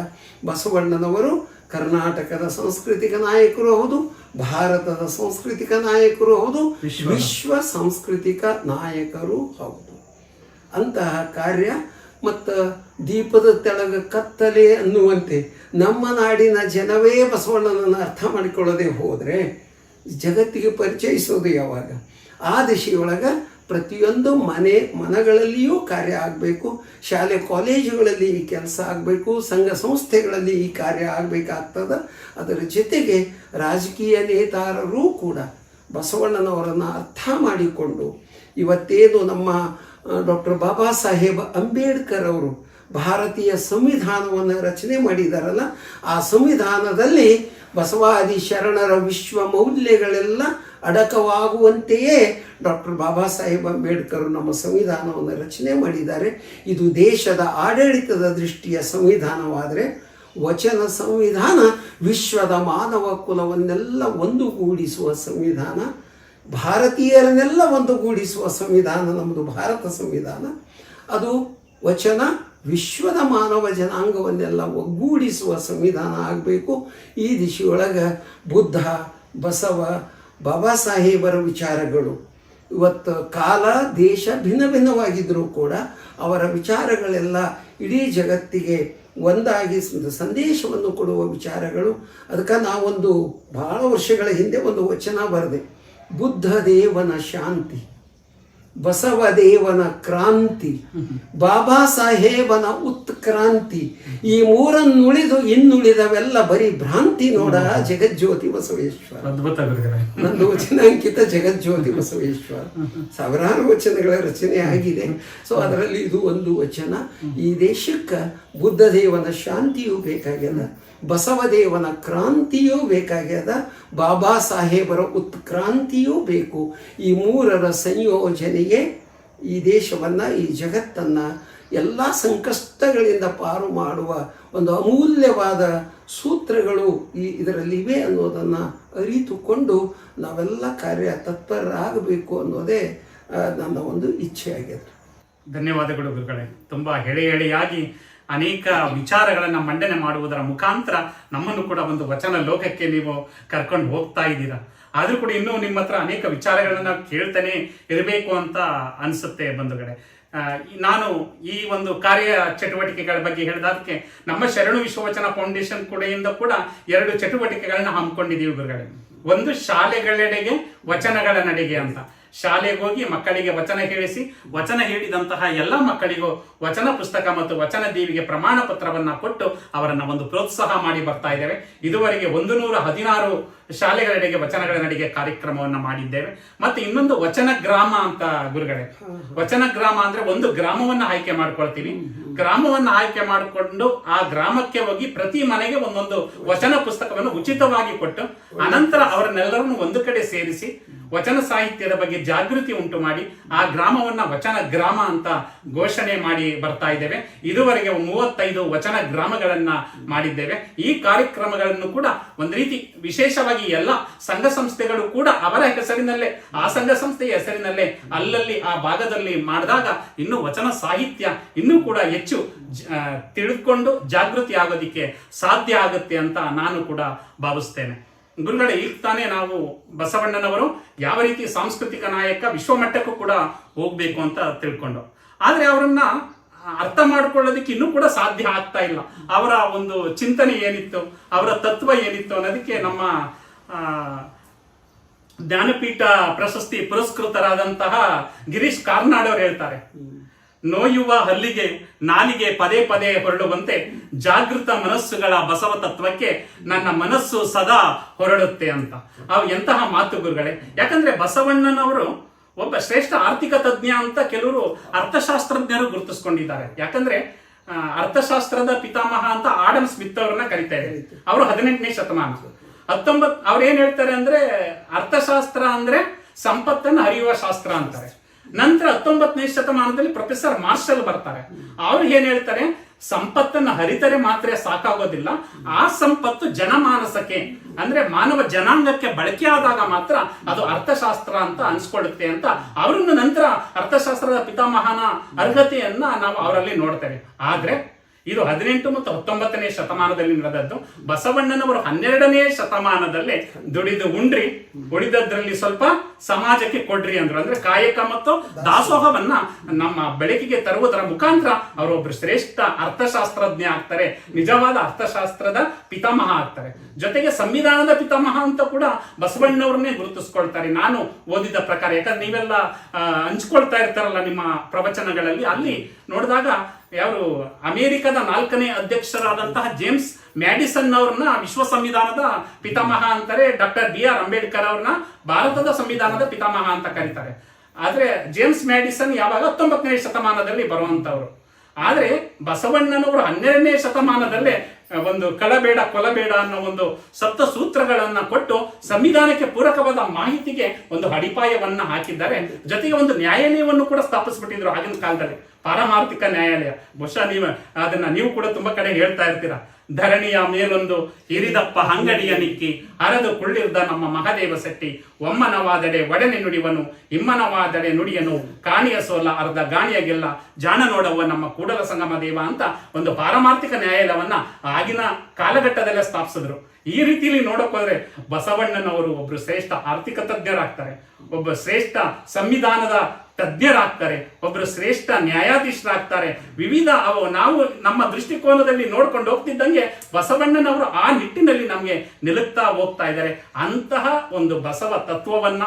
ಬಸವಣ್ಣನವರು ಕರ್ನಾಟಕದ ಸಾಂಸ್ಕೃತಿಕ ನಾಯಕರು ಹೌದು, ಭಾರತದ ಸಾಂಸ್ಕೃತಿಕ ನಾಯಕರು ಹೌದು, ವಿಶ್ವ ಸಾಂಸ್ಕೃತಿಕ ನಾಯಕರು ಹೌದು. ಅಂತಹ ಕಾರ್ಯ ಮತ್ತು ದೀಪದ ತೆಳಗ ಕತ್ತಲೆ ಅನ್ನುವಂತೆ ನಮ್ಮ ನಾಡಿನ ಜನವೇ ಬಸವಣ್ಣನನ್ನು ಅರ್ಥ ಮಾಡಿಕೊಳ್ಳದೆ ಹೋದರೆ ಜಗತ್ತಿಗೆ ಪರಿಚಯಿಸೋದು ಯಾವಾಗ? ಆ ದಿಶೆಯೊಳಗೆ ಪ್ರತಿಯೊಂದು ಮನೆಗಳಲ್ಲಿಯೂ ಕಾರ್ಯ ಆಗಬೇಕು. ಶಾಲೆ ಕಾಲೇಜುಗಳಲ್ಲಿ ಈ ಕೆಲಸ ಆಗಬೇಕು. ಸಂಘ ಸಂಸ್ಥೆಗಳಲ್ಲಿ ಈ ಕಾರ್ಯ ಆಗಬೇಕಾಗ್ತದೆ. ಅದರ ಜೊತೆಗೆ ರಾಜಕೀಯ ನೇತಾರರೂ ಕೂಡ ಬಸವಣ್ಣನವರನ್ನು ಅರ್ಥ ಮಾಡಿಕೊಂಡು ಇವತ್ತೇನು ನಮ್ಮ ಡಾಕ್ಟರ್ ಬಾಬಾ ಸಾಹೇಬ್ ಅಂಬೇಡ್ಕರ್ ಅವರು ಭಾರತೀಯ ಸಂವಿಧಾನವನ್ನು ರಚನೆ ಮಾಡಿದಾರಲ್ಲ, ಆ ಸಂವಿಧಾನದಲ್ಲಿ ಬಸವಾದಿ ಶರಣರ ವಿಶ್ವ ಮೌಲ್ಯಗಳೆಲ್ಲ ಅಡಕವಾಗುವಂತೆಯೇ ಡಾಕ್ಟರ್ ಬಾಬಾ ಸಾಹೇಬ್ ಅಂಬೇಡ್ಕರ್ ನಮ್ಮ ಸಂವಿಧಾನವನ್ನು ರಚನೆ ಮಾಡಿದ್ದಾರೆ. ಇದು ದೇಶದ ಆಡಳಿತದ ದೃಷ್ಟಿಯ ಸಂವಿಧಾನವಾದರೆ ವಚನ ಸಂವಿಧಾನ ವಿಶ್ವದ ಮಾನವ ಕುಲವನ್ನೆಲ್ಲ ಒಂದುಗೂಡಿಸುವ ಸಂವಿಧಾನ, ಭಾರತೀಯರನ್ನೆಲ್ಲ ಒಂದುಗೂಡಿಸುವ ಸಂವಿಧಾನ ನಮ್ಮದು ಭಾರತ ಸಂವಿಧಾನ. ಅದು ವಚನ ವಿಶ್ವದ ಮಾನವ ಜನಾಂಗವನ್ನೆಲ್ಲ ಒಗ್ಗೂಡಿಸುವ ಸಂವಿಧಾನ ಆಗಬೇಕು. ಈ ದಿಶೆಯೊಳಗೆ ಬುದ್ಧ, ಬಸವ, ಬಾಬಾ ಸಾಹೇಬರ ವಿಚಾರಗಳು ಇವತ್ತು ಕಾಲ ದೇಶ ಭಿನ್ನ ಭಿನ್ನವಾಗಿದ್ದರೂ ಕೂಡ ಅವರ ವಿಚಾರಗಳೆಲ್ಲ ಇಡೀ ಜಗತ್ತಿಗೆ ಒಂದಾಗಿ ಸಂದೇಶವನ್ನು ಕೊಡುವ ವಿಚಾರಗಳು. ಅದಕ್ಕೆ ನಾವೊಂದು ಬಹಳ ವರ್ಷಗಳ ಹಿಂದೆ ಒಂದು ವಚನ ಬರೆದೆ. ಬುದ್ಧ ದೇವನ ಶಾಂತಿ, ಬಸವದೇವನ ಕ್ರಾಂತಿ, ಬಾಬಾ ಸಾಹೇಬನ ಉತ್ಕ್ರಾಂತಿ, ಈ ಮೂರನ್ನುಳಿದು ಇನ್ನುಳಿದವೆಲ್ಲ ಬರೀ ಭ್ರಾಂತಿ ನೋಡ ಜಗಜ್ಯೋತಿ ಬಸವೇಶ್ವರ. ನಂದು ವಚನಾಂಕಿತ ಜಗಜ್ಯೋತಿ ಬಸವೇಶ್ವರ. ಸಾವಿರಾರು ವಚನಗಳ ರಚನೆ ಆಗಿದೆ. ಸೊ ಅದರಲ್ಲಿ ಇದು ಒಂದು ವಚನ. ಈ ದೇಶಕ್ಕೆ ಬುದ್ಧದೇವನ ಶಾಂತಿಯೂ ಬೇಕಾಗ್ಯದ, ಬಸವದೇವನ ಕ್ರಾಂತಿಯೂ ಬೇಕಾಗ್ಯದ, ಬಾಬಾ ಸಾಹೇಬರ ಉತ್ಕ್ರಾಂತಿಯೂ ಬೇಕು. ಈ ಮೂರರ ಸಂಯೋಜನೆಗೆ ಈ ದೇಶವನ್ನು, ಈ ಜಗತ್ತನ್ನು ಎಲ್ಲ ಸಂಕಷ್ಟಗಳಿಂದ ಪಾರು ಮಾಡುವ ಒಂದು ಅಮೂಲ್ಯವಾದ ಸೂತ್ರಗಳು ಇದರಲ್ಲಿವೆ ಅನ್ನೋದನ್ನು ಅರಿತುಕೊಂಡು ನಾವೆಲ್ಲ ಕಾರ್ಯ ತತ್ಪರರಾಗಬೇಕು ಅನ್ನೋದೇ ನನ್ನ ಒಂದು ಇಚ್ಛೆ ಆಗಿದೆ. ಧನ್ಯವಾದಗಳು ಗುರುಗಳೇ. ತುಂಬ ಎಳೆಯಾಗಿ ಅನೇಕ ವಿಚಾರಗಳನ್ನು ಮಂಡನೆ ಮಾಡುವುದರ ಮುಖಾಂತರ ನಮ್ಮನ್ನು ಕೂಡ ಒಂದು ವಚನ ಲೋಕಕ್ಕೆ ನೀವು ಕರ್ಕೊಂಡು ಹೋಗ್ತಾ ಇದ್ದೀರಾ. ಆದರೂ ಕೂಡ ಇನ್ನೂ ನಿಮ್ಮ ಹತ್ರ ಅನೇಕ ವಿಚಾರಗಳನ್ನು ಕೇಳ್ತಾನೆ ಇರಬೇಕು ಅಂತ ಅನಿಸುತ್ತೆ ಬಂಧುಗಳೇ. ನಾನು ಈ ಒಂದು ಕಾರ್ಯ ಚಟುವಟಿಕೆಗಳ ಬಗ್ಗೆ ಹೇಳಿದಕ್ಕೆ ನಮ್ಮ ಶರಣು ವಿಶ್ವವಚನ ಫೌಂಡೇಶನ್ ಕಡೆಯಿಂದ ಕೂಡ 2 ಚಟುವಟಿಕೆಗಳನ್ನ ಹಮ್ಮಿಕೊಂಡಿದ್ದೀವಿ ಗುರುಗಳೇ. ಒಂದು ಶಾಲೆಗಳೆಡೆಗೆ ವಚನಗಳ ನಡೆಗೆ ಅಂತ. ಶಾಲೆಗೆ ಹೋಗಿ ಮಕ್ಕಳಿಗೆ ವಚನ ಹೇಳಿಸಿ, ವಚನ ಹೇಳಿದಂತಹ ಎಲ್ಲ ಮಕ್ಕಳಿಗೂ ವಚನ ಪುಸ್ತಕ ಮತ್ತು ವಚನ ದೀವಿಗೆ ಪ್ರಮಾಣ ಪತ್ರವನ್ನ ಕೊಟ್ಟು ಅವರನ್ನ ಒಂದು ಪ್ರೋತ್ಸಾಹ ಮಾಡಿ ಬರ್ತಾ ಇದ್ದೇವೆ. ಇದುವರೆಗೆ 116 ಶಾಲೆಗಳೆಡೆಗೆ ವಚನಗಳ ನಡಿಗೆ ಕಾರ್ಯಕ್ರಮವನ್ನ ಮಾಡಿದ್ದೇವೆ. ಮತ್ತೆ ಇನ್ನೊಂದು ವಚನ ಗ್ರಾಮ ಅಂತ ಗುರುಗಳೇ. ವಚನ ಗ್ರಾಮ ಅಂದ್ರೆ ಒಂದು ಗ್ರಾಮವನ್ನ ಆಯ್ಕೆ ಮಾಡ್ಕೊಳ್ತೀವಿ. ಗ್ರಾಮವನ್ನ ಆಯ್ಕೆ ಮಾಡಿಕೊಂಡು ಆ ಗ್ರಾಮಕ್ಕೆ ಹೋಗಿ ಪ್ರತಿ ಮನೆಗೆ ಒಂದೊಂದು ವಚನ ಪುಸ್ತಕವನ್ನು ಉಚಿತವಾಗಿ ಕೊಟ್ಟು ಅನಂತರ ಅವರನ್ನೆಲ್ಲರನ್ನು ಒಂದು ಕಡೆ ಸೇರಿಸಿ ವಚನ ಸಾಹಿತ್ಯದ ಬಗ್ಗೆ ಜಾಗೃತಿ ಉಂಟು ಮಾಡಿ ಆ ಗ್ರಾಮವನ್ನ ವಚನ ಗ್ರಾಮ ಅಂತ ಘೋಷಣೆ ಮಾಡಿ ಬರ್ತಾ ಇದ್ದೇವೆ. ಇದುವರೆಗೆ 35 ವಚನ ಗ್ರಾಮಗಳನ್ನ ಮಾಡಿದ್ದೇವೆ. ಈ ಕಾರ್ಯಕ್ರಮಗಳನ್ನು ಕೂಡ ಒಂದು ರೀತಿ ವಿಶೇಷವಾಗಿ ಎಲ್ಲ ಸಂಘ ಸಂಸ್ಥೆಗಳು ಕೂಡ ಅವರ ಹೆಸರಿನಲ್ಲೇ, ಆ ಸಂಘ ಸಂಸ್ಥೆಯ ಹೆಸರಿನಲ್ಲೇ ಅಲ್ಲಲ್ಲಿ ಆ ಭಾಗದಲ್ಲಿ ಮಾಡಿದಾಗ ಇನ್ನು ವಚನ ಸಾಹಿತ್ಯ ಇನ್ನೂ ಕೂಡ ಹೆಚ್ಚು ತಿಳಿದುಕೊಂಡು ಜಾಗೃತಿ ಆಗೋದಿಕ್ಕೆ ಸಾಧ್ಯ ಆಗುತ್ತೆ ಅಂತ ನಾನು ಕೂಡ ಭಾವಿಸ್ತೇನೆ. ಗುರುಗಳೇ, ಈಗ ತಾನೇ ನಾವು ಬಸವಣ್ಣನವರು ಯಾವ ರೀತಿ ಸಾಂಸ್ಕೃತಿಕ ನಾಯಕ ವಿಶ್ವಮಟ್ಟಕ್ಕೂ ಕೂಡ ಹೋಗ್ಬೇಕು ಅಂತ ತಿಳ್ಕೊಂಡು, ಆದ್ರೆ ಅವರನ್ನ ಅರ್ಥ ಮಾಡ್ಕೊಳ್ಳೋದಕ್ಕೆ ಇನ್ನೂ ಕೂಡ ಸಾಧ್ಯ ಆಗ್ತಾ ಇಲ್ಲ. ಅವರ ಒಂದು ಚಿಂತನೆ ಏನಿತ್ತು, ಅವರ ತತ್ವ ಏನಿತ್ತು ಅನ್ನೋದಕ್ಕೆ ನಮ್ಮ ಜ್ಞಾನಪೀಠ ಪ್ರಶಸ್ತಿ ಪುರಸ್ಕೃತರಾದಂತಹ ಗಿರೀಶ್ ಕಾರ್ನಾಡ್ ಅವರು ಹೇಳ್ತಾರೆ, ನೋಯುವ ಹಲ್ಲಿಗೆ ನಾಲಿಗೆ ಪದೇ ಪದೇ ಹೊರಡುವಂತೆ ಜಾಗೃತ ಮನಸ್ಸುಗಳ ಬಸವ ತತ್ವಕ್ಕೆ ನನ್ನ ಮನಸ್ಸು ಸದಾ ಹೊರಡುತ್ತೆ ಅಂತ. ಅವು ಎಂತಹ ಮಾತು ಗುರುಗಳೇ. ಯಾಕಂದ್ರೆ ಬಸವಣ್ಣನವರು ಒಬ್ಬ ಶ್ರೇಷ್ಠ ಆರ್ಥಿಕ ತಜ್ಞ ಅಂತ ಕೆಲವರು ಅರ್ಥಶಾಸ್ತ್ರಜ್ಞರು ಗುರುತಿಸ್ಕೊಂಡಿದ್ದಾರೆ. ಯಾಕಂದ್ರೆ ಅರ್ಥಶಾಸ್ತ್ರದ ಪಿತಾಮಹ ಅಂತ ಆಡಮ್ ಸ್ಮಿತ್ ಅವರನ್ನ ಕರೀತಾರೆ. ಅವರು 18ನೇ ಶತಮಾನ. ಅವ್ರು ಏನ್ ಹೇಳ್ತಾರೆ ಅಂದ್ರೆ ಅರ್ಥಶಾಸ್ತ್ರ ಅಂದ್ರೆ ಸಂಪತ್ತನ್ನು ಹರಿಯುವ ಶಾಸ್ತ್ರ ಅಂತಾರೆ. ನಂತರ 19ನೇ ಶತಮಾನದಲ್ಲಿ ಪ್ರೊಫೆಸರ್ ಮಾರ್ಷಲ್ ಬರ್ತಾರೆ. ಅವ್ರು ಏನ್ ಹೇಳ್ತಾರೆ, ಸಂಪತ್ತನ್ನು ಹರಿತರೆ ಮಾತ್ರ ಸಾಕಾಗೋದಿಲ್ಲ, ಆ ಸಂಪತ್ತು ಜನಮಾನಸಕ್ಕೆ ಅಂದ್ರೆ ಮಾನವ ಜನಾಂಗಕ್ಕೆ ಬಳಕೆ ಆದಾಗ ಮಾತ್ರ ಅದು ಅರ್ಥಶಾಸ್ತ್ರ ಅಂತ ಅನ್ಸ್ಕೊಳ್ಳುತ್ತೆ ಅಂತ ಅವ್ರನ್ನ ನಂತರ ಅರ್ಥಶಾಸ್ತ್ರದ ಪಿತಾಮಹನ ಅರ್ಹತೆಯನ್ನ ನಾವು ಅವರಲ್ಲಿ ನೋಡ್ತೇವೆ. ಆದ್ರೆ ಇದು 18 ಮತ್ತು 19ನೇ ಶತಮಾನದಲ್ಲಿ ನಡೆದದ್ದು. ಬಸವಣ್ಣನವರು 12ನೇ ಶತಮಾನದಲ್ಲೇ ದುಡಿದು ಉಂಡ್ರಿ, ಉಳಿದದ್ರಲ್ಲಿ ಸ್ವಲ್ಪ ಸಮಾಜಕ್ಕೆ ಕೊಡ್ರಿ ಅಂದ್ರು. ಅಂದ್ರೆ ಕಾಯಕ ಮತ್ತು ದಾಸೋಹವನ್ನ ನಮ್ಮ ಬೆಳಕಿಗೆ ತರುವುದರ ಮುಖಾಂತರ ಅವರೊಬ್ರು ಶ್ರೇಷ್ಠ ಅರ್ಥಶಾಸ್ತ್ರಜ್ಞ ಆಗ್ತಾರೆ, ನಿಜವಾದ ಅರ್ಥಶಾಸ್ತ್ರದ ಪಿತಾಮಹ ಆಗ್ತಾರೆ. ಜೊತೆಗೆ ಸಂವಿಧಾನದ ಪಿತಾಮಹ ಅಂತ ಕೂಡ ಬಸವಣ್ಣವ್ರನ್ನೇ ಗುರುತಿಸ್ಕೊಳ್ತಾರೆ ನಾನು ಓದಿದ ಪ್ರಕಾರ. ಯಾಕಂದ್ರೆ ನೀವೆಲ್ಲ ಹಂಚ್ಕೊಳ್ತಾ ಇರ್ತಾರಲ್ಲ ನಿಮ್ಮ ಪ್ರವಚನಗಳಲ್ಲಿ, ಅಲ್ಲಿ ನೋಡಿದಾಗ ಯಾರು ಅಮೆರಿಕದ 4ನೇ ಅಧ್ಯಕ್ಷರಾದಂತಹ ಜೇಮ್ಸ್ ಮ್ಯಾಡಿಸನ್ ಅವ್ರನ್ನ ವಿಶ್ವ ಸಂವಿಧಾನದ ಪಿತಾಮಹ ಅಂತಾರೆ. ಡಾಕ್ಟರ್ BR ಅಂಬೇಡ್ಕರ್ ಅವ್ರನ್ನ ಭಾರತದ ಸಂವಿಧಾನದ ಪಿತಾಮಹ ಅಂತ ಕರೀತಾರೆ. ಆದ್ರೆ ಜೇಮ್ಸ್ ಮ್ಯಾಡಿಸನ್ ಯಾವಾಗ 19ನೇ ಶತಮಾನದಲ್ಲಿ ಬರುವಂತವ್ರು. ಆದ್ರೆ ಬಸವಣ್ಣನವರು 12ನೇ ಶತಮಾನದಲ್ಲೇ ಒಂದು ಕಳಬೇಡ ಕೊಲಬೇಡ ಅನ್ನೋ ಒಂದು ಸಪ್ತ ಸೂತ್ರಗಳನ್ನ ಕೊಟ್ಟು ಸಂವಿಧಾನಕ್ಕೆ ಪೂರಕವಾದ ಮಾಹಿತಿಗೆ ಒಂದು ಅಡಿಪಾಯವನ್ನ ಹಾಕಿದ್ದಾರೆ. ಜೊತೆಗೆ ಒಂದು ನ್ಯಾಯಾಲಯವನ್ನು ಕೂಡ ಸ್ಥಾಪಿಸ್ಬಿಟ್ಟಿದ್ರು ಆಗಿನ ಕಾಲದಲ್ಲಿ, ಪಾರಮಾರ್ಥಿಕ ನ್ಯಾಯಾಲಯ. ಬಹುಶಃ ನೀವು ಕೂಡ ತುಂಬಾ ಕಡೆ ಹೇಳ್ತಾ ಇರ್ತೀರಾ, ಧರಣಿಯ ಮೇಲೊಂದು ಹಿರಿದಪ್ಪ ಅಂಗಡಿಯ ನಿಕ್ಕಿ ಹರದು ಕುಳ್ಳಿರ್ದ ನಮ್ಮ ಮಹದೇವ ಶೆಟ್ಟಿ, ಒಮ್ಮನವಾದಡೆ ಒಡನೆ ನುಡಿವನು, ಇಮ್ಮನವಾದಡೆ ನುಡಿಯನು, ಕಾಣಿಯ ಸೋಲ ಅರ್ಧ ಗಾಣಿಯಗೆಲ್ಲ ಜಾಣ ನೋಡವ ನಮ್ಮ ಕೂಡಲ ಸಂಗಮ ದೇವ ಅಂತ ಒಂದು ಪಾರಮಾರ್ಥಿಕ ನ್ಯಾಯಾಲಯವನ್ನ ಆಗಿನ ಕಾಲಘಟ್ಟದಲ್ಲೇ ಸ್ಥಾಪಿಸಿದ್ರು. ಈ ರೀತಿಯಲ್ಲಿ ನೋಡಕ್ ಹೋದ್ರೆ ಬಸವಣ್ಣನವರು ಒಬ್ರು ಶ್ರೇಷ್ಠ ಆರ್ಥಿಕ ತಜ್ಞರಾಗ್ತಾರೆ, ಒಬ್ಬ ಶ್ರೇಷ್ಠ ಸಂವಿಧಾನದ ತಜ್ಞರಾಗ್ತಾರೆ, ಒಬ್ರು ಶ್ರೇಷ್ಠ ನ್ಯಾಯಾಧೀಶರಾಗ್ತಾರೆ. ವಿವಿಧ ನಾವು ನಮ್ಮ ದೃಷ್ಟಿಕೋನದಲ್ಲಿ ನೋಡ್ಕೊಂಡು ಹೋಗ್ತಿದ್ದಂಗೆ ಬಸವಣ್ಣನವರು ಆ ನಿಟ್ಟಿನಲ್ಲಿ ನಮಗೆ ನಿಲುಕ್ತಾ ಹೋಗ್ತಾ ಇದ್ದಾರೆ. ಅಂತಹ ಒಂದು ಬಸವ ತತ್ವವನ್ನ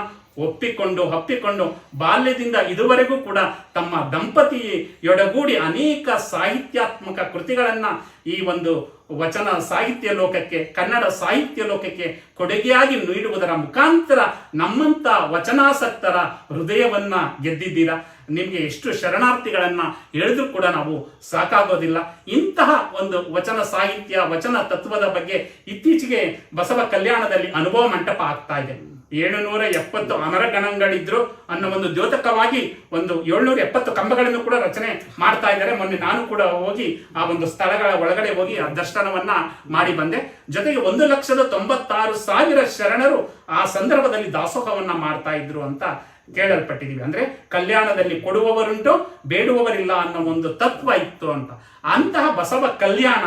ಒಪ್ಪಿಕೊಂಡು ಬಾಲ್ಯದಿಂದ ಇದುವರೆಗೂ ಕೂಡ ತಮ್ಮ ದಂಪತಿಯೊಡಗೂಡಿ ಅನೇಕ ಸಾಹಿತ್ಯಾತ್ಮಕ ಕೃತಿಗಳನ್ನ ಈ ಒಂದು ವಚನ ಸಾಹಿತ್ಯ ಲೋಕಕ್ಕೆ, ಕನ್ನಡ ಸಾಹಿತ್ಯ ಲೋಕಕ್ಕೆ ಕೊಡುಗೆಯಾಗಿ ನೀಡುವುದರ ಮುಖಾಂತರ ನಮ್ಮಂತ ವಚನಾಸಕ್ತರ ಹೃದಯವನ್ನ ಗೆದ್ದಿದ್ದೀರಾ. ನಿಮ್ಗೆ ಎಷ್ಟು ಶರಣಾರ್ಥಿಗಳನ್ನ ಹೇಳಿದ್ರು ಕೂಡ ನಾವು ಸಾಕಾಗೋದಿಲ್ಲ. ಇಂತಹ ಒಂದು ವಚನ ಸಾಹಿತ್ಯ, ವಚನ ತತ್ವದ ಬಗ್ಗೆ ಇತ್ತೀಚೆಗೆ ಬಸವ ಕಲ್ಯಾಣದಲ್ಲಿ ಅನುಭವ ಮಂಟಪ ಆಗ್ತಾ ಇದೆ. 770 ಅಮರಗಣಗಳಿದ್ರು ಅನ್ನೋ ಒಂದು ದ್ಯೋತಕವಾಗಿ ಒಂದು 770 ಕಂಬಗಳನ್ನು ಕೂಡ ರಚನೆ ಮಾಡ್ತಾ ಇದ್ದಾರೆ. ಮೊನ್ನೆ ನಾನು ಕೂಡ ಹೋಗಿ ಆ ಒಂದು ಸ್ಥಳಗಳ ಒಳಗಡೆ ಹೋಗಿ ಆ ದರ್ಶನವನ್ನ ಮಾಡಿ ಬಂದೆ. ಜೊತೆಗೆ 1,96,000 ಶರಣರು ಆ ಸಂದರ್ಭದಲ್ಲಿ ದಾಸೋಹವನ್ನ ಮಾಡ್ತಾ ಇದ್ರು ಅಂತ ಕೇಳಲ್ಪಟ್ಟಿದೀವಿ. ಅಂದ್ರೆ ಕಲ್ಯಾಣದಲ್ಲಿ ಕೊಡುವವರುಂಟು, ಬೇಡುವವರಿಲ್ಲ ಅನ್ನೋ ಒಂದು ತತ್ವ ಇತ್ತು ಅಂತ. ಅಂತಹ ಬಸವ ಕಲ್ಯಾಣ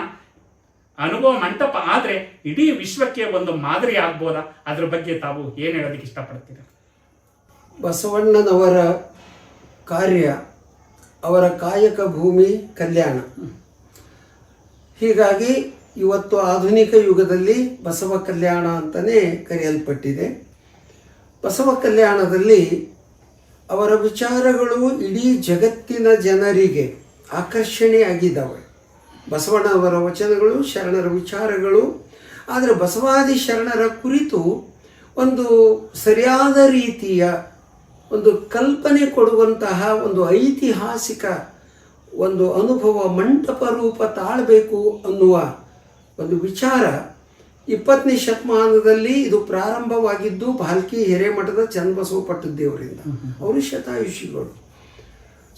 ಅನುಭವ ಮಂಟಪ ಆದ್ರೆ ಇಡೀ ವಿಶ್ವಕ್ಕೆ ಒಂದು ಮಾದರಿ ಆಗ್ಬೋದಾ? ಅದ್ರ ಬಗ್ಗೆ ತಾವು ಏನ್ ಹೇಳೋದಕ್ಕೆ ಇಷ್ಟಪಡ್ತೀರ? ಬಸವಣ್ಣನವರ ಕಾರ್ಯ, ಅವರ ಕಾಯಕ ಭೂಮಿ ಕಲ್ಯಾಣ. ಹೀಗಾಗಿ ಇವತ್ತು ಆಧುನಿಕ ಯುಗದಲ್ಲಿ ಬಸವ ಕಲ್ಯಾಣ ಅಂತಲೇ ಕರೆಯಲ್ಪಟ್ಟಿದೆ. ಬಸವ ಕಲ್ಯಾಣದಲ್ಲಿ ಅವರ ವಿಚಾರಗಳು ಇಡೀ ಜಗತ್ತಿನ ಜನರಿಗೆ ಆಕರ್ಷಣೆಯಾಗಿದ್ದಾವೆ. ಬಸವಣ್ಣವರ ವಚನಗಳು, ಶರಣರ ವಿಚಾರಗಳು ಆದರೆ ಬಸವಾದಿ ಶರಣರ ಕುರಿತು ಒಂದು ಸರಿಯಾದ ರೀತಿಯ ಒಂದು ಕಲ್ಪನೆ ಕೊಡುವಂತಹ ಒಂದು ಐತಿಹಾಸಿಕ ಒಂದು ಅನುಭವ ಮಂಟಪ ರೂಪ ತಾಳಬೇಕು ಅನ್ನುವ ಒಂದು ವಿಚಾರ 20ನೇ ಶತಮಾನದಲ್ಲಿ ಇದು ಪ್ರಾರಂಭವಾಗಿದ್ದು ಭಾಲ್ಕಿ ಹಿರೇಮಠದ ಚನ್ನಬಸವ ಪಟ್ಟದೇವರಿಂದ. ಅವರು ಶತಾಯುಷಿಗಳು.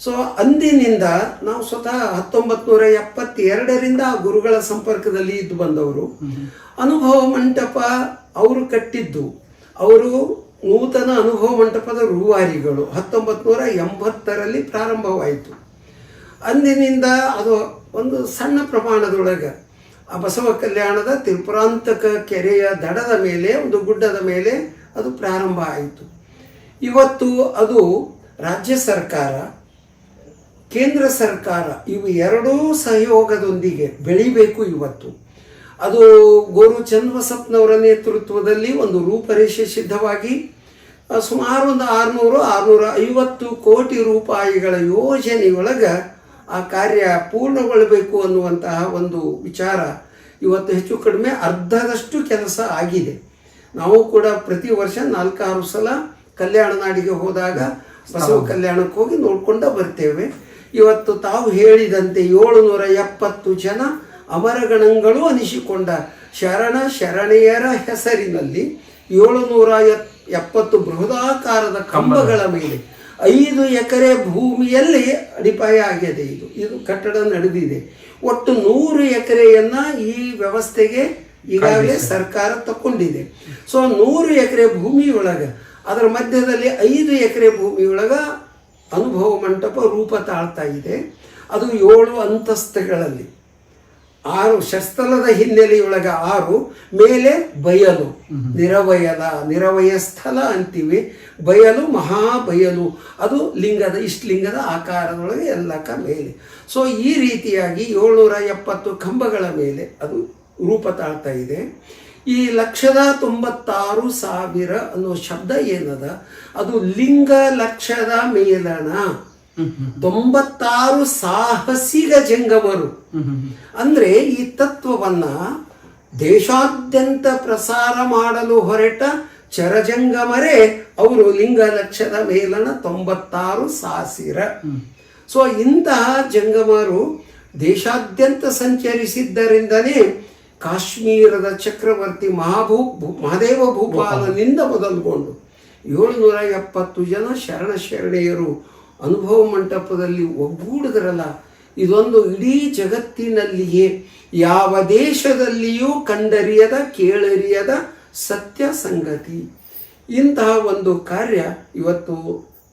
ಸೊ ಅಂದಿನಿಂದ ನಾವು ಸ್ವತಃ 1972ರಿಂದ ಆ ಗುರುಗಳ ಸಂಪರ್ಕದಲ್ಲಿ ಇದ್ದು ಬಂದವರು. ಅನುಭವ ಮಂಟಪ ಅವರು ಕಟ್ಟಿದ್ದು, ಅವರು ನೂತನ ಅನುಭವ ಮಂಟಪದ ರೂವಾರಿಗಳು. 1980ರಲ್ಲಿ ಪ್ರಾರಂಭವಾಯಿತು. ಅಂದಿನಿಂದ ಅದು ಒಂದು ಸಣ್ಣ ಪ್ರಮಾಣದೊಳಗೆ ಆ ಬಸವ ಕಲ್ಯಾಣದ ತ್ರಿಪುರಾಂತಕ ಕೆರೆಯ ದಡದ ಮೇಲೆ, ಒಂದು ಗುಡ್ಡದ ಮೇಲೆ ಅದು ಪ್ರಾರಂಭ ಆಯಿತು. ಇವತ್ತು ಅದು ರಾಜ್ಯ ಸರ್ಕಾರ, ಕೇಂದ್ರ ಸರ್ಕಾರ ಇವು ಎರಡೂ ಸಹಯೋಗದೊಂದಿಗೆ ಬೆಳಿಬೇಕು. ಇವತ್ತು ಅದು ಗೋರು ಚನ್ನಬಸಪ್ಪನವರ ನೇತೃತ್ವದಲ್ಲಿ ಒಂದು ರೂಪರೇಷೆ ಸಿದ್ಧವಾಗಿ ಸುಮಾರು ಒಂದು 600-650 ಕೋಟಿ ರೂಪಾಯಿಗಳ ಯೋಜನೆಯೊಳಗೆ ಆ ಕಾರ್ಯ ಪೂರ್ಣಗೊಳ್ಳಬೇಕು ಅನ್ನುವಂತಹ ಒಂದು ವಿಚಾರ ಇವತ್ತು ಹೆಚ್ಚು ಕಡಿಮೆ ಅರ್ಧದಷ್ಟು ಕೆಲಸ ಆಗಿದೆ. ನಾವು ಕೂಡ ಪ್ರತಿ ವರ್ಷ 4-6 ಸಲ ಕಲ್ಯಾಣ ನಾಡಿಗೆ ಹೋದಾಗ ಬಸವ ಕಲ್ಯಾಣಕ್ಕೆ ಹೋಗಿ ನೋಡ್ಕೊಂಡು ಬರ್ತೇವೆ. ಇವತ್ತು ತಾವು ಹೇಳಿದಂತೆ 770 ಜನ ಅಮರಗಣಗಳು ಅನಿಸಿಕೊಂಡ ಶರಣೆಯರ ಹೆಸರಿನಲ್ಲಿ 770 ಬೃಹದಾಕಾರದ ಕಂಬಗಳ ಮೇಲೆ 5 ಎಕರೆ ಭೂಮಿಯಲ್ಲಿ ಅಡಿಪಾಯ ಆಗಿದೆ. ಇದು ಕಟ್ಟಡ ನಡೆದಿದೆ. ಒಟ್ಟು 100 ಎಕರೆಯನ್ನ ಈ ವ್ಯವಸ್ಥೆಗೆ ಈಗಾಗಲೇ ಸರ್ಕಾರ ತಗೊಂಡಿದೆ. ಸೊ 100 ಎಕರೆ ಭೂಮಿಯೊಳಗೆ, ಅದರ ಮಧ್ಯದಲ್ಲಿ 5 ಎಕರೆ ಭೂಮಿಯೊಳಗೆ ಅನುಭವ ಮಂಟಪ ರೂಪ ತಾಳ್ತಾ ಇದೆ. ಅದು 7 ಅಂತಸ್ತುಗಳಲ್ಲಿ, 6 ಶಸ್ತಲದ ಹಿನ್ನೆಲೆಯೊಳಗೆ 6, ಮೇಲೆ ಬಯಲು, ನಿರವಯ ಸ್ಥಳ ಅಂತೀವಿ. ಬಯಲು, ಮಹಾಬಯಲು, ಅದು ಇಷ್ಟಲಿಂಗದ ಆಕಾರದೊಳಗೆ ಎಲ್ಲಕ್ಕ ಮೇಲೆ. ಸೊ ಈ ರೀತಿಯಾಗಿ 770 ಕಂಬಗಳ ಮೇಲೆ ಅದು ರೂಪ ತಾಳ್ತಾ ಇದೆ. ಈ 1,96,000 ಅನ್ನೋ ಶಬ್ದ ಏನದ, ಅದು ಲಿಂಗ ಲಕ್ಷದ ಮೇಲಣ. 96 ಸಾಹಸಿಗ ಜಂಗಮರು ಅಂದ್ರೆ ಈ ತತ್ವವನ್ನ ದೇಶಾದ್ಯಂತ ಪ್ರಸಾರ ಮಾಡಲು ಹೊರಟ ಚರಜಂಗಮರೇ ಅವರು. ಲಿಂಗ ಲಕ್ಷದ ಮೇಲಣ 96 ಸಾಸಿರ. ಸೊ ಇಂತಹ ಜಂಗಮರು ದೇಶಾದ್ಯಂತ ಸಂಚರಿಸಿದ್ದರಿಂದನೇ ಕಾಶ್ಮೀರದ ಚಕ್ರವರ್ತಿ ಮಹಾದೇವ ಭೂಪಾಲನಿಂದ ಮೊದಲುಗೊಂಡು 770 ಜನ ಶರಣೆಯರು ಅನುಭವ ಮಂಟಪದಲ್ಲಿ ಒಗ್ಗೂಡಿದ್ರಲ್ಲ, ಇದೊಂದು ಇಡೀ ಜಗತ್ತಿನಲ್ಲಿಯೇ ಯಾವ ದೇಶದಲ್ಲಿಯೂ ಕಂಡರಿಯದ ಕೇಳರಿಯದ ಸತ್ಯ ಸಂಗತಿ. ಇಂತಹ ಒಂದು ಕಾರ್ಯ ಇವತ್ತು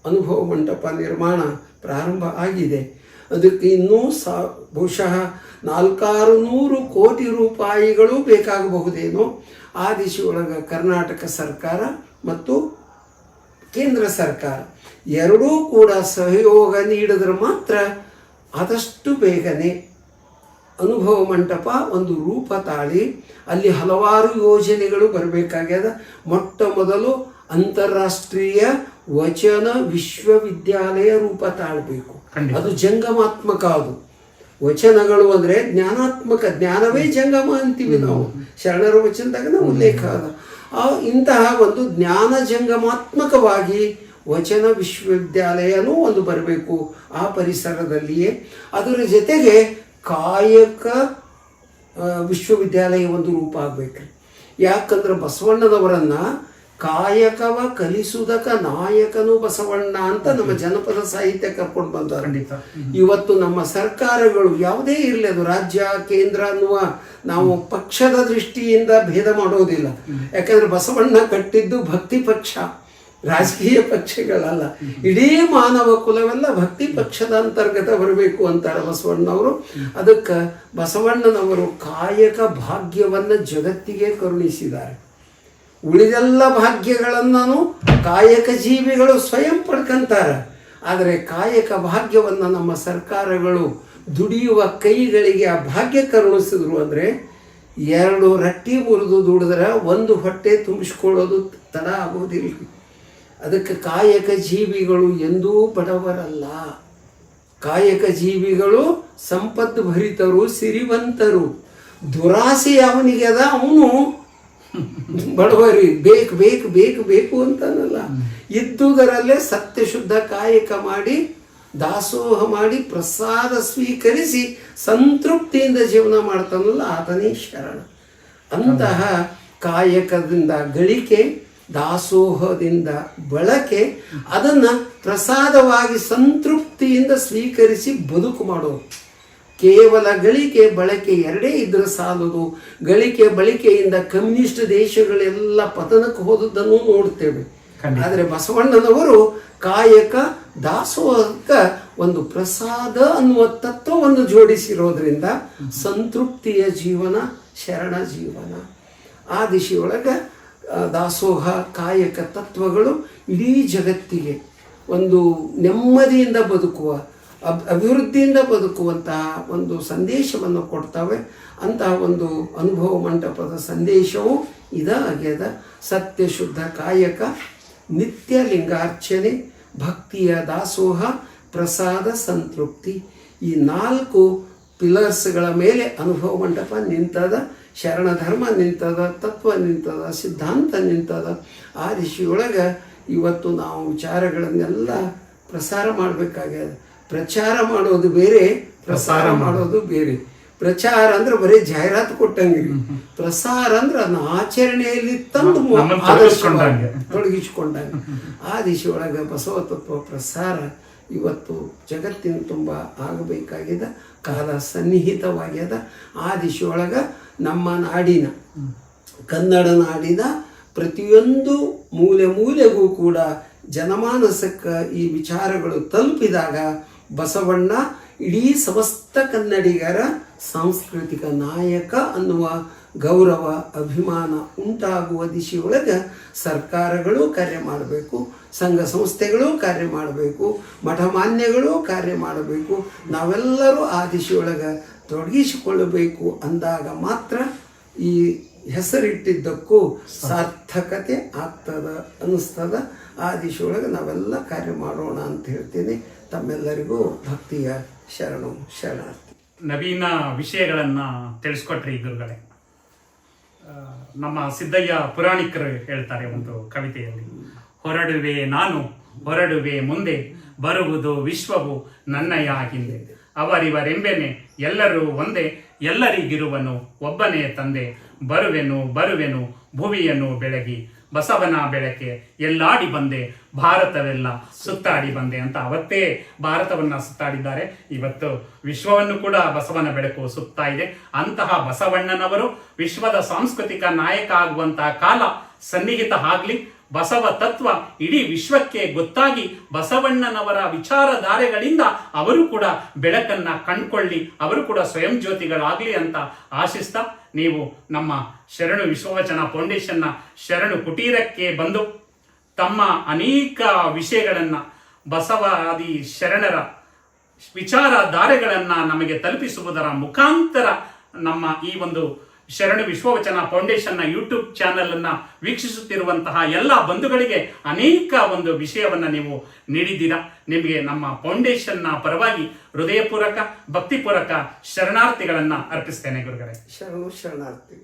ಅನುಭವ ಮಂಟಪ ನಿರ್ಮಾಣ ಪ್ರಾರಂಭ ಆಗಿದೆ. ಅದಕ್ಕೆ ಇನ್ನೂ ಬಹುಶಃ 400 ಕೋಟಿ ರೂಪಾಯಿಗಳು ಬೇಕಾಗಬಹುದೇನೋ. ಆ ದಿಶೆಯೊಳಗೆ ಕರ್ನಾಟಕ ಸರ್ಕಾರ ಮತ್ತು ಕೇಂದ್ರ ಸರ್ಕಾರ ಎರಡೂ ಕೂಡ ಸಹಯೋಗ ನೀಡಿದ್ರೆ ಮಾತ್ರ ಆದಷ್ಟು ಬೇಗನೆ ಅನುಭವ ಮಂಟಪ ಒಂದು ರೂಪ ತಾಳಿ ಅಲ್ಲಿ ಹಲವಾರು ಯೋಜನೆಗಳು ಬರಬೇಕಾಗ್ಯದ. ಮೊಟ್ಟ ಮೊದಲು ಅಂತಾರಾಷ್ಟ್ರೀಯ ವಚನ ವಿಶ್ವವಿದ್ಯಾಲಯ ರೂಪ ತಾಳಬೇಕು. ಅದು ಜಂಗಮಾತ್ಮಕ. ಅದು ವಚನಗಳು ಅಂದ್ರೆ ಜ್ಞಾನಾತ್ಮಕ, ಜ್ಞಾನವೇ ಜಂಗಮ ಅಂತೀವಿ ನಾವು. ಶರಣರ ವಚನದಾಗ ನಾವು ಉಲ್ಲೇಖ ಅದ. ಇಂತಹ ಒಂದು ಜ್ಞಾನ ಜಂಗಮಾತ್ಮಕವಾಗಿ ವಚನ ವಿಶ್ವವಿದ್ಯಾಲಯನೂ ಒಂದು ಬರಬೇಕು ಆ ಪರಿಸರದಲ್ಲಿಯೇ. ಅದರ ಜೊತೆಗೆ ಕಾಯಕ ವಿಶ್ವವಿದ್ಯಾಲಯ ಒಂದು ರೂಪ ಆಗಬೇಕು. ಯಾಕಂದ್ರೆ ಬಸವಣ್ಣನವರನ್ನ ಕಾಯಕವ ಕಲಿಸುವುದಕ್ಕ ನಾಯಕನು ಬಸವಣ್ಣ ಅಂತ ನಮ್ಮ ಜನಪದ ಸಾಹಿತ್ಯ ಕರ್ಕೊಂಡು ಬಂದಾರ. ಇವತ್ತು ನಮ್ಮ ಸರ್ಕಾರಗಳು ಯಾವುದೇ ಇರಲಿ, ಅದು ರಾಜ್ಯ ಕೇಂದ್ರ ಅನ್ನುವ ನಾವು ಪಕ್ಷದ ದೃಷ್ಟಿಯಿಂದ ಭೇದ ಮಾಡೋದಿಲ್ಲ. ಯಾಕಂದ್ರೆ ಬಸವಣ್ಣ ಕಟ್ಟಿದ್ದು ಭಕ್ತಿ ಪಕ್ಷ, ರಾಜಕೀಯ ಪಕ್ಷಗಳಲ್ಲ. ಇಡೀ ಮಾನವ ಕುಲವೆಲ್ಲ ಭಕ್ತಿ ಪಕ್ಷದ ಅಂತರ್ಗತ ಬರಬೇಕು ಅಂತಾರೆ ಬಸವಣ್ಣನವರು. ಅದಕ್ಕೆ ಬಸವಣ್ಣನವರು ಕಾಯಕ ಭಾಗ್ಯವನ್ನ ಜಗತ್ತಿಗೆ ಕರುಣಿಸಿದ್ದಾರೆ. ಉಳಿದೆಲ್ಲ ಭಾಗ್ಯಗಳನ್ನು ಕಾಯಕ ಜೀವಿಗಳು ಸ್ವಯಂ ಪಡ್ಕೊಂತಾರೆ. ಆದರೆ ಕಾಯಕ ಭಾಗ್ಯವನ್ನು ನಮ್ಮ ಸರ್ಕಾರಗಳು ದುಡಿಯುವ ಕೈಗಳಿಗೆ ಆ ಭಾಗ್ಯ ಕರುಣಿಸಿದ್ರು. ಅಂದರೆ 2 ರಟ್ಟಿ ಮುರಿದು ದುಡಿದ್ರೆ 1 ಹೊಟ್ಟೆ ತುಂಬಿಸ್ಕೊಳ್ಳೋದು ತಡ ಆಗೋದಿಲ್ಲ. ಅದಕ್ಕೆ ಕಾಯಕ ಜೀವಿಗಳು ಎಂದೂ ಬಡವರಲ್ಲ. ಕಾಯಕ ಜೀವಿಗಳು ಸಂಪದ್ಭರಿತರು, ಸಿರಿವಂತರು. ದುರಾಸೆ ಅವನಿಗೆ ಅದ, ಅವನು ಬಡವರಿ ಬೇಕು ಬೇಕು ಬೇಕು ಬೇಕು ಅಂತಾನಲ್ಲ, ಇದ್ದುದರಲ್ಲೇ ಸತ್ಯ ಶುದ್ಧ ಕಾಯಕ ಮಾಡಿ ದಾಸೋಹ ಮಾಡಿ ಪ್ರಸಾದ ಸ್ವೀಕರಿಸಿ ಸಂತೃಪ್ತಿಯಿಂದ ಜೀವನ ಮಾಡ್ತಾನಲ್ಲ ಆತನೇ ಶರಣ. ಅಂತಹ ಕಾಯಕದಿಂದ ಗಳಿಕೆ, ದಾಸೋಹದಿಂದ ಬಳಕೆ, ಅದನ್ನು ಪ್ರಸಾದವಾಗಿ ಸಂತೃಪ್ತಿಯಿಂದ ಸ್ವೀಕರಿಸಿ ಬದುಕು ಮಾಡೋದು. ಕೇವಲ ಗಳಿಕೆ ಬಳಕೆ ಎರಡೇ ಇದ್ರೆ ಸಾಲದು. ಗಳಿಕೆ ಬಳಕೆಯಿಂದ ಕಮ್ಯುನಿಸ್ಟ್ ದೇಶಗಳೆಲ್ಲ ಪತನಕ್ಕೆ ಹೋದದ್ದನ್ನು ನೋಡ್ತೇವೆ. ಆದರೆ ಬಸವಣ್ಣನವರು ಕಾಯಕ ದಾಸೋಹಕ್ಕೆ ಒಂದು ಪ್ರಸಾದ ಅನ್ನುವ ತತ್ವವನ್ನು ಜೋಡಿಸಿರೋದ್ರಿಂದ ಸಂತೃಪ್ತಿಯ ಜೀವನ ಶರಣ ಜೀವನ. ಆ ದಿಶೆಯೊಳಗೆ ದಾಸೋಹ ಕಾಯಕ ತತ್ವಗಳು ಇಡೀ ಜಗತ್ತಿಗೆ ಒಂದು ನೆಮ್ಮದಿಯಿಂದ ಬದುಕುವ ಅಭಿವೃದ್ಧಿಯಿಂದ ಬದುಕುವಂತಹ ಒಂದು ಸಂದೇಶವನ್ನು ಕೊಡ್ತವೆ. ಅಂತಹ ಒಂದು ಅನುಭವ ಮಂಟಪದ ಸಂದೇಶವು ಇದಾಗ್ಯದ. ಸತ್ಯ ಶುದ್ಧ ಕಾಯಕ, ನಿತ್ಯ ಲಿಂಗಾರ್ಚನೆ, ಭಕ್ತಿಯ ದಾಸೋಹ, ಪ್ರಸಾದ, ಸಂತೃಪ್ತಿ, ಈ 4 ಪಿಲ್ಲರ್ಸ್ಗಳ ಮೇಲೆ ಅನುಭವ ಮಂಟಪ ನಿಂತದ. ಶರಣ ಧರ್ಮ ನಿಂತದ, ತತ್ವ ನಿಂತದ, ಸಿದ್ಧಾಂತ ನಿಂತದ. ಆ ದಿಶೆಯೊಳಗೆ ಇವತ್ತು ನಾವು ವಿಚಾರಗಳನ್ನೆಲ್ಲ ಪ್ರಸಾರ ಮಾಡಬೇಕಾಗ್ಯದ. ಪ್ರಚಾರ ಮಾಡೋದು ಬೇರೆ, ಪ್ರಸಾರ ಮಾಡೋದು ಬೇರೆ. ಪ್ರಚಾರ ಅಂದ್ರೆ ಬರೀ ಜಾಹೀರಾತು ಕೊಟ್ಟಂಗಿರಿ, ಪ್ರಸಾರ ಅಂದ್ರೆ ಅದನ್ನ ಆಚರಣೆಯಲ್ಲಿ ತಂದು ತೊಡಗಿಸಿಕೊಂಡಂಗೆ. ಆ ದಿಶೆಯೊಳಗೆ ಬಸವ ತತ್ವ ಪ್ರಸಾರ ಇವತ್ತು ಜಗತ್ತಿನ ತುಂಬ ಆಗಬೇಕಾಗಿದೆ. ಕಾಲ ಸನ್ನಿಹಿತವಾಗ್ಯದ. ಆ ದಿಶೆಯೊಳಗೆ ನಮ್ಮ ನಾಡಿನ, ಕನ್ನಡ ನಾಡಿನ ಪ್ರತಿಯೊಂದು ಮೂಲೆ ಮೂಲೆಗೂ ಕೂಡ ಜನಮಾನಸಕ್ಕೆ ಈ ವಿಚಾರಗಳು ತಲುಪಿದಾಗ ಬಸವಣ್ಣ ಇಡೀ ಸಮಸ್ತ ಕನ್ನಡಿಗರ ಸಾಂಸ್ಕೃತಿಕ ನಾಯಕ ಅನ್ನುವ ಗೌರವ ಅಭಿಮಾನ ಉಂಟಾಗುವ ದಿಶೆಯೊಳಗೆ ಸರ್ಕಾರಗಳು ಕಾರ್ಯ ಮಾಡಬೇಕು, ಸಂಘ ಸಂಸ್ಥೆಗಳು ಕಾರ್ಯ ಮಾಡಬೇಕು, ಮಠಮಾನ್ಯಗಳು ಕಾರ್ಯ ಮಾಡಬೇಕು. ನಾವೆಲ್ಲರೂ ಆ ದಿಶೆಯೊಳಗೆ ತೊಡಗಿಸಿಕೊಳ್ಳಬೇಕು. ಅಂದಾಗ ಮಾತ್ರ ಈ ಹೆಸರಿಟ್ಟಿದ್ದಕ್ಕೂ ಸಾರ್ಥಕತೆ ಆಗ್ತದ ಅನ್ನಿಸ್ತದ. ಆ ದಿಶೆಯೊಳಗೆ ನಾವೆಲ್ಲ ಕಾರ್ಯ ಮಾಡೋಣ ಅಂತ ಹೇಳ್ತೀನಿ. ತಮ್ಮೆಲ್ಲರಿಗೂ ಭಕ್ತಿಯ ಶರಣಾರ್ಥಿ. ನವೀನ ವಿಷಯಗಳನ್ನು ತಿಳಿಸ್ಕೊಟ್ರಿ ಗುರುಗಳೇ. ನಮ್ಮ ಸಿದ್ದಯ್ಯ ಪುರಾಣಿಕರು ಹೇಳ್ತಾರೆ ಒಂದು ಕವಿತೆಯಲ್ಲಿ, ಹೊರಡುವೆ ನಾನು ಹೊರಡುವೆ ಮುಂದೆ, ಬರುವುದು ವಿಶ್ವವು ನನ್ನಯ ಹಿಂದೆ. ಅವರಿವರೆಂಬೆನೆ ಎಲ್ಲರೂ ಒಂದೇ, ಎಲ್ಲರಿಗಿರುವನು ಒಬ್ಬನೇ ತಂದೆ. ಬರುವೆನು ಬರುವೆನು ಭುವಿಯನ್ನು ಬೆಳಗಿ, ಬಸವನ ಬೆಳಕೆ ಎಲ್ಲಾಡಿ ಬಂದೆ, ಭಾರತವೆಲ್ಲ ಸುತ್ತಾಡಿ ಬಂದೆ ಅಂತ ಅವತ್ತೇ ಭಾರತವನ್ನ ಸುತ್ತಾಡಿದ್ದಾರೆ. ಇವತ್ತು ವಿಶ್ವವನ್ನು ಕೂಡ ಬಸವನ ಬೆಳಕು ಸುತ್ತಾ ಇದೆ. ಅಂತಹ ಬಸವಣ್ಣನವರು ವಿಶ್ವದ ಸಾಂಸ್ಕೃತಿಕ ನಾಯಕ ಆಗುವಂತಹ ಕಾಲ ಸನ್ನಿಹಿತ ಆಗ್ಲಿ. ಬಸವ ತತ್ವ ಇಡೀ ವಿಶ್ವಕ್ಕೆ ಗೊತ್ತಾಗಿ ಬಸವಣ್ಣನವರ ವಿಚಾರಧಾರೆಗಳಿಂದ ಅವರು ಕೂಡ ಬೆಳಕನ್ನ ಕಂಡ್ಕೊಳ್ಳಿ, ಅವರು ಕೂಡ ಸ್ವಯಂ ಜ್ಯೋತಿಗಳಾಗ್ಲಿ ಅಂತ ಆಶಿಸ್ತಾ, ನೀವು ನಮ್ಮ ಶರಣು ವಿಶ್ವವಚನ ಫೌಂಡೇಶನ್ನ ಶರಣು ಕುಟೀರಕ್ಕೆ ಬಂದು ತಮ್ಮ ಅನೇಕ ವಿಷಯಗಳನ್ನ, ಬಸವಾದಿ ಶರಣರ ವಿಚಾರಧಾರೆಗಳನ್ನ ನಮಗೆ ತಲುಪಿಸುವುದರ ಮುಖಾಂತರ ನಮ್ಮ ಈ ಒಂದು ಶರಣು ವಿಶ್ವವಚನ ಫೌಂಡೇಶನ್ನ ಯೂಟ್ಯೂಬ್ ಚಾನೆಲ್ ಅನ್ನ ವೀಕ್ಷಿಸುತ್ತಿರುವಂತಹ ಎಲ್ಲ ಬಂಧುಗಳಿಗೆ ಅನೇಕ ಒಂದು ವಿಷಯವನ್ನ ನೀವು ನೀಡಿದ್ದೀರಾ. ನಿಮಗೆ ನಮ್ಮ ಫೌಂಡೇಶನ್ನ ಪರವಾಗಿ ಹೃದಯಪೂರ್ವಕ ಭಕ್ತಿಪೂರ್ವಕ ಶರಣಾರ್ಥಿಗಳನ್ನ ಅರ್ಪಿಸ್ತೇನೆ ಗುರುಗಳೇ. ಶರಣಾರ್ಥಿ.